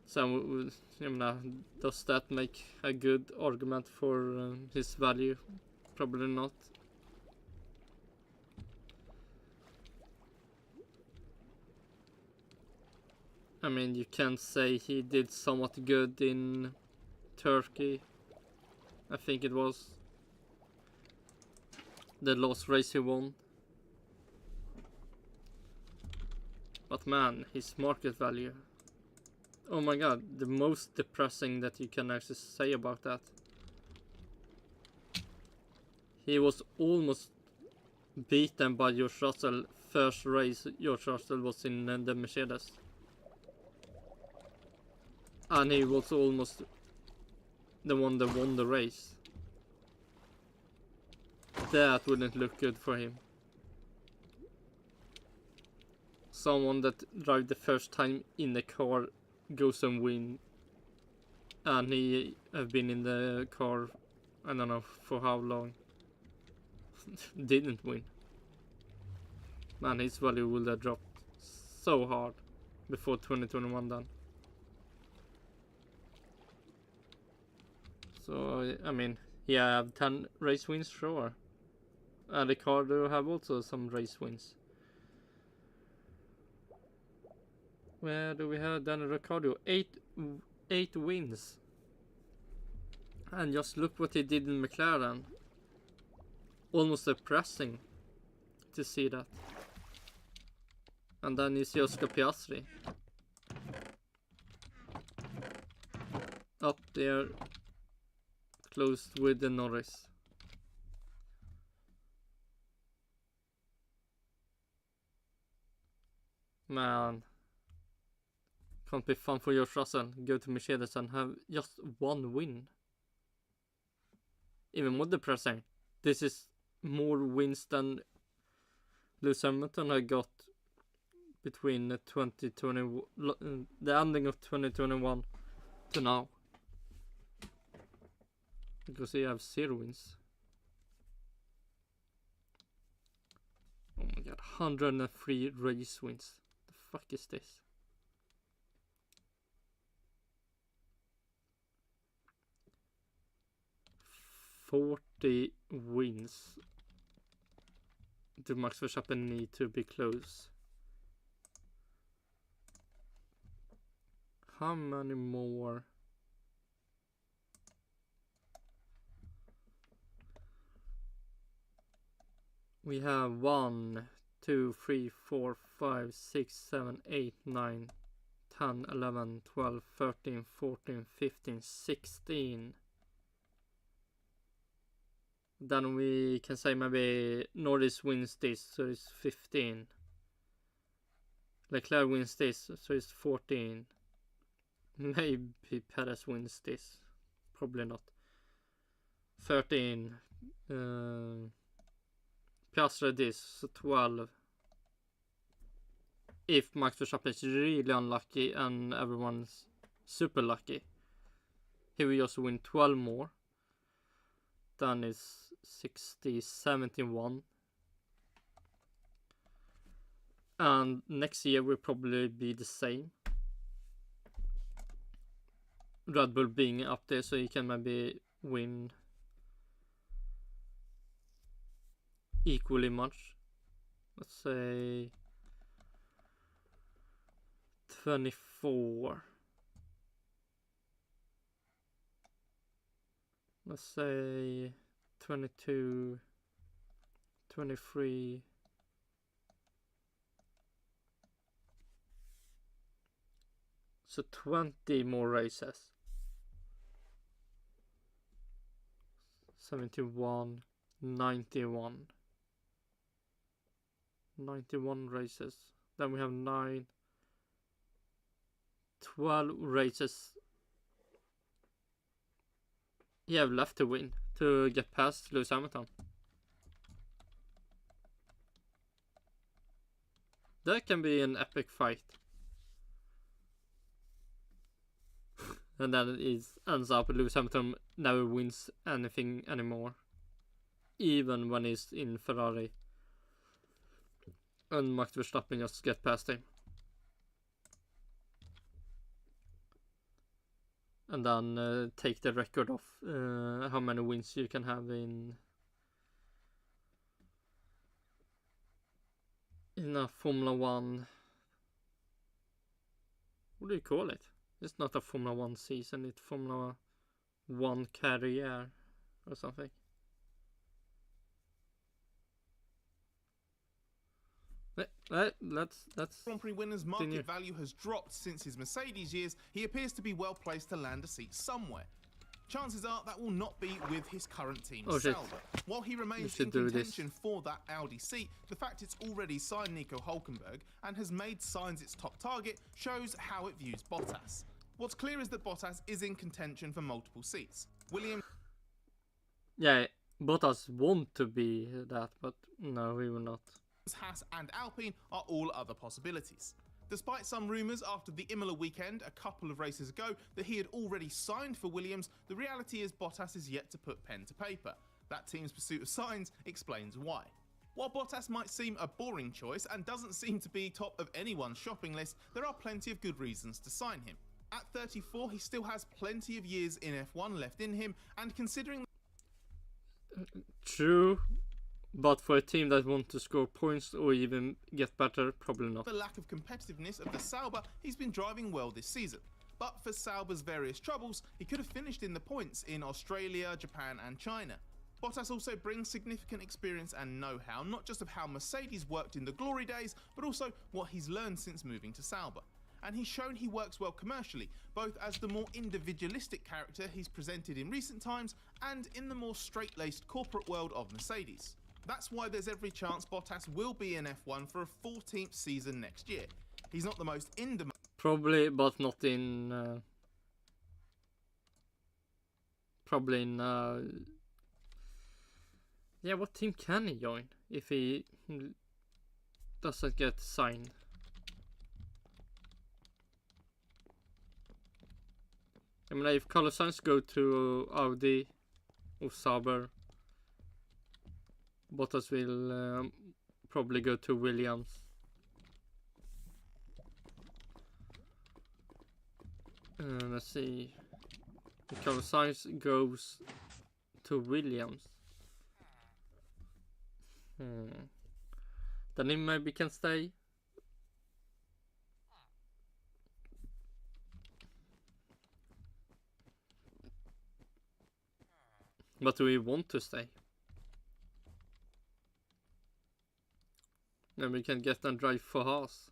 So, jag menar, does that make a good argument for his value? Probably not. I mean, you can say he did somewhat good in Turkey. I think it was the last race he won. But man, his market value. Oh my god, the most depressing that you can actually say about that. He was almost beaten by George Russell. First race George Russell was in the Mercedes. And he was almost the one that won the race. That wouldn't look good for him. Someone that drives the first time in the car goes and win. And he have been in the car, I don't know for how long. Didn't win. Man, his value will have dropped so hard before 2021 done. So, I mean, yeah, I have 10 race wins, sure. And Ricardo have also some race wins. Where do we have Daniel Ricciardo? 8 wins. And just look what he did in McLaren. Almost depressing to see that. And then you see Oscar Piastri. Up there. Closed with the Norris. Man. Can't be fun for George Russell. Go to Mercedes and have just 1 win. Even more depressing. This is more wins than Lewis Hamilton had got between the 2020, the ending of 2021 to now. Because he have 0 wins. Oh my god, 103 race wins. The fuck is this? $40 wins. Do Max Verstappen need to be close? How many more? We have 1, 2, 3, 4, 5, 6, 7, 8, 9, 10, 11, 12, 13, 14, 15, 16. Then we can say maybe Norris wins this, so it's 15. Leclerc wins this, so it's 14. Maybe Perez wins this. Probably not. 13. Piastri this, so 12. If Max Verstappen is really unlucky and everyone's super lucky, he will also win 12 more. Then it's 60, 71. And next year will probably be the same. Red Bull being up there, so you can maybe win equally much. Let's say 24. Let's say 22, 23. So 20 more races. 71, 91. 91 races. Then we have 9, 12 races. He have left to win to get past Lewis Hamilton. That can be an epic fight. And then it ends up Lewis Hamilton never wins anything anymore. Even when he's in Ferrari. And Max Verstappen just get past him. and then take the record of how many wins you can have in a Formula 1. What do you call it? It's not a Formula 1 season, it's Formula 1 career or something. Let's Grand Prix winner's market value has dropped since his Mercedes years. He appears to be well placed to land a seat somewhere. Chances are that will not be with his current team, Sauber. While he remains in contention for that Audi seat, the fact it's already signed Nico Hülkenberg and has made Sainz its top target shows how it views Bottas. What's clear is that Bottas is in contention for multiple seats. Williams... Yeah, Bottas want to be that, but no, he will not. Haas and Alpine are all other possibilities. Despite some rumours after the Imola weekend a couple of races ago that he had already signed for Williams, the reality is Bottas is yet to put pen to paper. That team's pursuit of Sainz explains why. While Bottas might seem a boring choice and doesn't seem to be top of anyone's shopping list, there are plenty of good reasons to sign him. At 34, he still has plenty of years in F1 left in him, and considering... True. But for a team that wants to score points or even get better, probably not. The lack of competitiveness of the Sauber, he's been driving well this season. But for Sauber's various troubles, he could have finished in the points in Australia, Japan and China. Bottas also brings significant experience and know-how, not just of how Mercedes worked in the glory days, but also what he's learned since moving to Sauber. And he's shown he works well commercially, both as the more individualistic character he's presented in recent times and in the more straight-laced corporate world of Mercedes. That's why there's every chance Bottas will be in F1 for a 14th season next year. He's not the most in-demand... Probably, but not in... Probably in... Yeah, what team can he join if he doesn't get signed? I mean, if Carlos Sainz go to Audi or Sauber, Bottas will probably go to Williams. Let's see. If Carlos Sainz goes to Williams, then he maybe can stay. But do we want to stay? Then we can get and drive for Haas.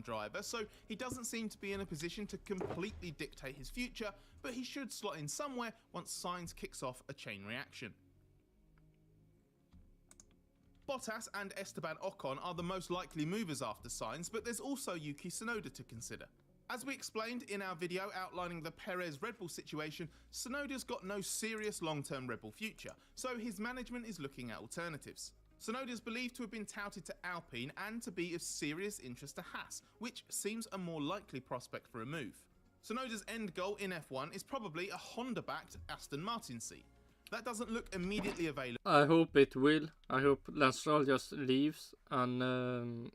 Driver, so he doesn't seem to be in a position to completely dictate his future, but he should slot in somewhere once Sainz kicks off a chain reaction. Bottas and Esteban Ocon are the most likely movers after Sainz, but there's also Yuki Tsunoda to consider. As we explained in our video outlining the Perez Red Bull situation, Tsunoda's got no serious long-term Red Bull future, so his management is looking at alternatives. Tsunoda's believed to have been touted to Alpine and to be of serious interest to Haas, which seems a more likely prospect for a move. Tsunoda's end goal in F1 is probably a Honda-backed Aston Martin seat. That doesn't look immediately available. I hope it will. I hope Lance Stroll just leaves, and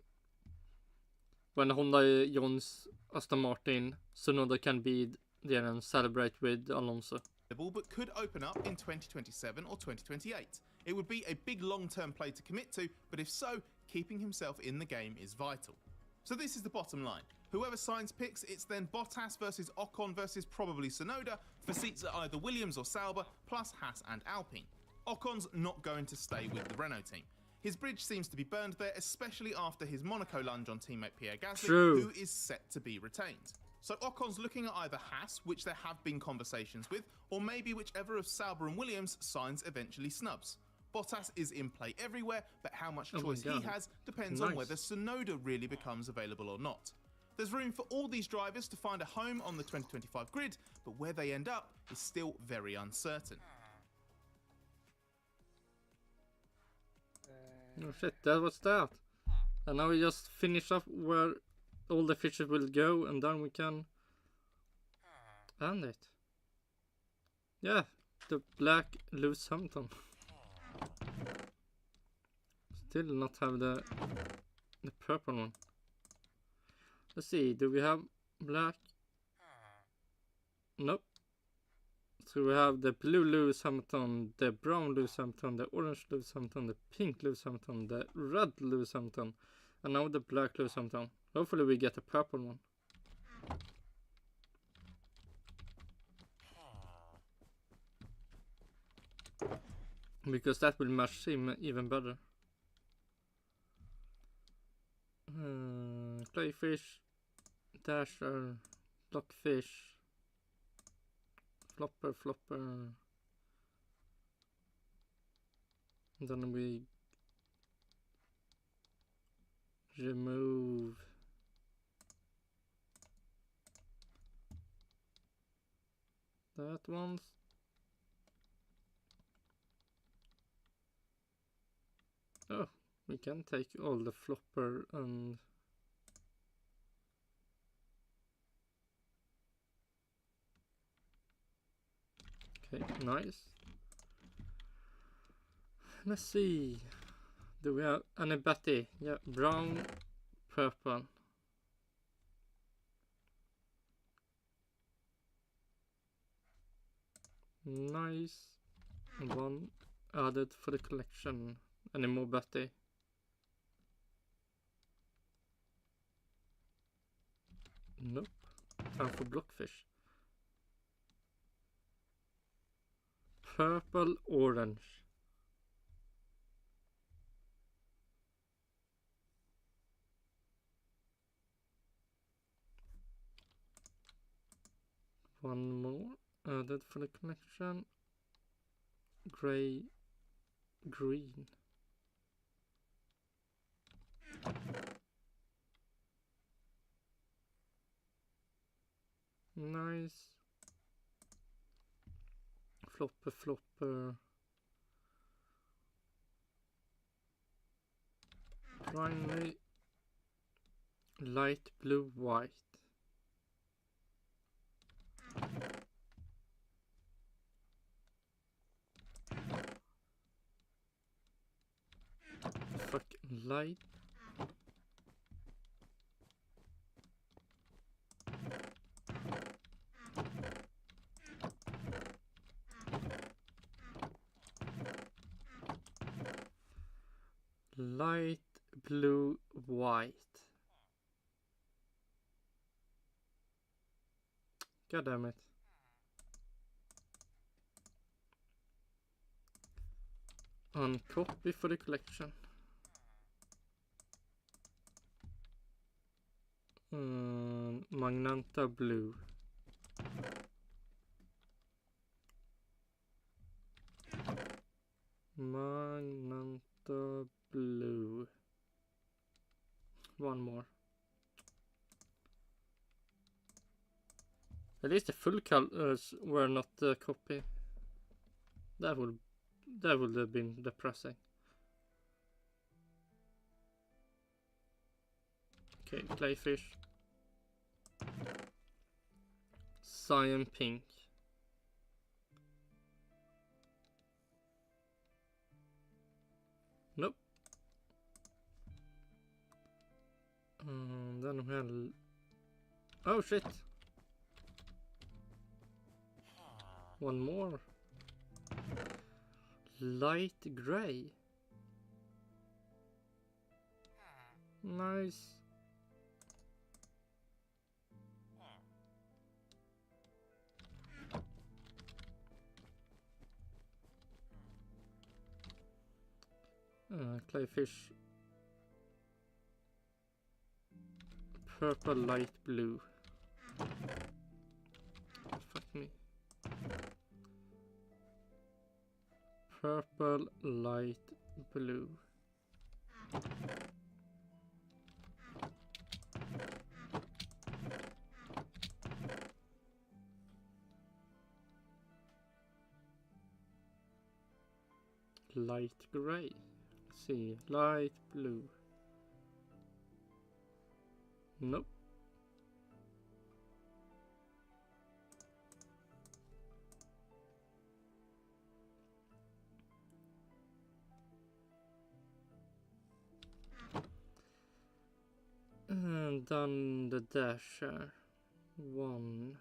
when Honda joins Aston Martin, Tsunoda can be there and celebrate with Alonso. But could open up in 2027 or 2028. It would be a big long-term play to commit to, but if so, keeping himself in the game is vital. So this is the bottom line. Whoever Sainz picks, it's then Bottas versus Ocon versus probably Tsunoda for seats at either Williams or Sauber, plus Haas and Alpine. Ocon's not going to stay with the Renault team. His bridge seems to be burned there, especially after his Monaco lunge on teammate Pierre Gasly, who is set to be retained. So Ocon's looking at either Haas, which there have been conversations with, or maybe whichever of Sauber and Williams Sainz eventually snubs. Bottas is in play everywhere, but how much choice he has depends on whether Tsunoda really becomes available or not. There's room for all these drivers to find a home on the 2025 grid, but where they end up is still very uncertain. Oh shit, that was that. And now we just finish up where all the fishes will go, and then we can end it. Yeah, the black Lewis Hamilton. Still not have the purple one. Let's see, do we have black? Nope. So we have the blue Lewis Hamilton, the brown Lewis Hamilton, the orange Lewis Hamilton, the pink Lewis Hamilton, the red Lewis Hamilton, and now the black Lewis Hamilton. Hopefully we get a purple one. Because that will match him even better. Clayfish, Dasher, Lockfish, Flopper. And then we remove that one. Oh, we can take all the flopper and okay, nice. Let's see. Do we have any Betty? Yeah, brown, purple. Nice. One added for the collection. Any more Betty? Nope. Time for Blockfish. Purple, orange. One more added for the collection. Gray, green. Nice. Flopper. Finally, light blue, white. Fucking light. Light blue, white. God damn it. Uncopy for the collection. Magenta blue. Magenta blue. One more. At least the full colors were not a copy. That would have been depressing. Okay, Clayfish. Cyan pink. Nope. Then we have... Oh shit! One more. Light gray. Nice. Clayfish. Purple, light blue. Fuck me. Purple, light blue. Light gray. Let's see, light blue. Nope. And then the dasher. 1,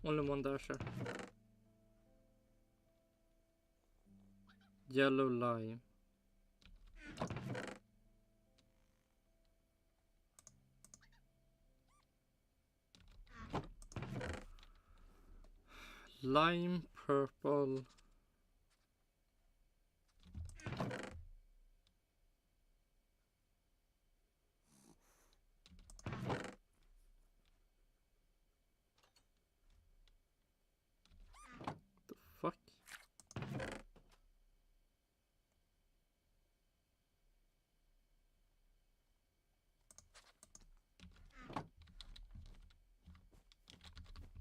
Only one dasher. Yellow lime. Lime, purple. The fuck?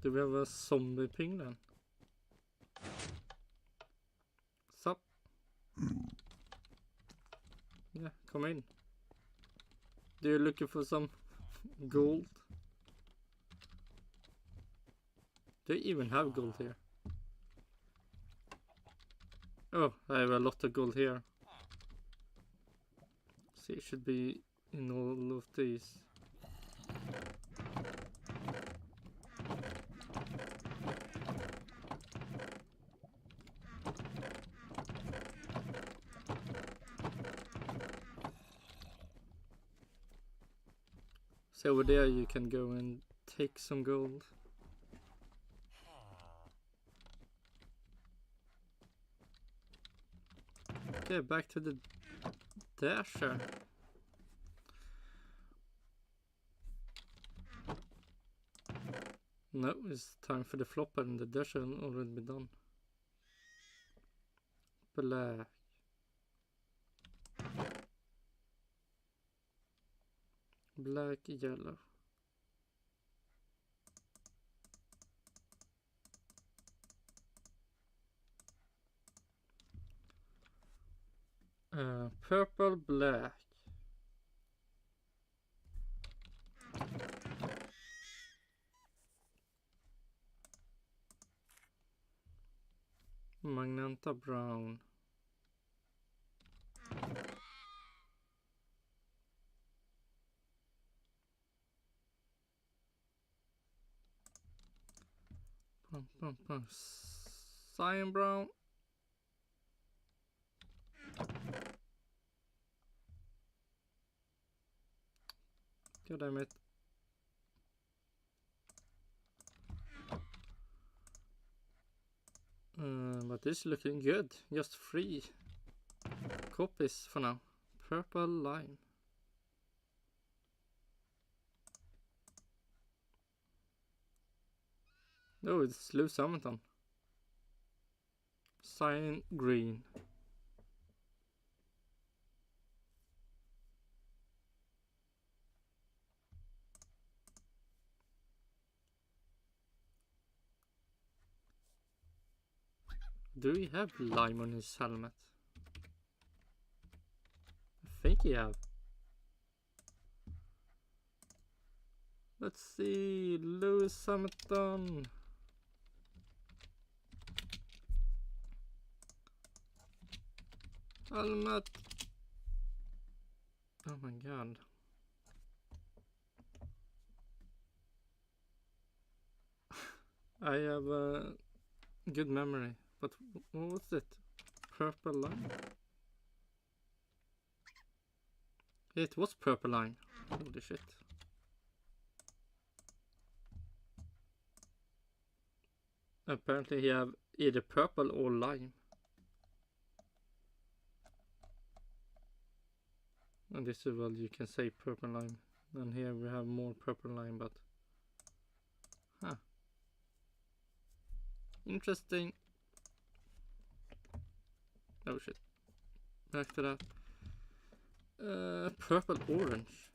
Do we have a zombie ping then? Sup? Yeah, come in. Do you looking for some gold? Do you even have gold here? Oh, I have a lot of gold here. See, it should be in all of these. So over there you can go and take some gold. Okay, back to the dasher. No, it's time for the flopper and the dasher already been done. Black. Black, yellow. Purple, black. Magenta, brown. Cyan brown. God damn it. But this is looking good. Just 3 copies for now. Purple lime. Oh, it's Lewis Hamilton. Cyan green. Do we have lime on his helmet? I think he have. Let's see, Lewis Hamilton. Helmet. Oh my god. I have a good memory, but what was it? Purple line? It was purple line. Holy shit. Apparently he have either purple or lime. And this is, well, you can say purple lime. And here we have more purple lime, but huh. Interesting. Oh shit. Back to that. Purple orange.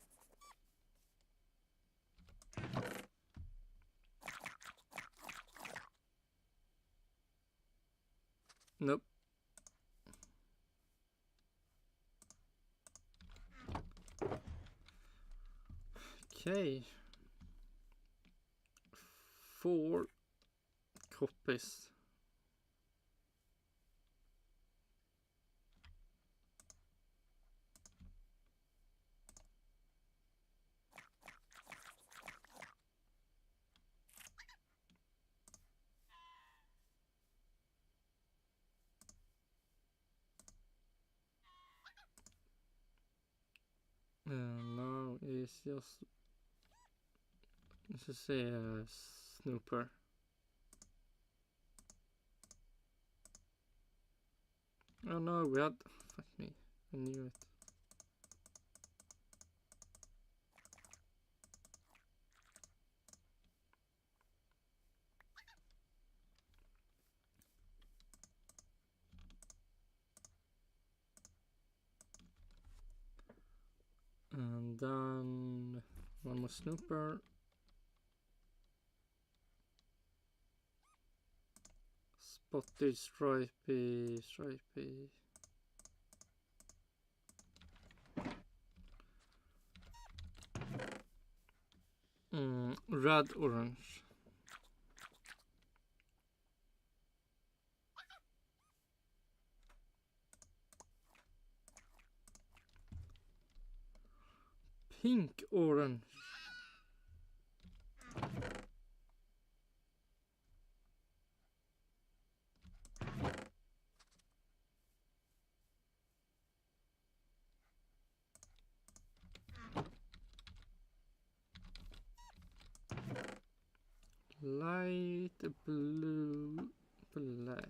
Nope. Okay. 4 copies. is just, let's just say a snooper. Oh no, we had, fuck me, I knew it. And then one more snooper. Spotted, stripy. Red, orange. Pink, orange. Light blue, black.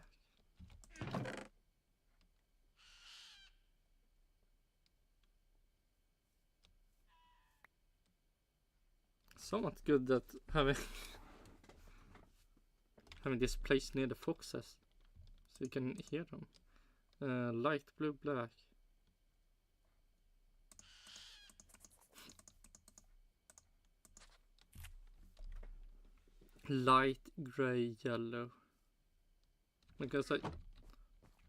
Somewhat good that having this place near the foxes, so you can hear them. Light blue, black. Light gray, yellow. Because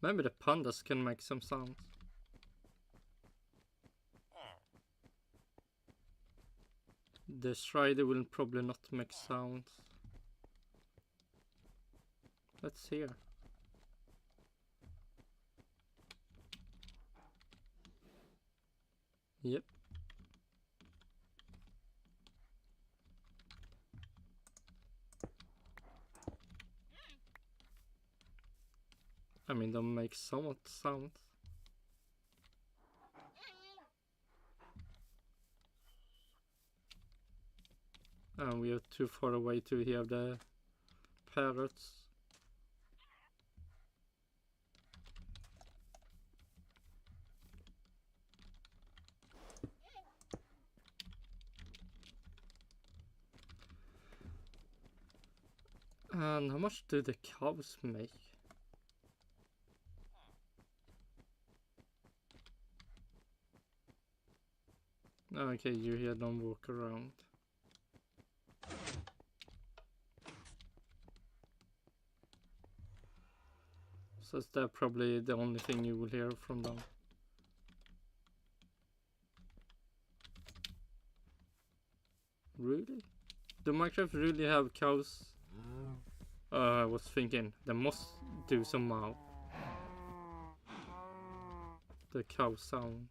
maybe the pandas can make some sounds. The Strider will probably not make sounds. Let's hear. Yep. I mean, they'll make somewhat sounds. And we are too far away to hear the parrots. And how much do the cows make? Okay, you hear them walk around. So is that probably the only thing you will hear from them? Really? Do Minecraft really have cows? I was thinking they must do somehow. The cow sound.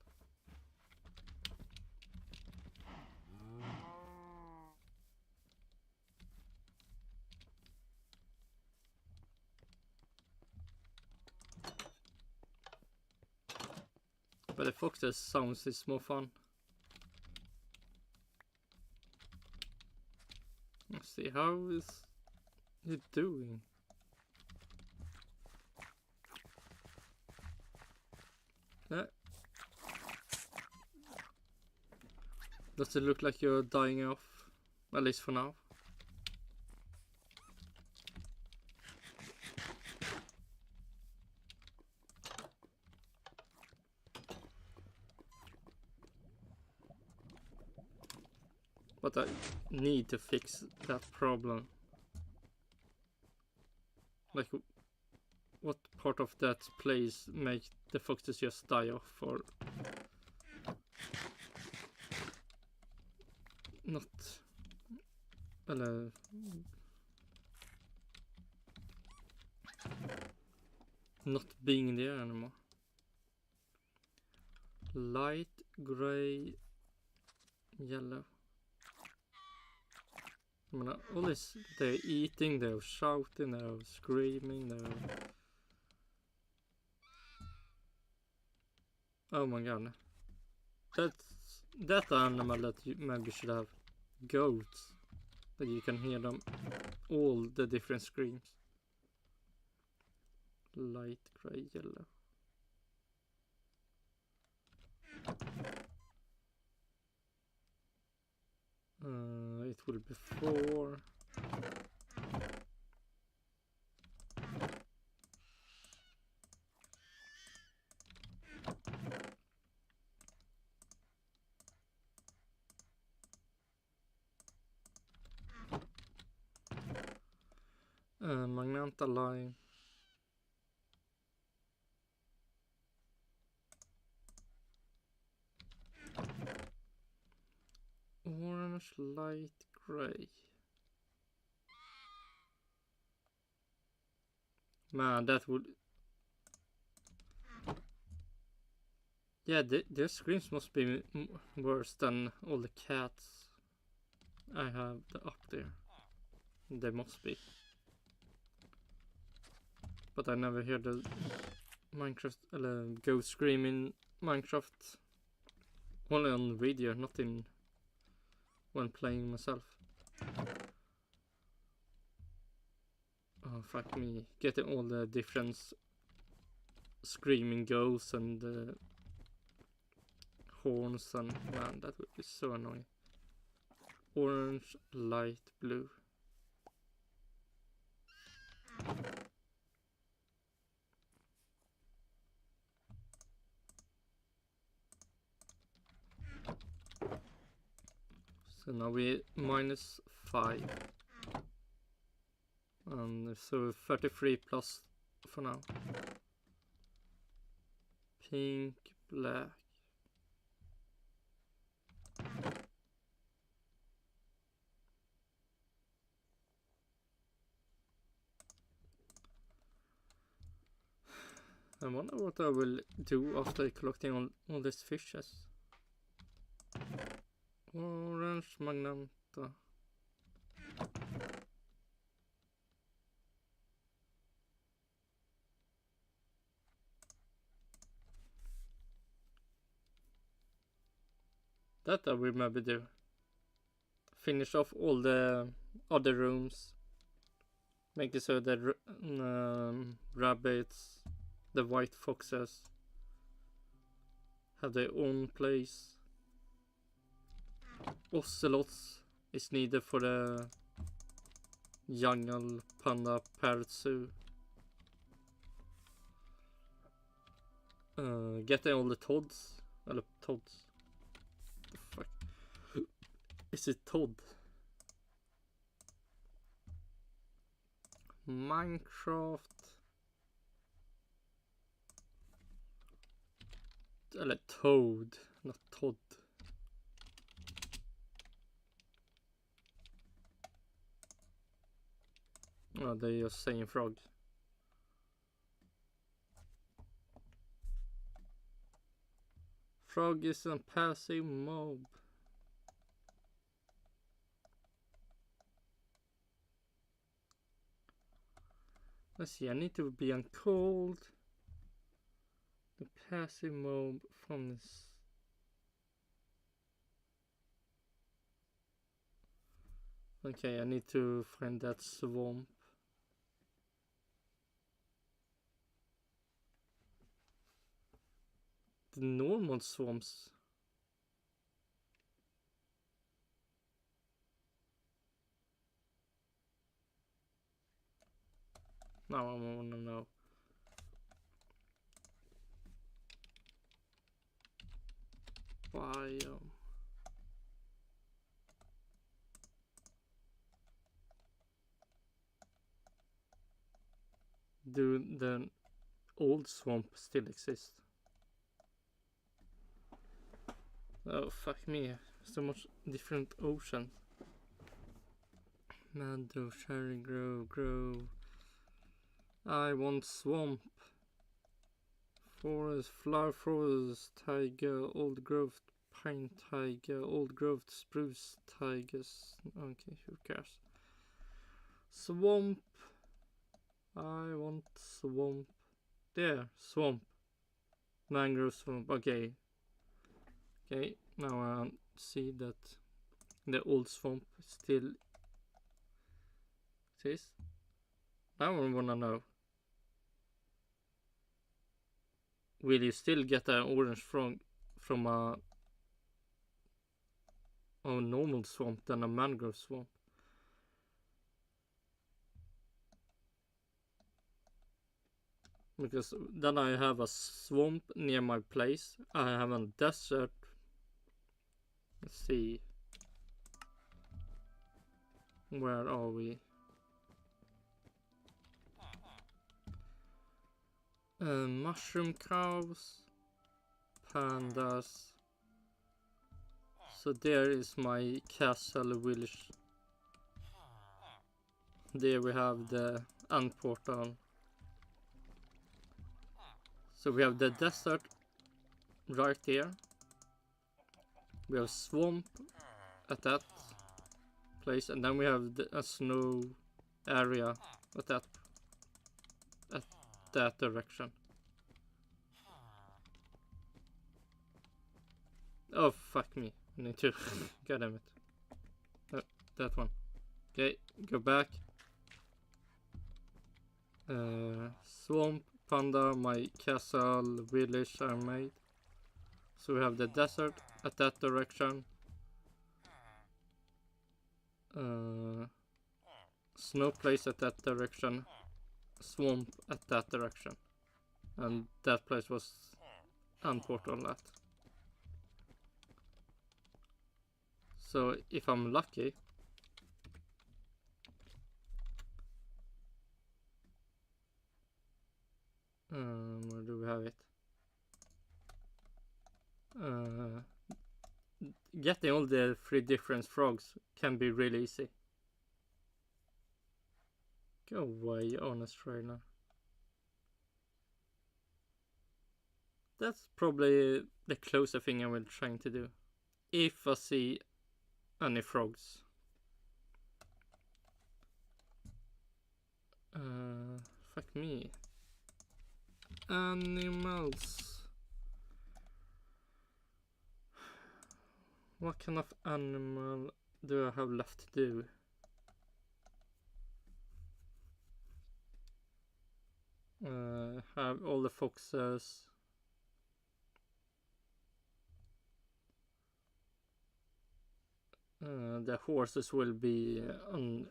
But the foxes sounds is more fun. Let's see, how is it doing? Does it look like you're dying off? At least for now. But I need to fix that problem. Like, what part of that place make the foxes just die off, or not? Not being in the air anymore. Light gray, yellow. I mean, all this, they're eating, they're shouting, they're screaming, they're... Oh my god. That's that animal that you maybe should have. Goats. That you can hear them all the different screams. Light gray, yellow. It will be 4. Magenta line. Orange, light gray. Man, that would... Yeah, their screams must be worse than all the cats I have up there. They must be. But I never hear the Minecraft ghost scream in Minecraft. Only on video, not in when playing myself. Oh fuck me, getting all the different screaming ghosts and horns, and man, that would be so annoying. Orange, light blue. So now we're -5. And so 33 plus for now. Pink, black. I wonder what I will do after collecting all these fishes. Orange, magenta. That I will maybe do. Finish off all the other rooms. Make it so the rabbits, the white foxes have their own place. Ocelots is needed for the jungle panda parrot zoo. Getting all the toads. Eller toads. The fuck? Is it Todd? Minecraft. Eller Toad, not Todd. Oh, they're just saying frog. Frog is a passive mob. Let's see, I need to be on cold. The passive mob from this. Okay, I need to find that swamp. The normal swamps. Now I wanna know. Biome. Do the old swamp still exist? Oh fuck me, so much different oceans. Meadow, cherry grove. I want swamp. Forest, flower forest, taiga, old growth pine taiga, old growth spruce taigas. Okay, who cares? Swamp. I want swamp. There, swamp. Mangrove swamp. Okay. Okay, now I see that the old swamp still exists. Now I wanna know, will you still get an orange from a normal swamp than a mangrove swamp? Because then I have a swamp near my place. I have a desert. Let's see. Where are we? Mushroom cows. Pandas. So there is my castle village. There we have the end portal. So we have the desert right there. We have swamp at that place, and then we have a snow area at that direction. Oh fuck me! I need to. God damn it! That one. Okay, go back. Swamp. Panda, my castle village are made. So we have the desert at that direction. Snow place at that direction. Swamp at that direction. And that place was unportal at. So if I'm lucky, where do we have it? Getting all the 3 different frogs can be really easy. Go away, honest trainer. That's probably the closer thing I will try to do. If I see any frogs. Fuck me. Animals. What kind of animal do I have left to do? Have all the foxes. The horses will be on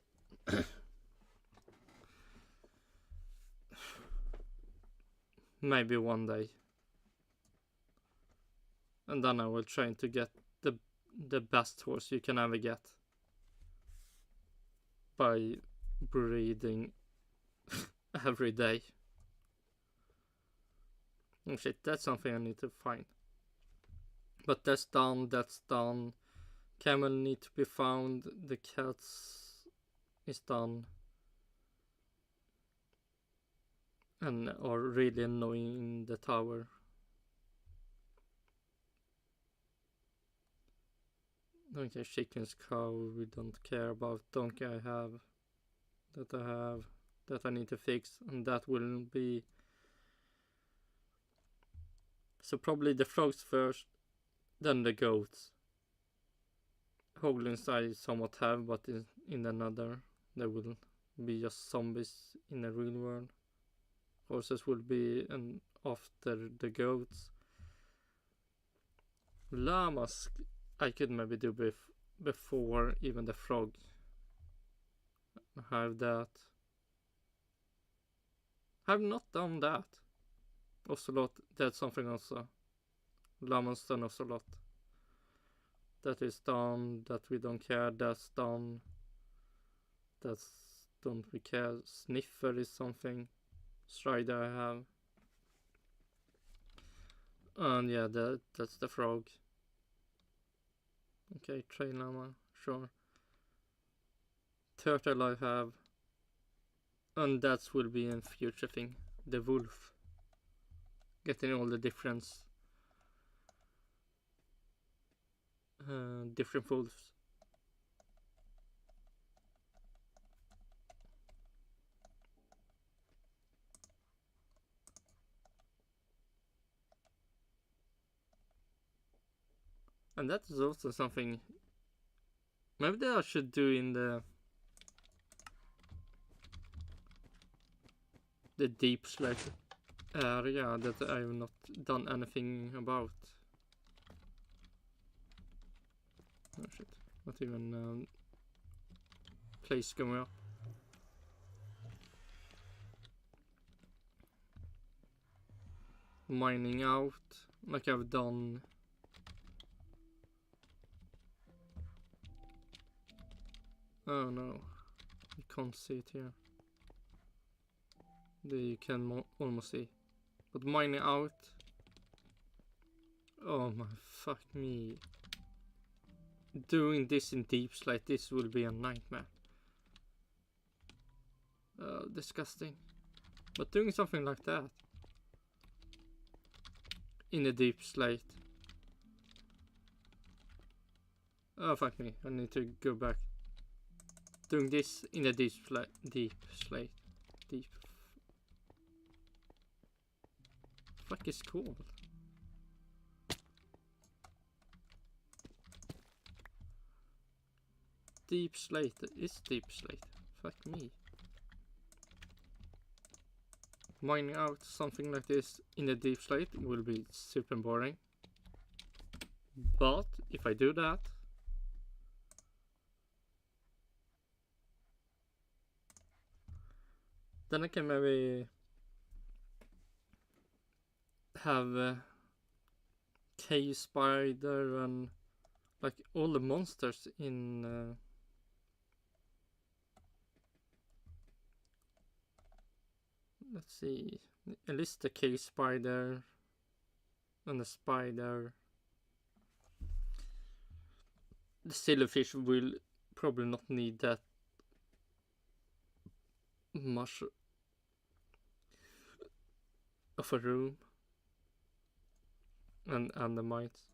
maybe one day, and then I will try to get the best horse you can ever get by breeding every day. Oh shit, that's something I need to find. But that's done. Camel need to be found. The cats is done. And are really annoying in the tower. Okay, chickens, cow, we don't care about. Donkey I have. That I need to fix. And that will be... So probably the frogs first, then the goats. Hoglins I somewhat have, but in another there will be just zombies in the real world. Horses will be after the goats. Llamas I could maybe do before even the frog. I have that. I have not done that. Ocelot, that's something also. Llamas and ocelot. That is done. That we don't care. That's done. That's don't we care. Sniffer is something. Strider I have. And yeah, that's the frog. Okay, train llama, sure. Turtle I have. And that will be a future thing. The wolf. Getting all the different wolves. And that is also something maybe that I should do in the deep slate area that I have not done anything about. Oh shit, not even place going up. Mining out like I've done. Oh no, you can't see it here. There you can almost see. But mining out. Oh my fuck me. Doing this in deep slate, this will be a nightmare. Disgusting. But doing something like that in a deep slate. Oh fuck me, I need to go back. Doing this in a deep slate. Fuck is called? Deep slate is deep slate. Fuck me. Mining out something like this in a deep slate will be super boring. But if I do that, then I can maybe have a cave spider and like all the monsters in let's see, at least the cave spider and the spider. The silverfish will probably not need that much of a room, and the mites.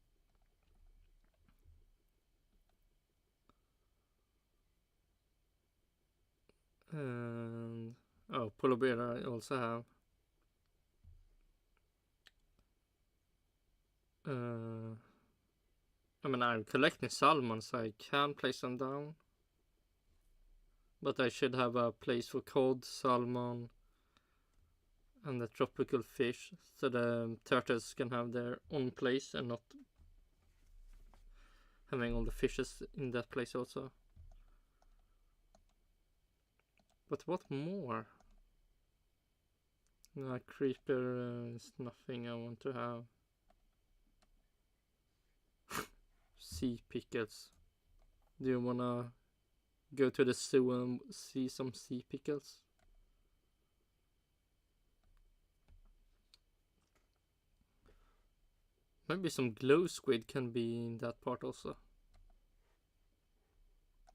And oh, polar bear I also have. I mean, I'm collecting salmon, so I can place them down. But I should have a place for cod, salmon, and the tropical fish, so the turtles can have their own place and not having all the fishes in that place also. But what more? No, creeper is nothing I want to have. Sea pickles. Do you wanna go to the zoo and see some sea pickles? Maybe some glow squid can be in that part also.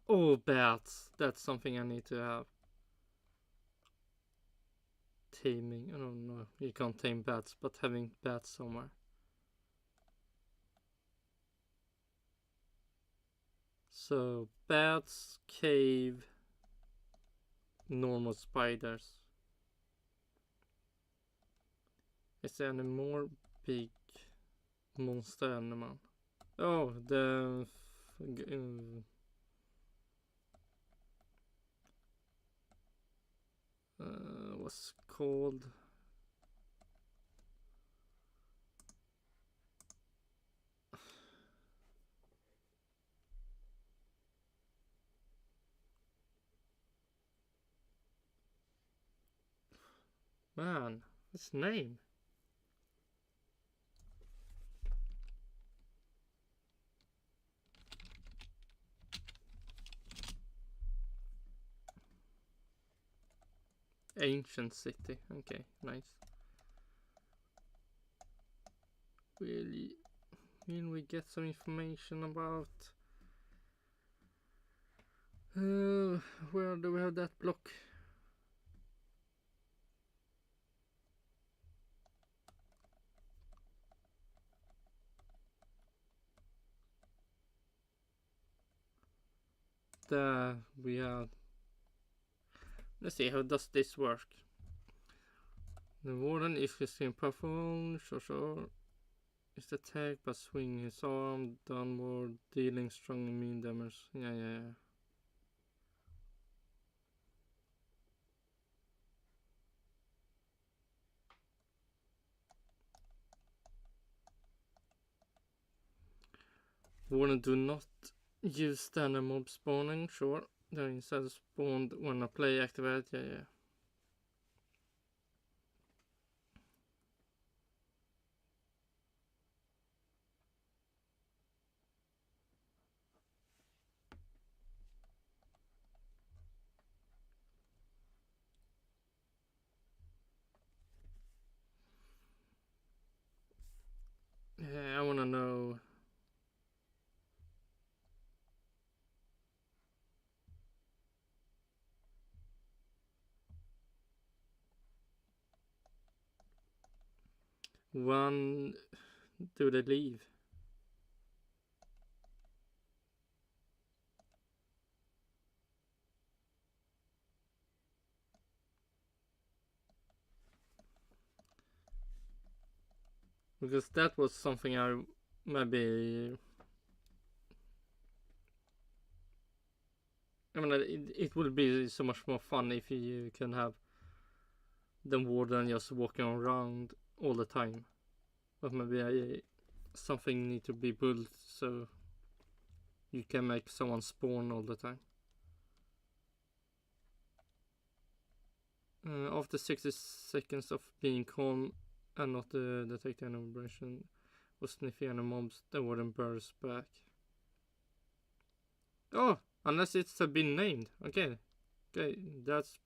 Oh, bats. That's something I need to have. Taming. I don't know. You can't tame bats, but having bats somewhere. So, bats, cave, normal spiders. Is there any more big monster animal? Oh, the what's called? Man, what's his name? Ancient city. Okay, nice. Will we get some information about where do we have that block? There we have. Let's see, how does this work? The warden is extreme powerful, sure. Is the tag by swinging his arm downward, dealing strong immune damage. Yeah. Warning, do not use standard mob spawning, sure. They're instead spawned when a play activated, yeah. Yeah, I wanna know. When do they leave? Because that was something I maybe... I mean, it would be so much more fun if you can have the warden just walking around all the time. But maybe something need to be built so you can make someone spawn all the time. After 60 seconds of being calm and not detecting any vibration or sniffing any mobs, the warden bursts back. Oh, unless it's been named. Okay, that's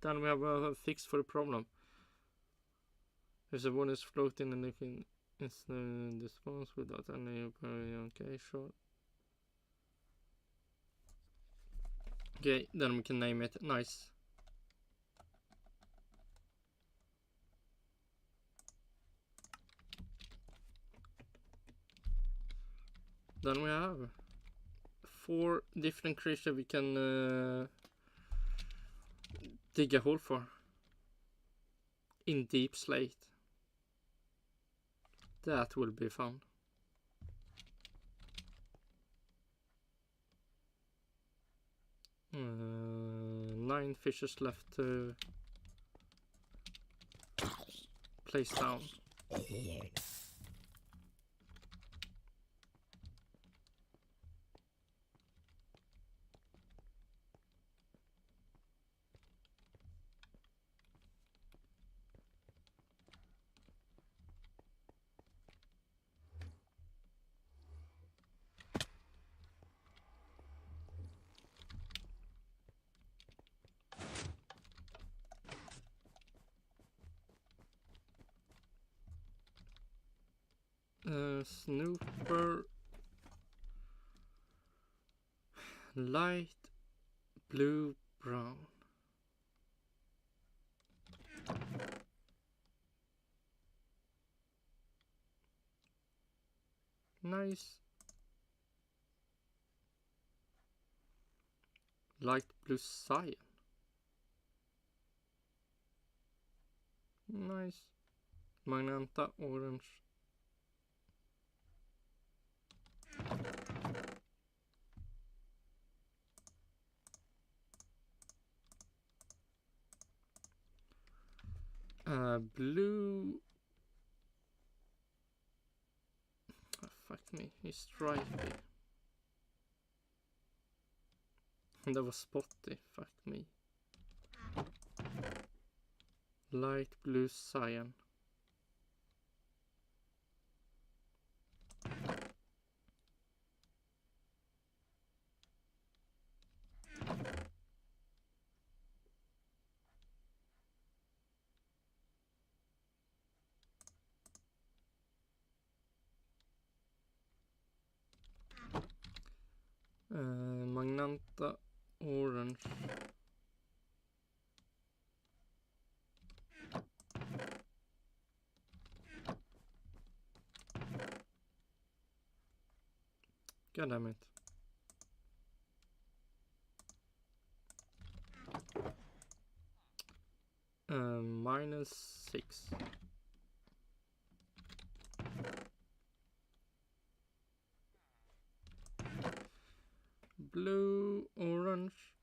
then we have a fix for the problem. If the warden is floating and looking, it's the response without any. Okay, sure. Okay, then we can name it. Nice. Then we have 4 different creatures we can dig a hole for in deep slate. That will be fun. Nine fishes left to place down. Snooper, light blue brown. Nice. Light blue cyan. Nice. Magenta orange. Blue. Oh, fuck me, he's stripy. That was spotty, fuck me. Light blue cyan. Magenta orange. God damn it. -6. blue, orange.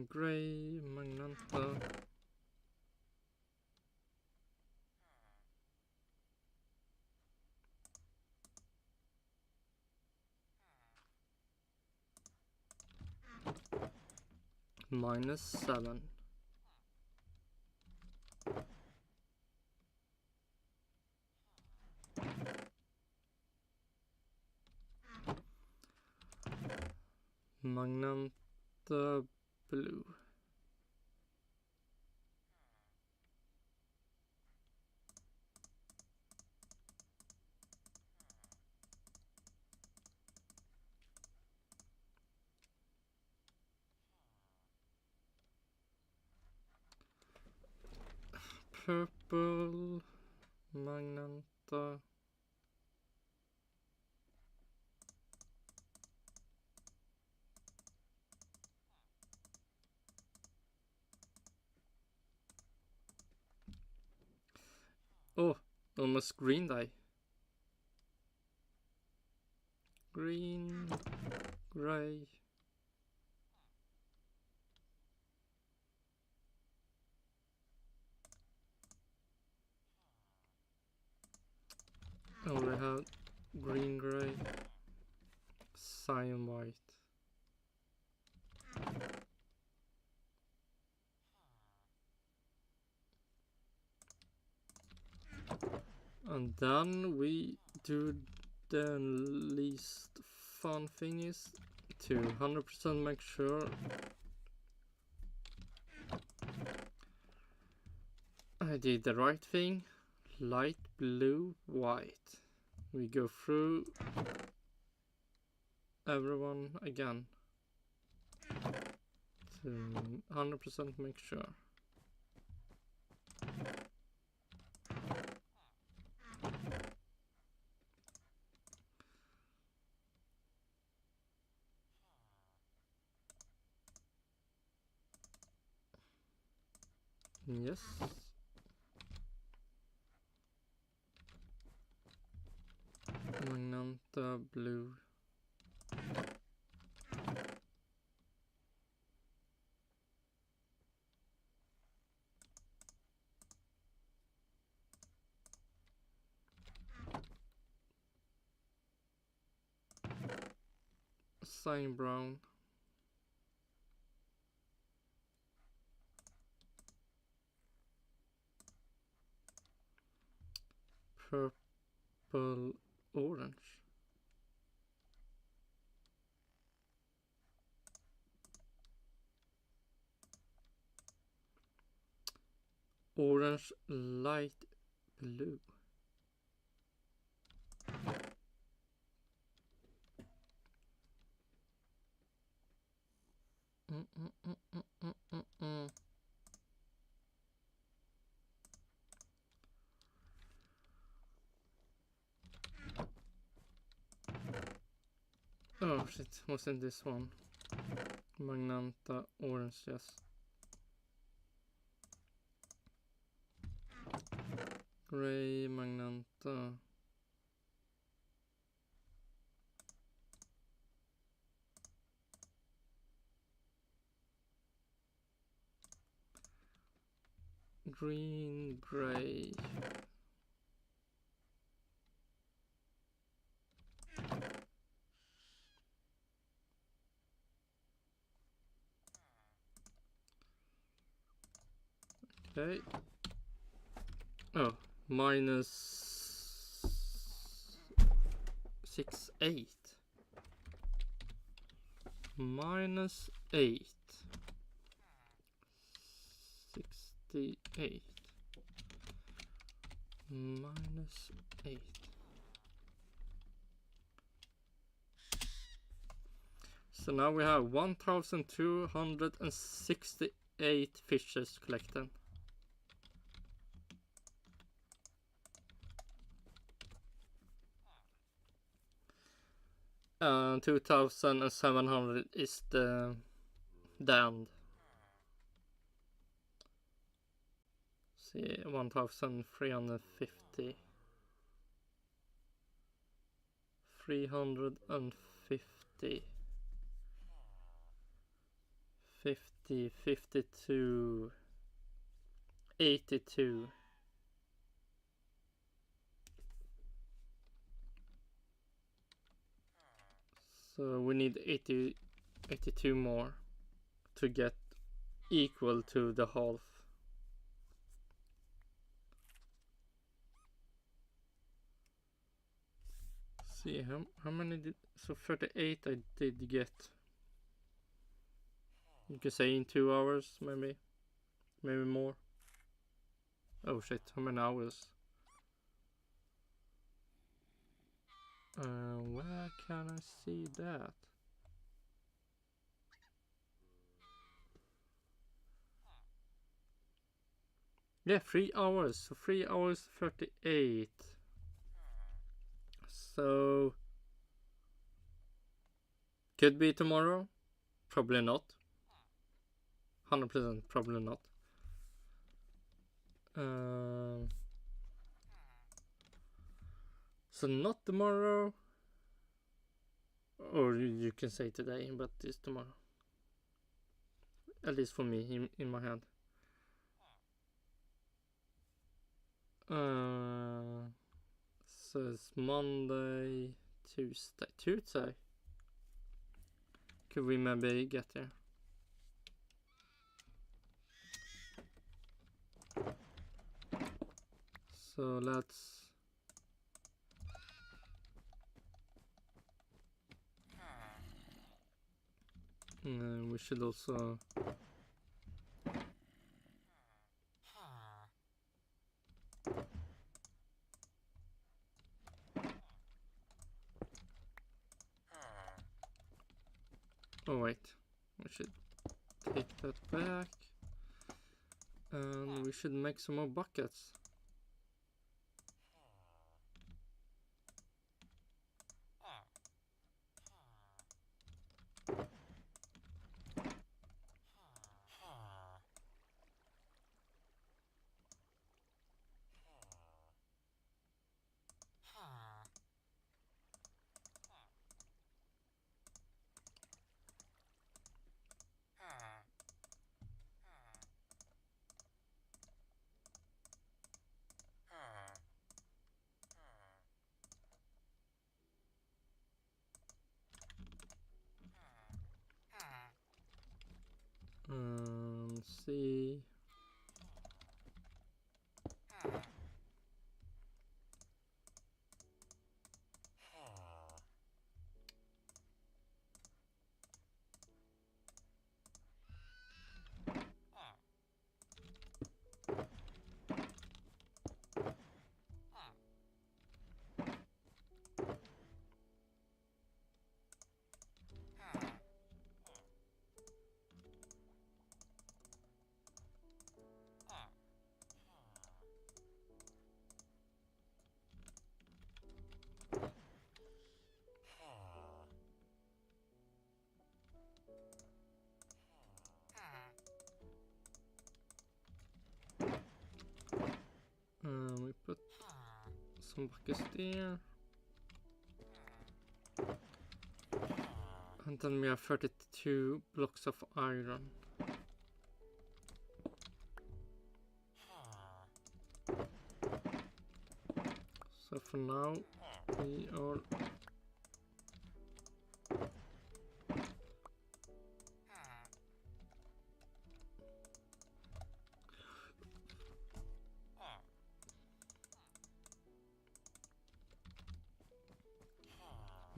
Grey, magenta. -7. Magenta blue. Purple, magenta. Oh, almost green dye. Green, gray. Oh, we have green, gray, cyan, white. And then we do the least fun thing is to 100% make sure I did the right thing. Light blue, white. We go through everyone again to 100% make sure. Yes. Magenta blue. Cyan brown. Purple, orange. Orange, light blue. Oh shit, wasn't this one? Magenta, orange, yes. Gray, magenta. Green, gray. Okay. Oh, -6, 8. -8. 68. -8. So now we have 1,268 fishes collected. And 2,700 is the end. see, 1,350. 350. 50, 52. 82. So we need 82 more to get equal to the half. See how many did, so 38 I did get. You can say in 2 hours, maybe more. Oh shit, how many hours? Where can I see that? Yeah, 3 hours. So 3 hours 38. So could be tomorrow. Probably not. 100% probably not. So not tomorrow. Or you can say today, but it's tomorrow. At least for me, in my hand. So it's Monday, Tuesday. Could we maybe get there? So let's. We should also. Oh wait, we should take that back, and we should make some more buckets. See. We put some buckets there. And then we have 32 blocks of iron. So for now, we are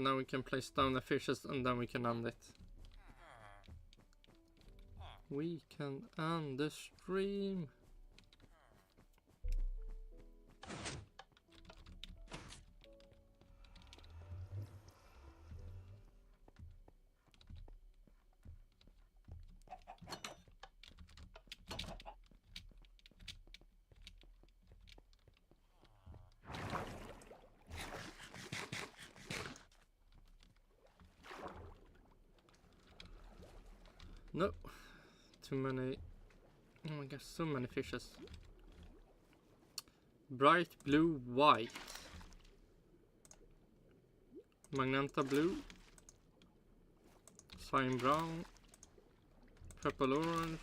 now we can place down the fishes and then we can end it. We can end the stream. No, too many. Oh my gosh, so many fishes. bright blue white, magenta blue, cyan brown, purple orange,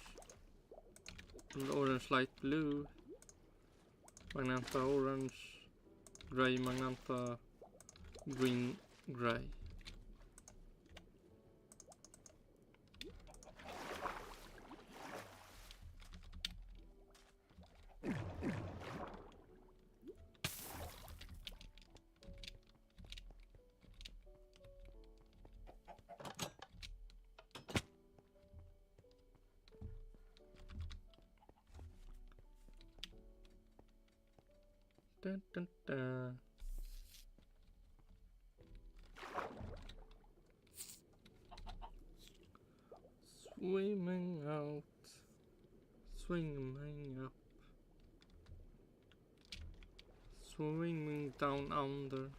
orange light blue, magenta orange, grey magenta, green grey. Dun, dun, dun. Swimming out, swimming up, swimming down under.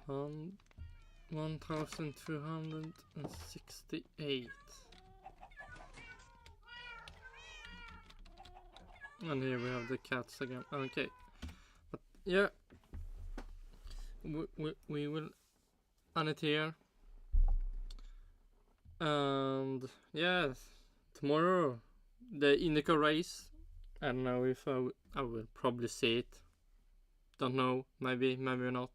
Um, 1268. And here we have the cats again. Okay, but yeah, we will end it here. And yeah, tomorrow the IndyCar race. I don't know if I will probably see it. Don't know. Maybe not.